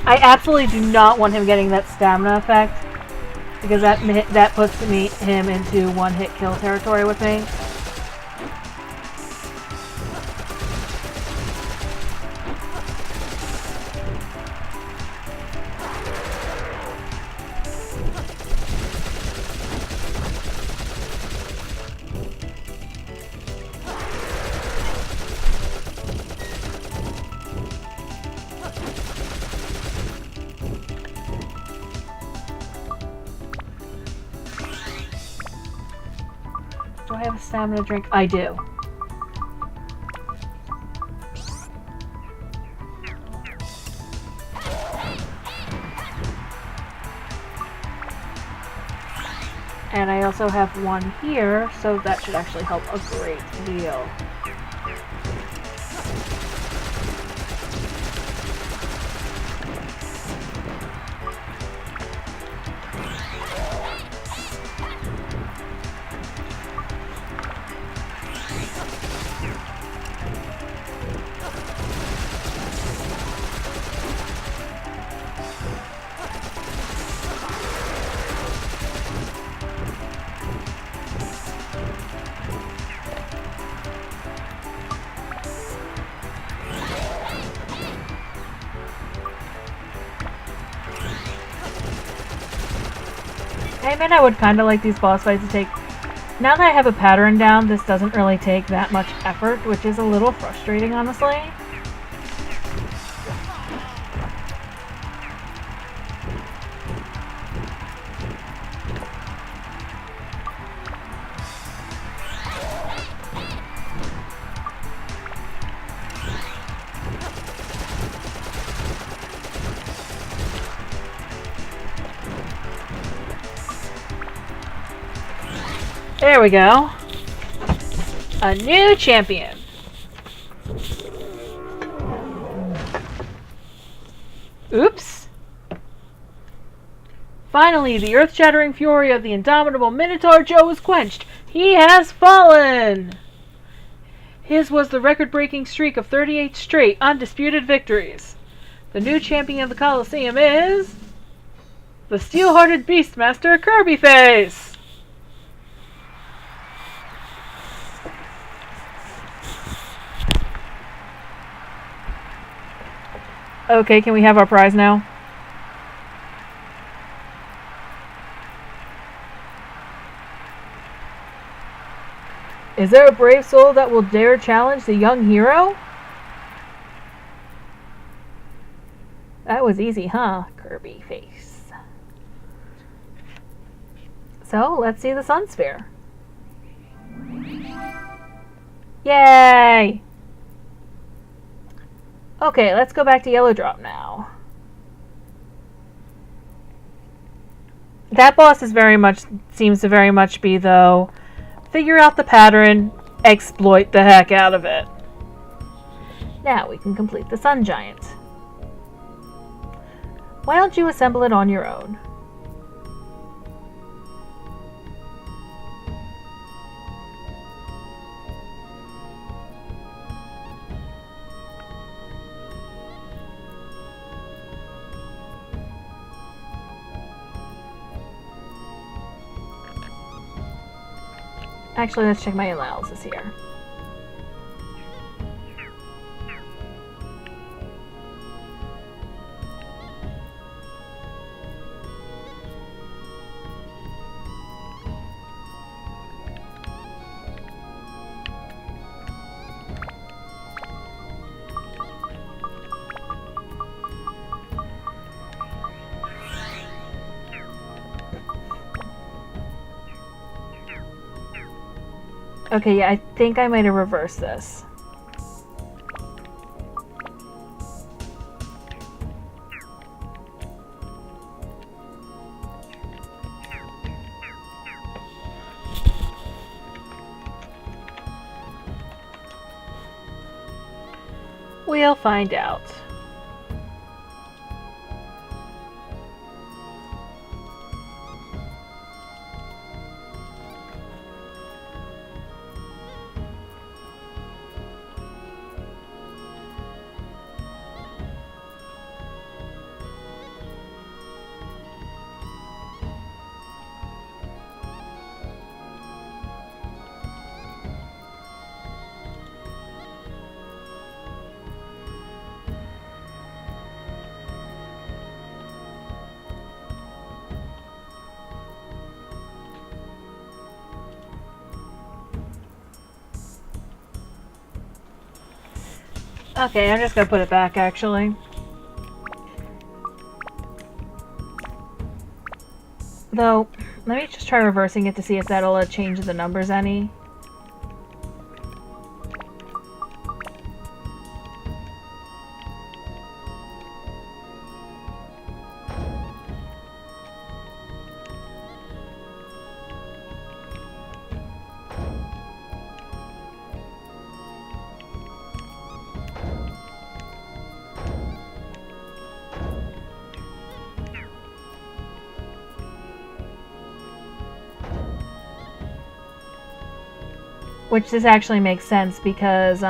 I absolutely do not want him getting that stamina effect, because that puts him into one-hit kill territory with me. Do I have a stamina drink? I do. And I also have one here, so that should actually help a great deal. I mean, I would kind of like these boss fights to take... Now that I have a pattern down, this doesn't really take that much effort, which is a little frustrating, honestly. There we go. A new champion. Oops. Finally, the earth-shattering fury of the indomitable Minotaur Joe is quenched. He has fallen! His was the record-breaking streak of 38 straight, undisputed victories. The new champion of the Colosseum is... the steel-hearted Beastmaster Kirby Face! Okay, can we have our prize now? Is there a brave soul that will dare challenge the young hero? That was easy, huh, Kirby Face? So, let's see the Sun Sphere. Yay! Okay, let's go back to Yellow Drop now. That boss is seems to very much be, though, figure out the pattern, exploit the heck out of it. Now we can complete the Sun Giant. Why don't you assemble it on your own? Actually, let's check my analysis here. Okay, yeah, I think I might have reversed this. We'll find out. Okay, I'm just gonna put it back, actually. Though, let me just try reversing it to see if that'll change the numbers any. Which this actually makes sense because,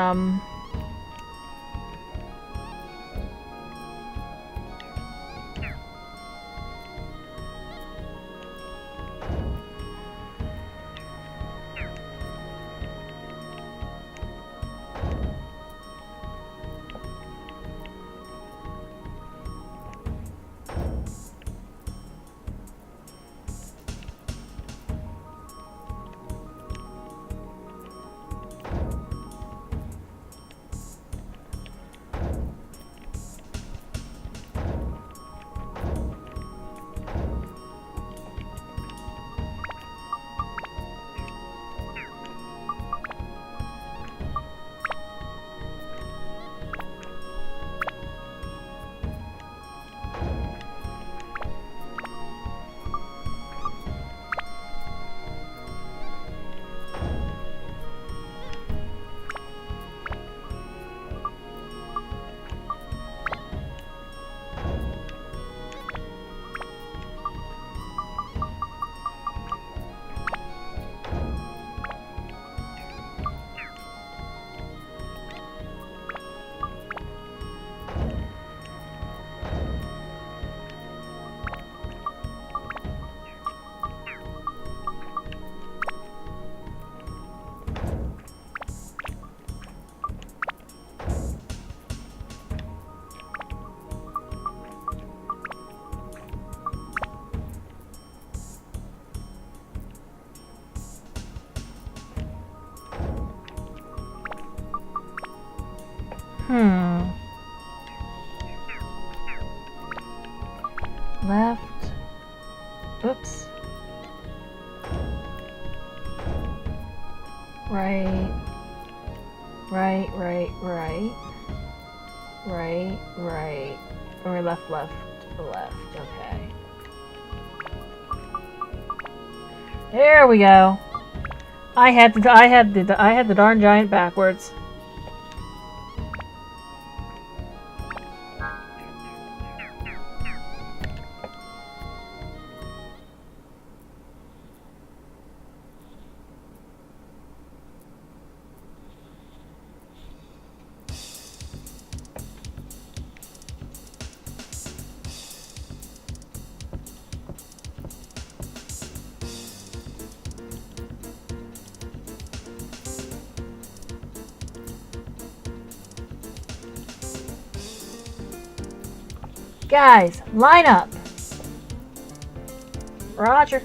left, oops, right, right, right, right, right, right, or left, left, left, okay. There we go. I had the darn giant backwards. Guys, line up. Roger.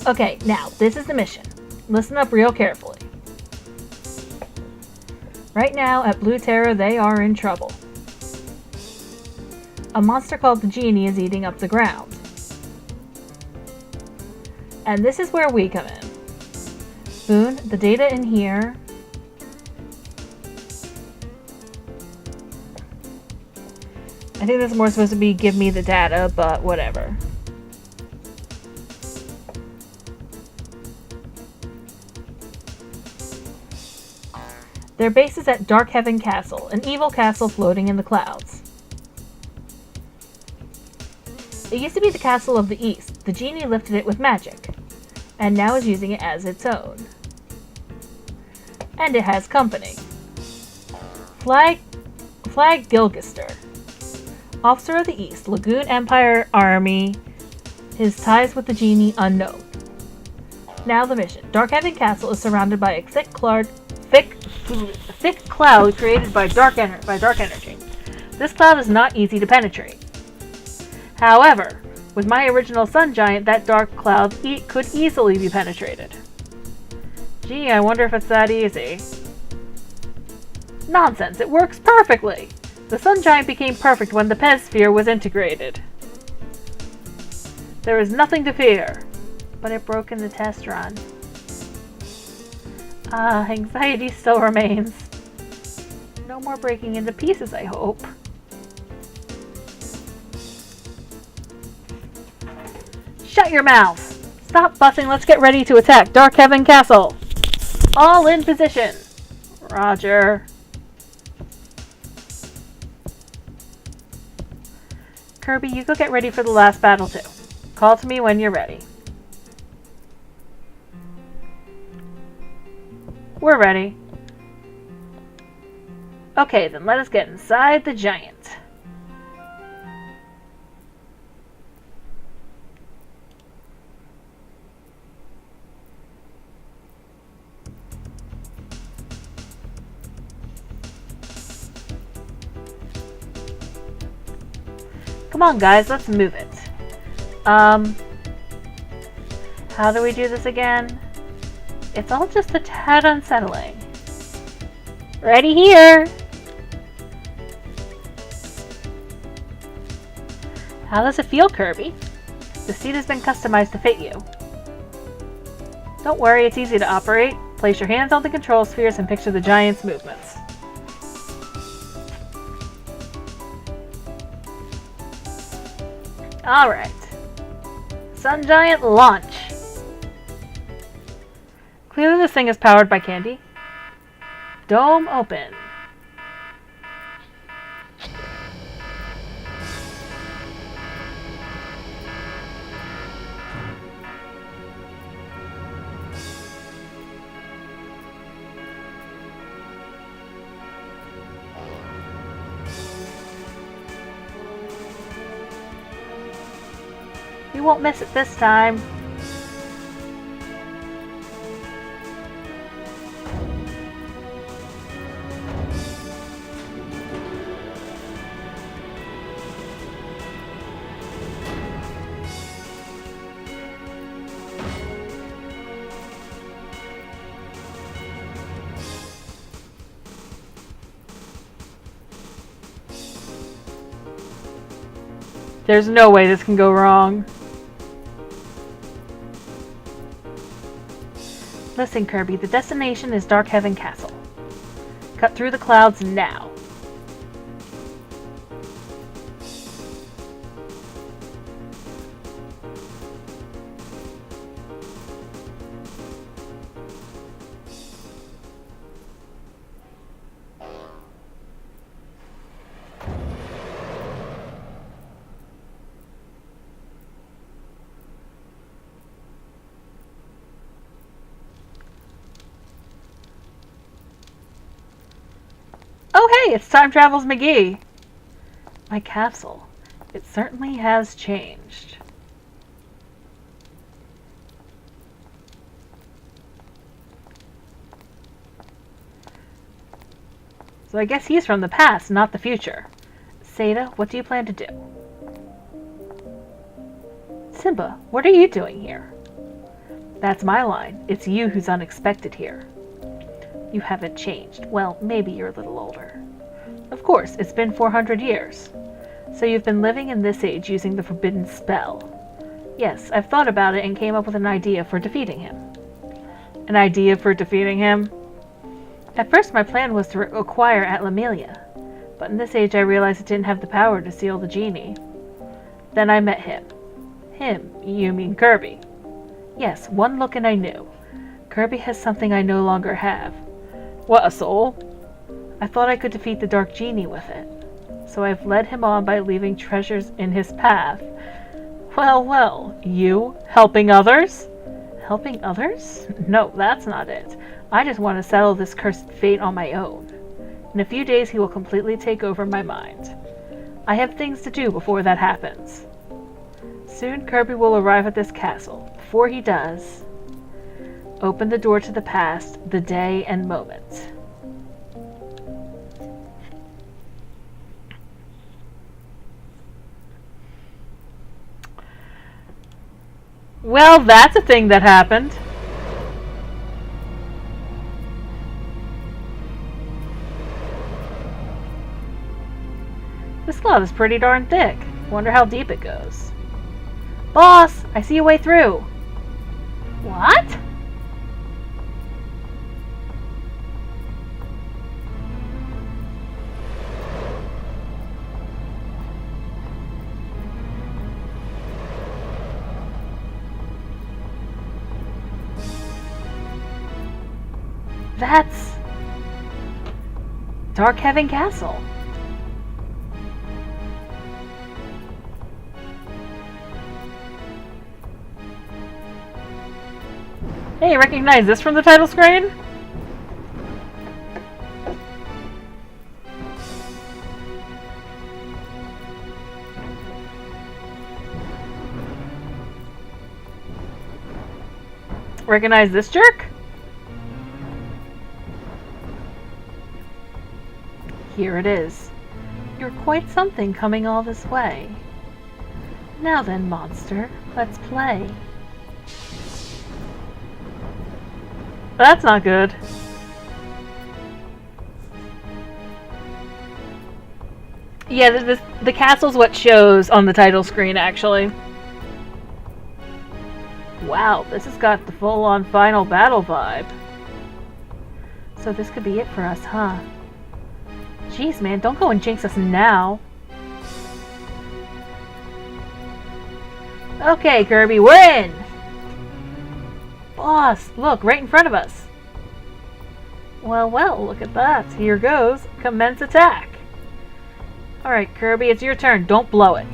Okay, now, this is the mission. Listen up real carefully. Right now, at Blue Terra, they are in trouble. a monster called the Genie is eating up the ground. And this is where we come in. Boone, the data in here. I think that's more supposed to be give me the data, but whatever. Their base is at Darkhaven Castle, an evil castle floating in the clouds. It used to be the castle of the East. The Genie lifted it with magic, and now is using it as its own. And it has company. Flag Gilgister, officer of the East, Lagoon Empire Army, his ties with the Genie unknown. Now the mission. Darkhaven Castle is surrounded by a thick cloud created by dark energy. This cloud is not easy to penetrate. However, with my original sun giant, that dark cloud could easily be penetrated. Gee, I wonder if it's that easy. Nonsense, it works perfectly! The sun giant became perfect when the Pez sphere was integrated. There is nothing to fear. But it broke in the test run. Anxiety still remains. No more breaking into pieces, I hope. Shut your mouth! Stop fussing, let's get ready to attack Darkhaven Castle! All in position! Roger. Kirby, you go get ready for the last battle too. Call to me when you're ready. We're ready. Okay, then let us get inside the giant. Come on, guys, let's move it. How do we do this again? It's all just a tad unsettling. Ready here! How does it feel, Kirby? The seat has been customized to fit you. Don't worry, it's easy to operate. Place your hands on the control spheres and picture the giant's movements. Alright. Sun Giant launch! Clearly this thing is powered by candy. Dome open. You won't miss it this time. There's no way this can go wrong. Listen, Kirby, the destination is Darkhaven Castle. Cut through the clouds now. Oh hey, it's Time Travels McGee! My capsule. It certainly has changed. So I guess he's from the past, not the future. Seda, what do you plan to do? Simba, what are you doing here? That's my line. It's you who's unexpected here. You haven't changed. Well, maybe you're a little older. Of course, it's been 400 years. So you've been living in this age using the forbidden spell. Yes, I've thought about it and came up with an idea for defeating him. An idea for defeating him? At first my plan was to acquire Atlamelia, but in this age I realized it didn't have the power to seal the genie. Then I met him. Him? You mean Kirby? Yes, one look and I knew. Kirby has something I no longer have. What, a soul? I thought I could defeat the Dark Genie with it. So I've led him on by leaving treasures in his path. Well, well, you? Helping others? Helping others? No, that's not it. I just want to settle this cursed fate on my own. In a few days he will completely take over my mind. I have things to do before that happens. Soon Kirby will arrive at this castle. Before he does, open the door to the past, the day and moment. Well, that's a thing that happened. This cloth is pretty darn thick. Wonder how deep it goes. Boss, I see a way through. What? That's Dark Heaven Castle. Hey, recognize this from the title screen? Recognize this jerk? Here it is. You're quite something coming all this way. Now then, monster, let's play. That's not good. Yeah, the castle's what shows on the title screen, actually. Wow, this has got the full-on final battle vibe. So this could be it for us, huh? Jeez, man, don't go and jinx us now. Okay, Kirby, we're in! Boss, look, right in front of us. Well, well, look at that. Here goes. Commence attack. Alright, Kirby, it's your turn. Don't blow it.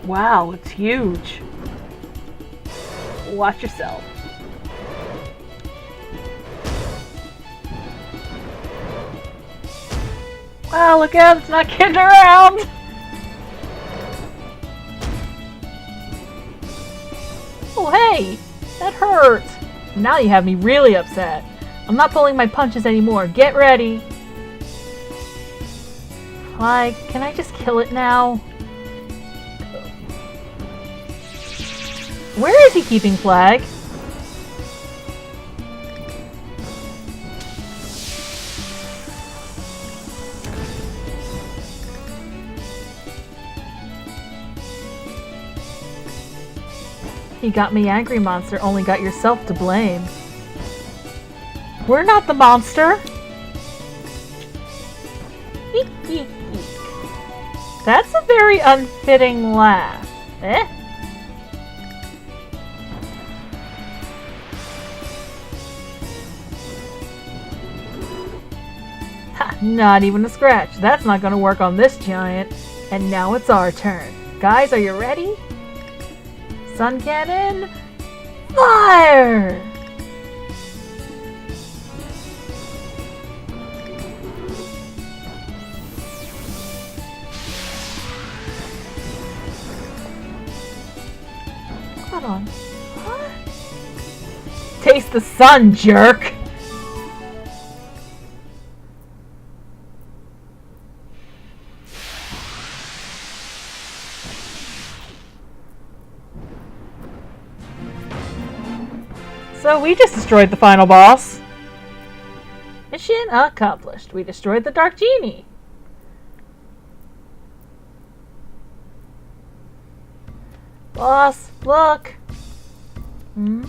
Wow, it's huge. Watch yourself. Wow, look out, it's not kidding around! Oh, hey! That hurt! Now you have me really upset. I'm not pulling my punches anymore. Get ready! Like, can I just kill it now? Where is he keeping Flag? He got me angry, monster. Only got yourself to blame. We're not the monster. Eek, eek, eek. That's a very unfitting laugh. Eh? Not even a scratch. That's not gonna work on this giant. And now it's our turn. Guys, are you ready? Sun cannon, fire! Hold on. What? Taste the sun, jerk! So we just destroyed the final boss. Mission accomplished. We destroyed the Dark Genie. Boss, look. Hmm?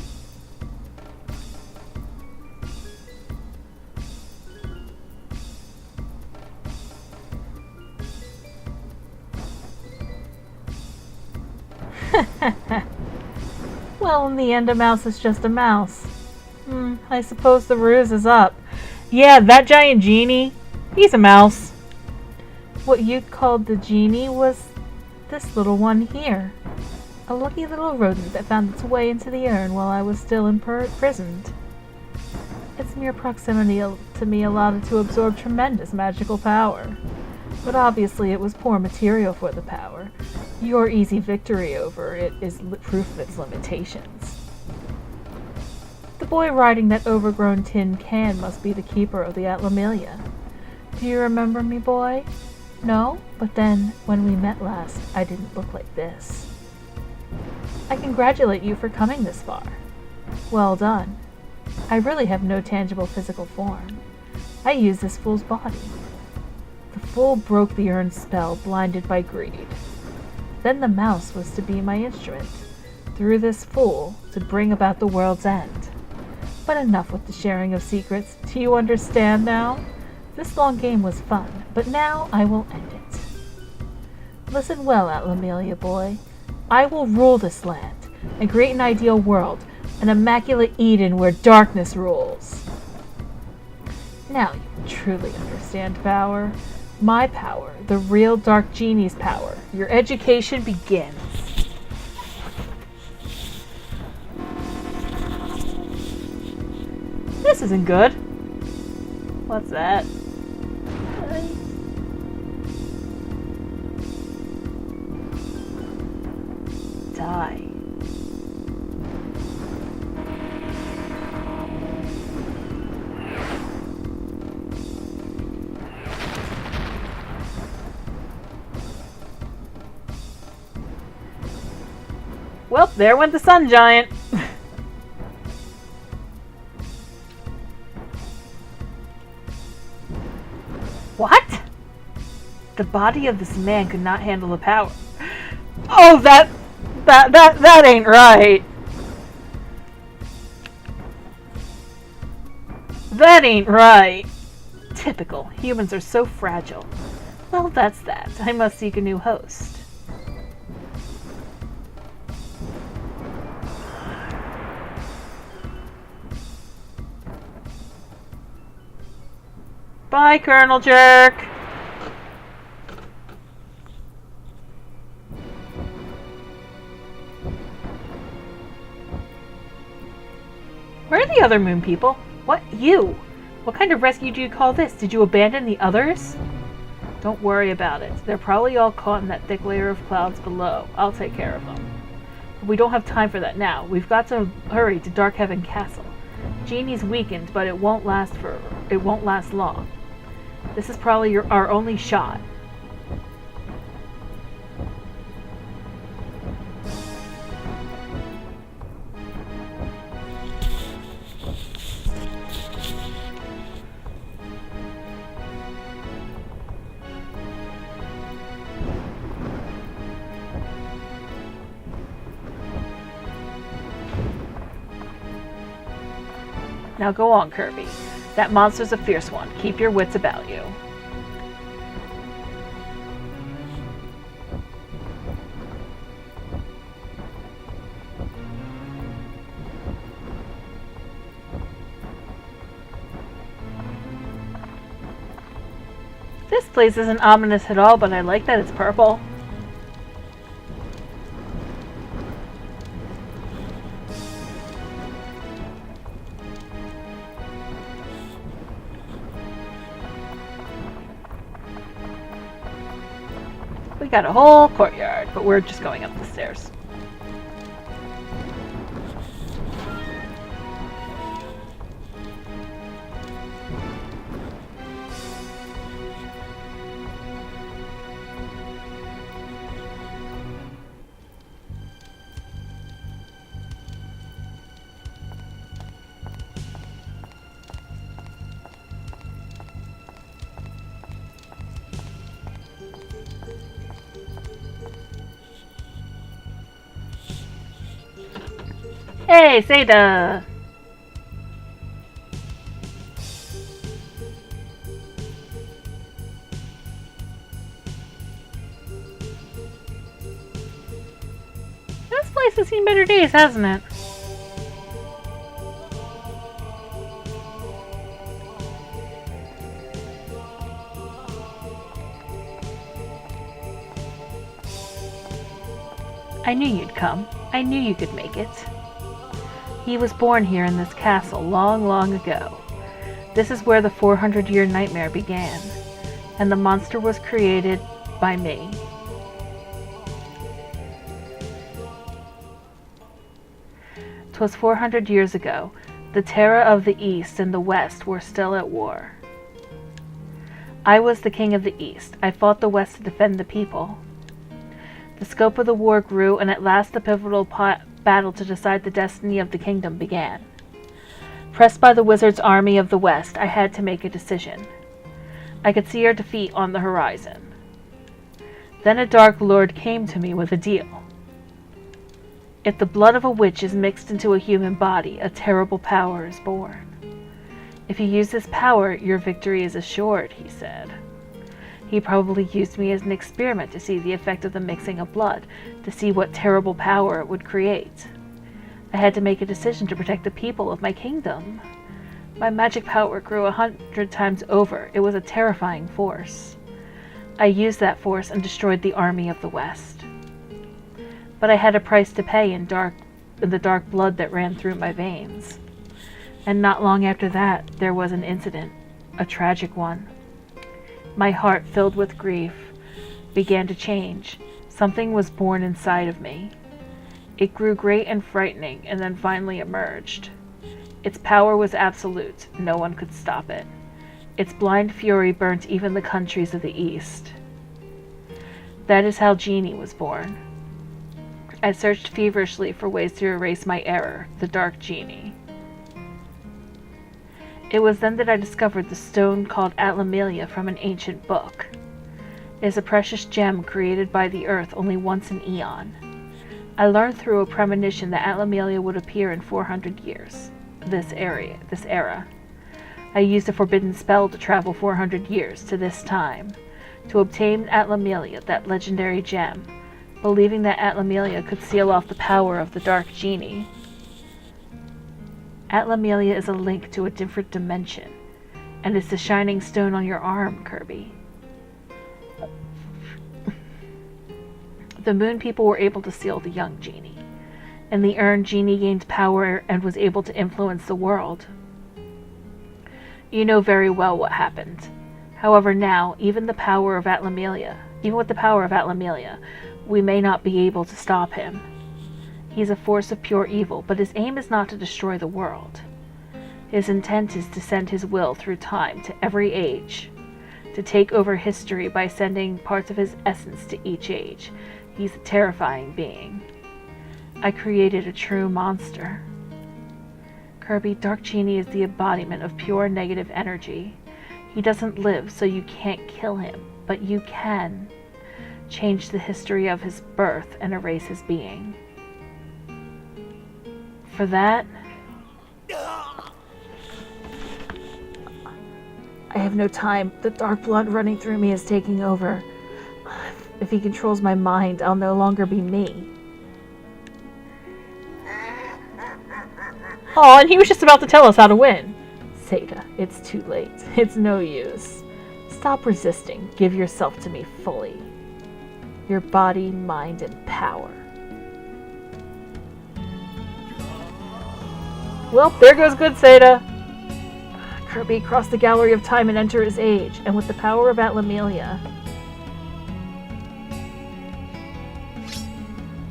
Well, in the end, a mouse is just a mouse. I suppose the ruse is up. Yeah, that giant genie, he's a mouse. What you'd called the genie was this little one here. A lucky little rodent that found its way into the urn while I was still imprisoned. Its mere proximity to me allowed it to absorb tremendous magical power. But obviously it was poor material for the power. Your easy victory over it is proof of its limitations. The boy riding that overgrown tin can must be the keeper of the Atlamillia. Do you remember me, boy? No? But then, when we met last, I didn't look like this. I congratulate you for coming this far. Well done. I really have no tangible physical form. I use this fool's body. The fool broke the urn's spell, blinded by greed. Then the mouse was to be my instrument, through this fool, to bring about the world's end. But enough with the sharing of secrets. Do you understand now? This long game was fun, but now I will end it. Listen well, Atlamillia boy. I will rule this land, and create an ideal world, an immaculate Eden where darkness rules. Now you truly understand power. My power, the real Dark Genie's power. Your education begins. This isn't good. What's that? Die. Well, there went the sun giant. What? The body of this man could not handle the power. Oh, that ain't right. That ain't right. Typical. Humans are so fragile. Well, that's that. I must seek a new host. Bye, Colonel Jerk. Where are the other moon people? What? You? What kind of rescue do you call this? Did you abandon the others? Don't worry about it. They're probably all caught in that thick layer of clouds below. I'll take care of them. But we don't have time for that now. We've got to hurry to Darkhaven Castle. Genie's weakened, but it won't last long. This is probably our only shot. Now go on, Kirby. That monster's a fierce one. Keep your wits about you. This place isn't ominous at all, but I like that it's purple. We got a whole courtyard, but we're just going up the stairs. Hey, Seda! This place has seen better days, hasn't it? I knew you'd come. I knew you could make it. He was born here in this castle long, long ago. This is where the 400-year nightmare began, and the monster was created by me. 'Twas 400 years ago. The Terra of the East and the West were still at war. I was the king of the East. I fought the West to defend the people. The scope of the war grew, and at last the pivotal battle to decide the destiny of the kingdom began. Pressed by the wizard's army of the West, I had to make a decision. I could see our defeat on the horizon. Then a dark lord came to me with a deal. If the blood of a witch is mixed into a human body, a terrible power is born. If you use this power, your victory is assured, he said. He probably used me as an experiment to see the effect of the mixing of blood, to see what terrible power it would create. I had to make a decision to protect the people of my kingdom. My magic power grew 100 times over. It was a terrifying force. I used that force and destroyed the army of the West. But I had a price to pay in the dark blood that ran through my veins. And not long after that, there was an incident, a tragic one. My heart, filled with grief, began to change. Something was born inside of me. It grew great and frightening, and then finally emerged. Its power was absolute. No one could stop it. Its blind fury burnt even the countries of the East. That is how Genie was born. I searched feverishly for ways to erase my error, the Dark Genie. It was then that I discovered the stone called Atlamelia from an ancient book. It is a precious gem created by the earth only once an eon. I learned through a premonition that Atlamelia would appear in 400 years, this era. I used a forbidden spell to travel 400 years to this time, to obtain Atlamelia, that legendary gem, believing that Atlamelia could seal off the power of the Dark Genie. Atlamelia is a link to a different dimension, and it's the shining stone on your arm, Kirby. The Moon People were able to seal the young Genie. In the urn, Genie gained power and was able to influence the world. You know very well what happened. However, now, even with the power of Atlamelia, we may not be able to stop him. He's a force of pure evil, but his aim is not to destroy the world. His intent is to send his will through time to every age, to take over history by sending parts of his essence to each age. He's a terrifying being. I created a true monster. Kirby, Dark Genie is the embodiment of pure negative energy. He doesn't live, so you can't kill him, but you can change the history of his birth and erase his being. For that, I have no time. The dark blood running through me is taking over. If he controls my mind, I'll no longer be me. Oh, and he was just about to tell us how to win. Seda, it's too late. It's no use. Stop resisting. Give yourself to me fully. Your body, mind, and power. Well, there goes good Seda. Kirby crossed the gallery of time and enter his age, and with the power of Atlamelia,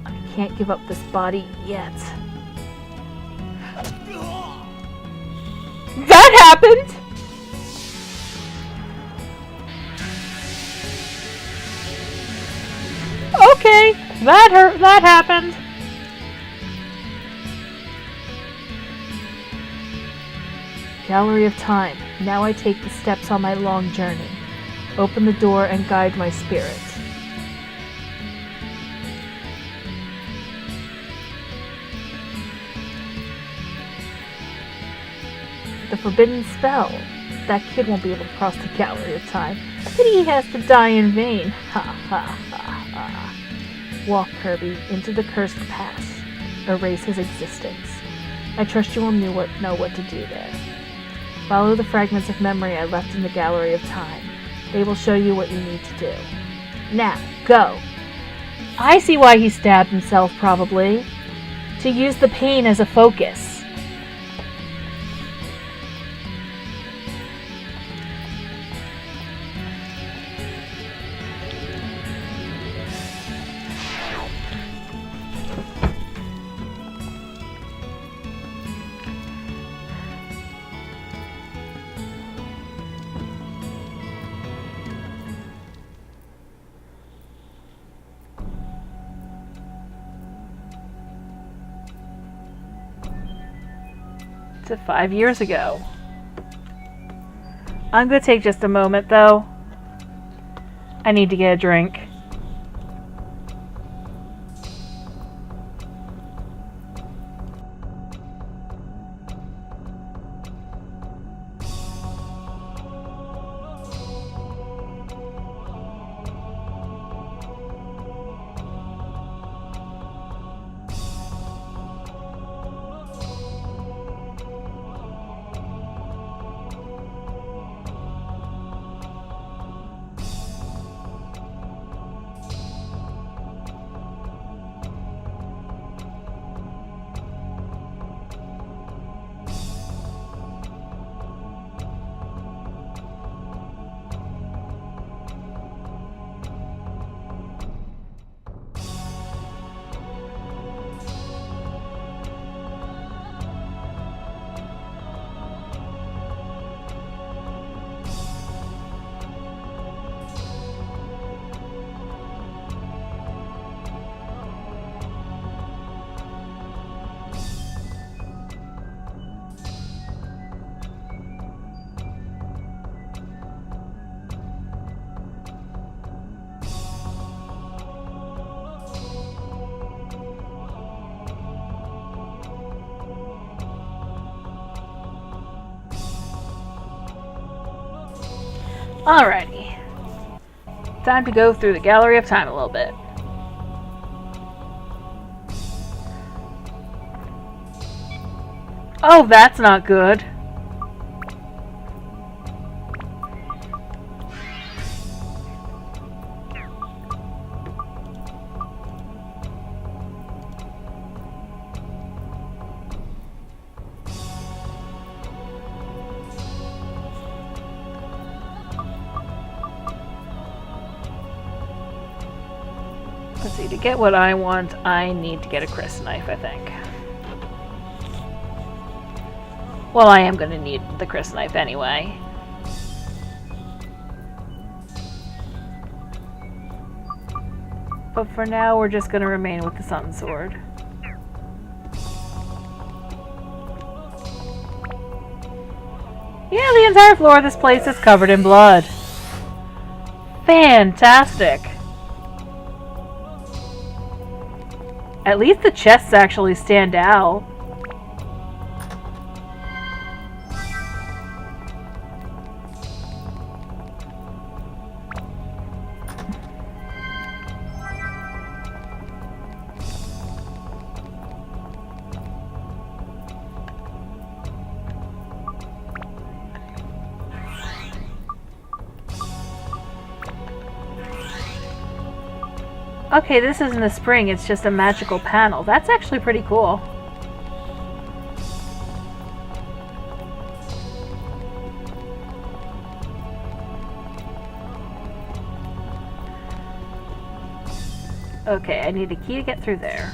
I can't give up this body yet. That happened! Okay, that happened. Gallery of Time. Now I take the steps on my long journey. Open the door and guide my spirit. The forbidden spell. That kid won't be able to cross the gallery of time. Pity he has to die in vain. Ha ha ha ha. Walk, Kirby, into the cursed past. Erase his existence. I trust you will know what to do there. Follow the fragments of memory I left in the gallery of time. They will show you what you need to do. Now, go! I see why he stabbed himself, probably. To use the pain as a focus. To 5 years ago. I'm gonna take just a moment though. I need to get a drink. Alrighty. Time to go through the Gallery of Time a little bit. Oh, that's not good. Let's see, to get what I want, I need to get a crysknife, I think. Well, I am going to need the crysknife anyway. But for now, we're just going to remain with the Sun Sword. Yeah, the entire floor of this place is covered in blood. Fantastic! At least the chests actually stand out. Okay, this isn't a spring, it's just a magical panel. That's actually pretty cool. Okay, I need a key to get through there.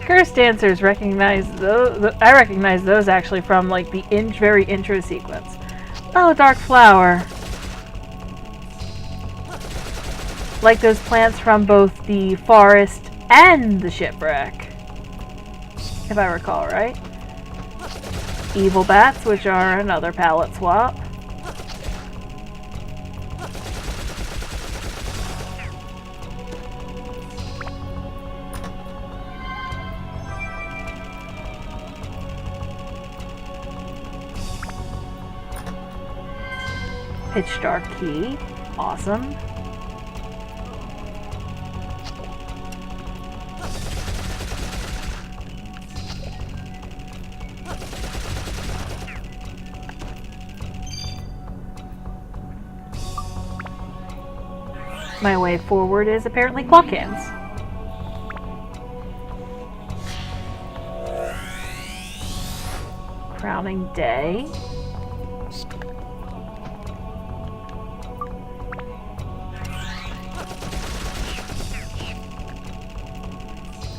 Cursed dancers recognize those. I recognize those actually from like the very intro sequence. Oh, dark flower. Like those plants from both the forest and the shipwreck. if I recall right. Evil bats, which are another palette swap. Pitch Dark Key. Awesome. My way forward is apparently Quackins. Crowning Day.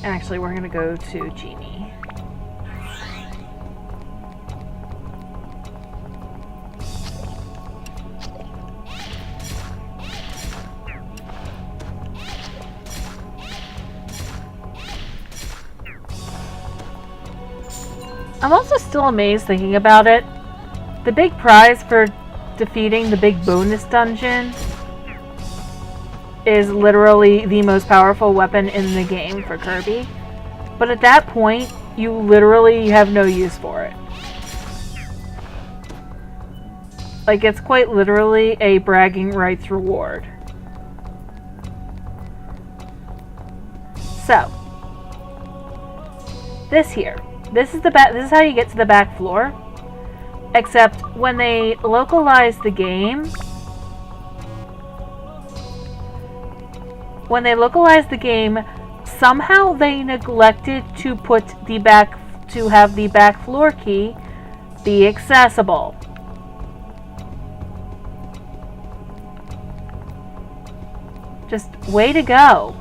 Actually, we're gonna go to Genie. I'm also still amazed thinking about it. The big prize for defeating the big bonus dungeon is literally the most powerful weapon in the game for Kirby. But at that point, you literally have no use for it. Like, it's quite literally a bragging rights reward. So, this here. This is how you get to the back floor. Except when they localize the game, somehow they neglected to have the back floor key be accessible. Just way to go.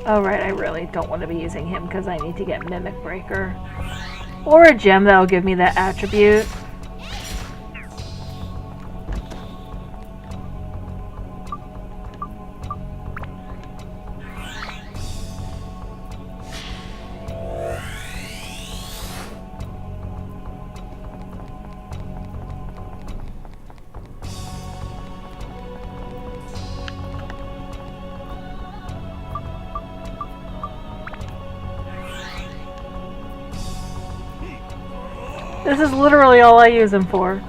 Oh right, I really don't want to be using him because I need to get Mimic Breaker. Or a gem that'll give me that attribute. This is literally all I use him for.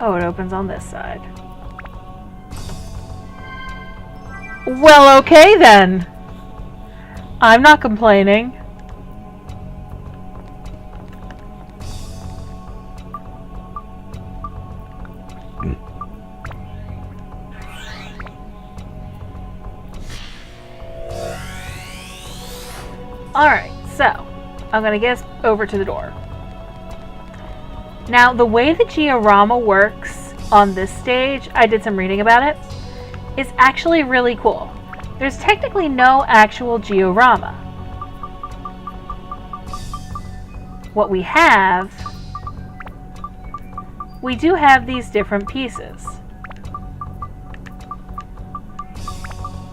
Oh, it opens on this side. Well, okay then. I'm not complaining. Alright, so I'm gonna get us over to the door. Now, the way the Georama works on this stage, I did some reading about it, is actually really cool. There's technically no actual Georama. What we do have these different pieces.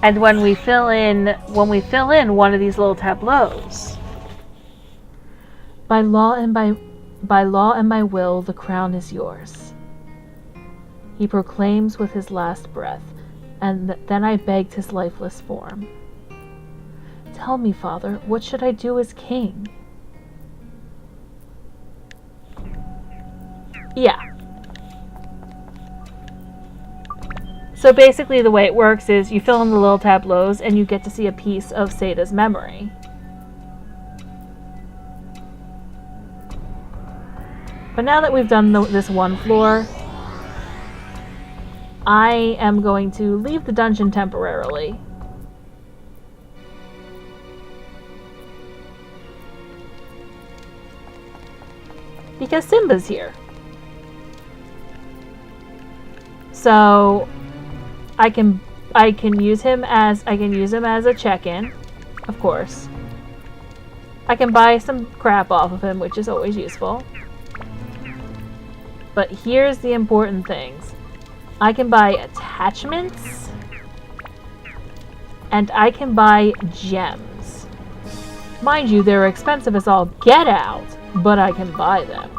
And when we fill in one of these little tableaus, by law and by will, the crown is yours. He proclaims with his last breath, and then I begged his lifeless form. Tell me, Father, what should I do as king? Yeah. So basically the way it works is you fill in the little tableaus and you get to see a piece of Sada's memory. But now that we've done this one floor, I am going to leave the dungeon temporarily. Because Simba's here. So I can use him as a check-in, of course. I can buy some crap off of him, which is always useful. But here's the important things. I can buy attachments, and I can buy gems. Mind you, they're expensive as all get out, but I can buy them.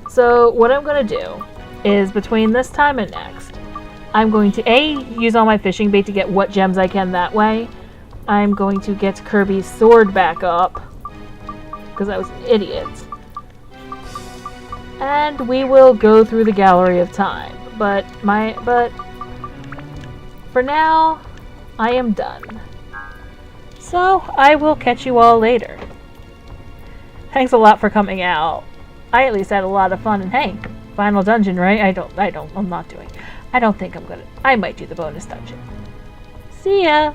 So what I'm going to do is between this time and next, I'm going to use all my fishing bait to get what gems I can that way. I'm going to get Kirby's sword back up, because I was an idiot. And we will go through the Gallery of Time. But for now, I am done. So I will catch you all later. Thanks a lot for coming out. I at least had a lot of fun, and hey, final dungeon, right? I don't think I'm gonna, I might do the bonus dungeon. See ya!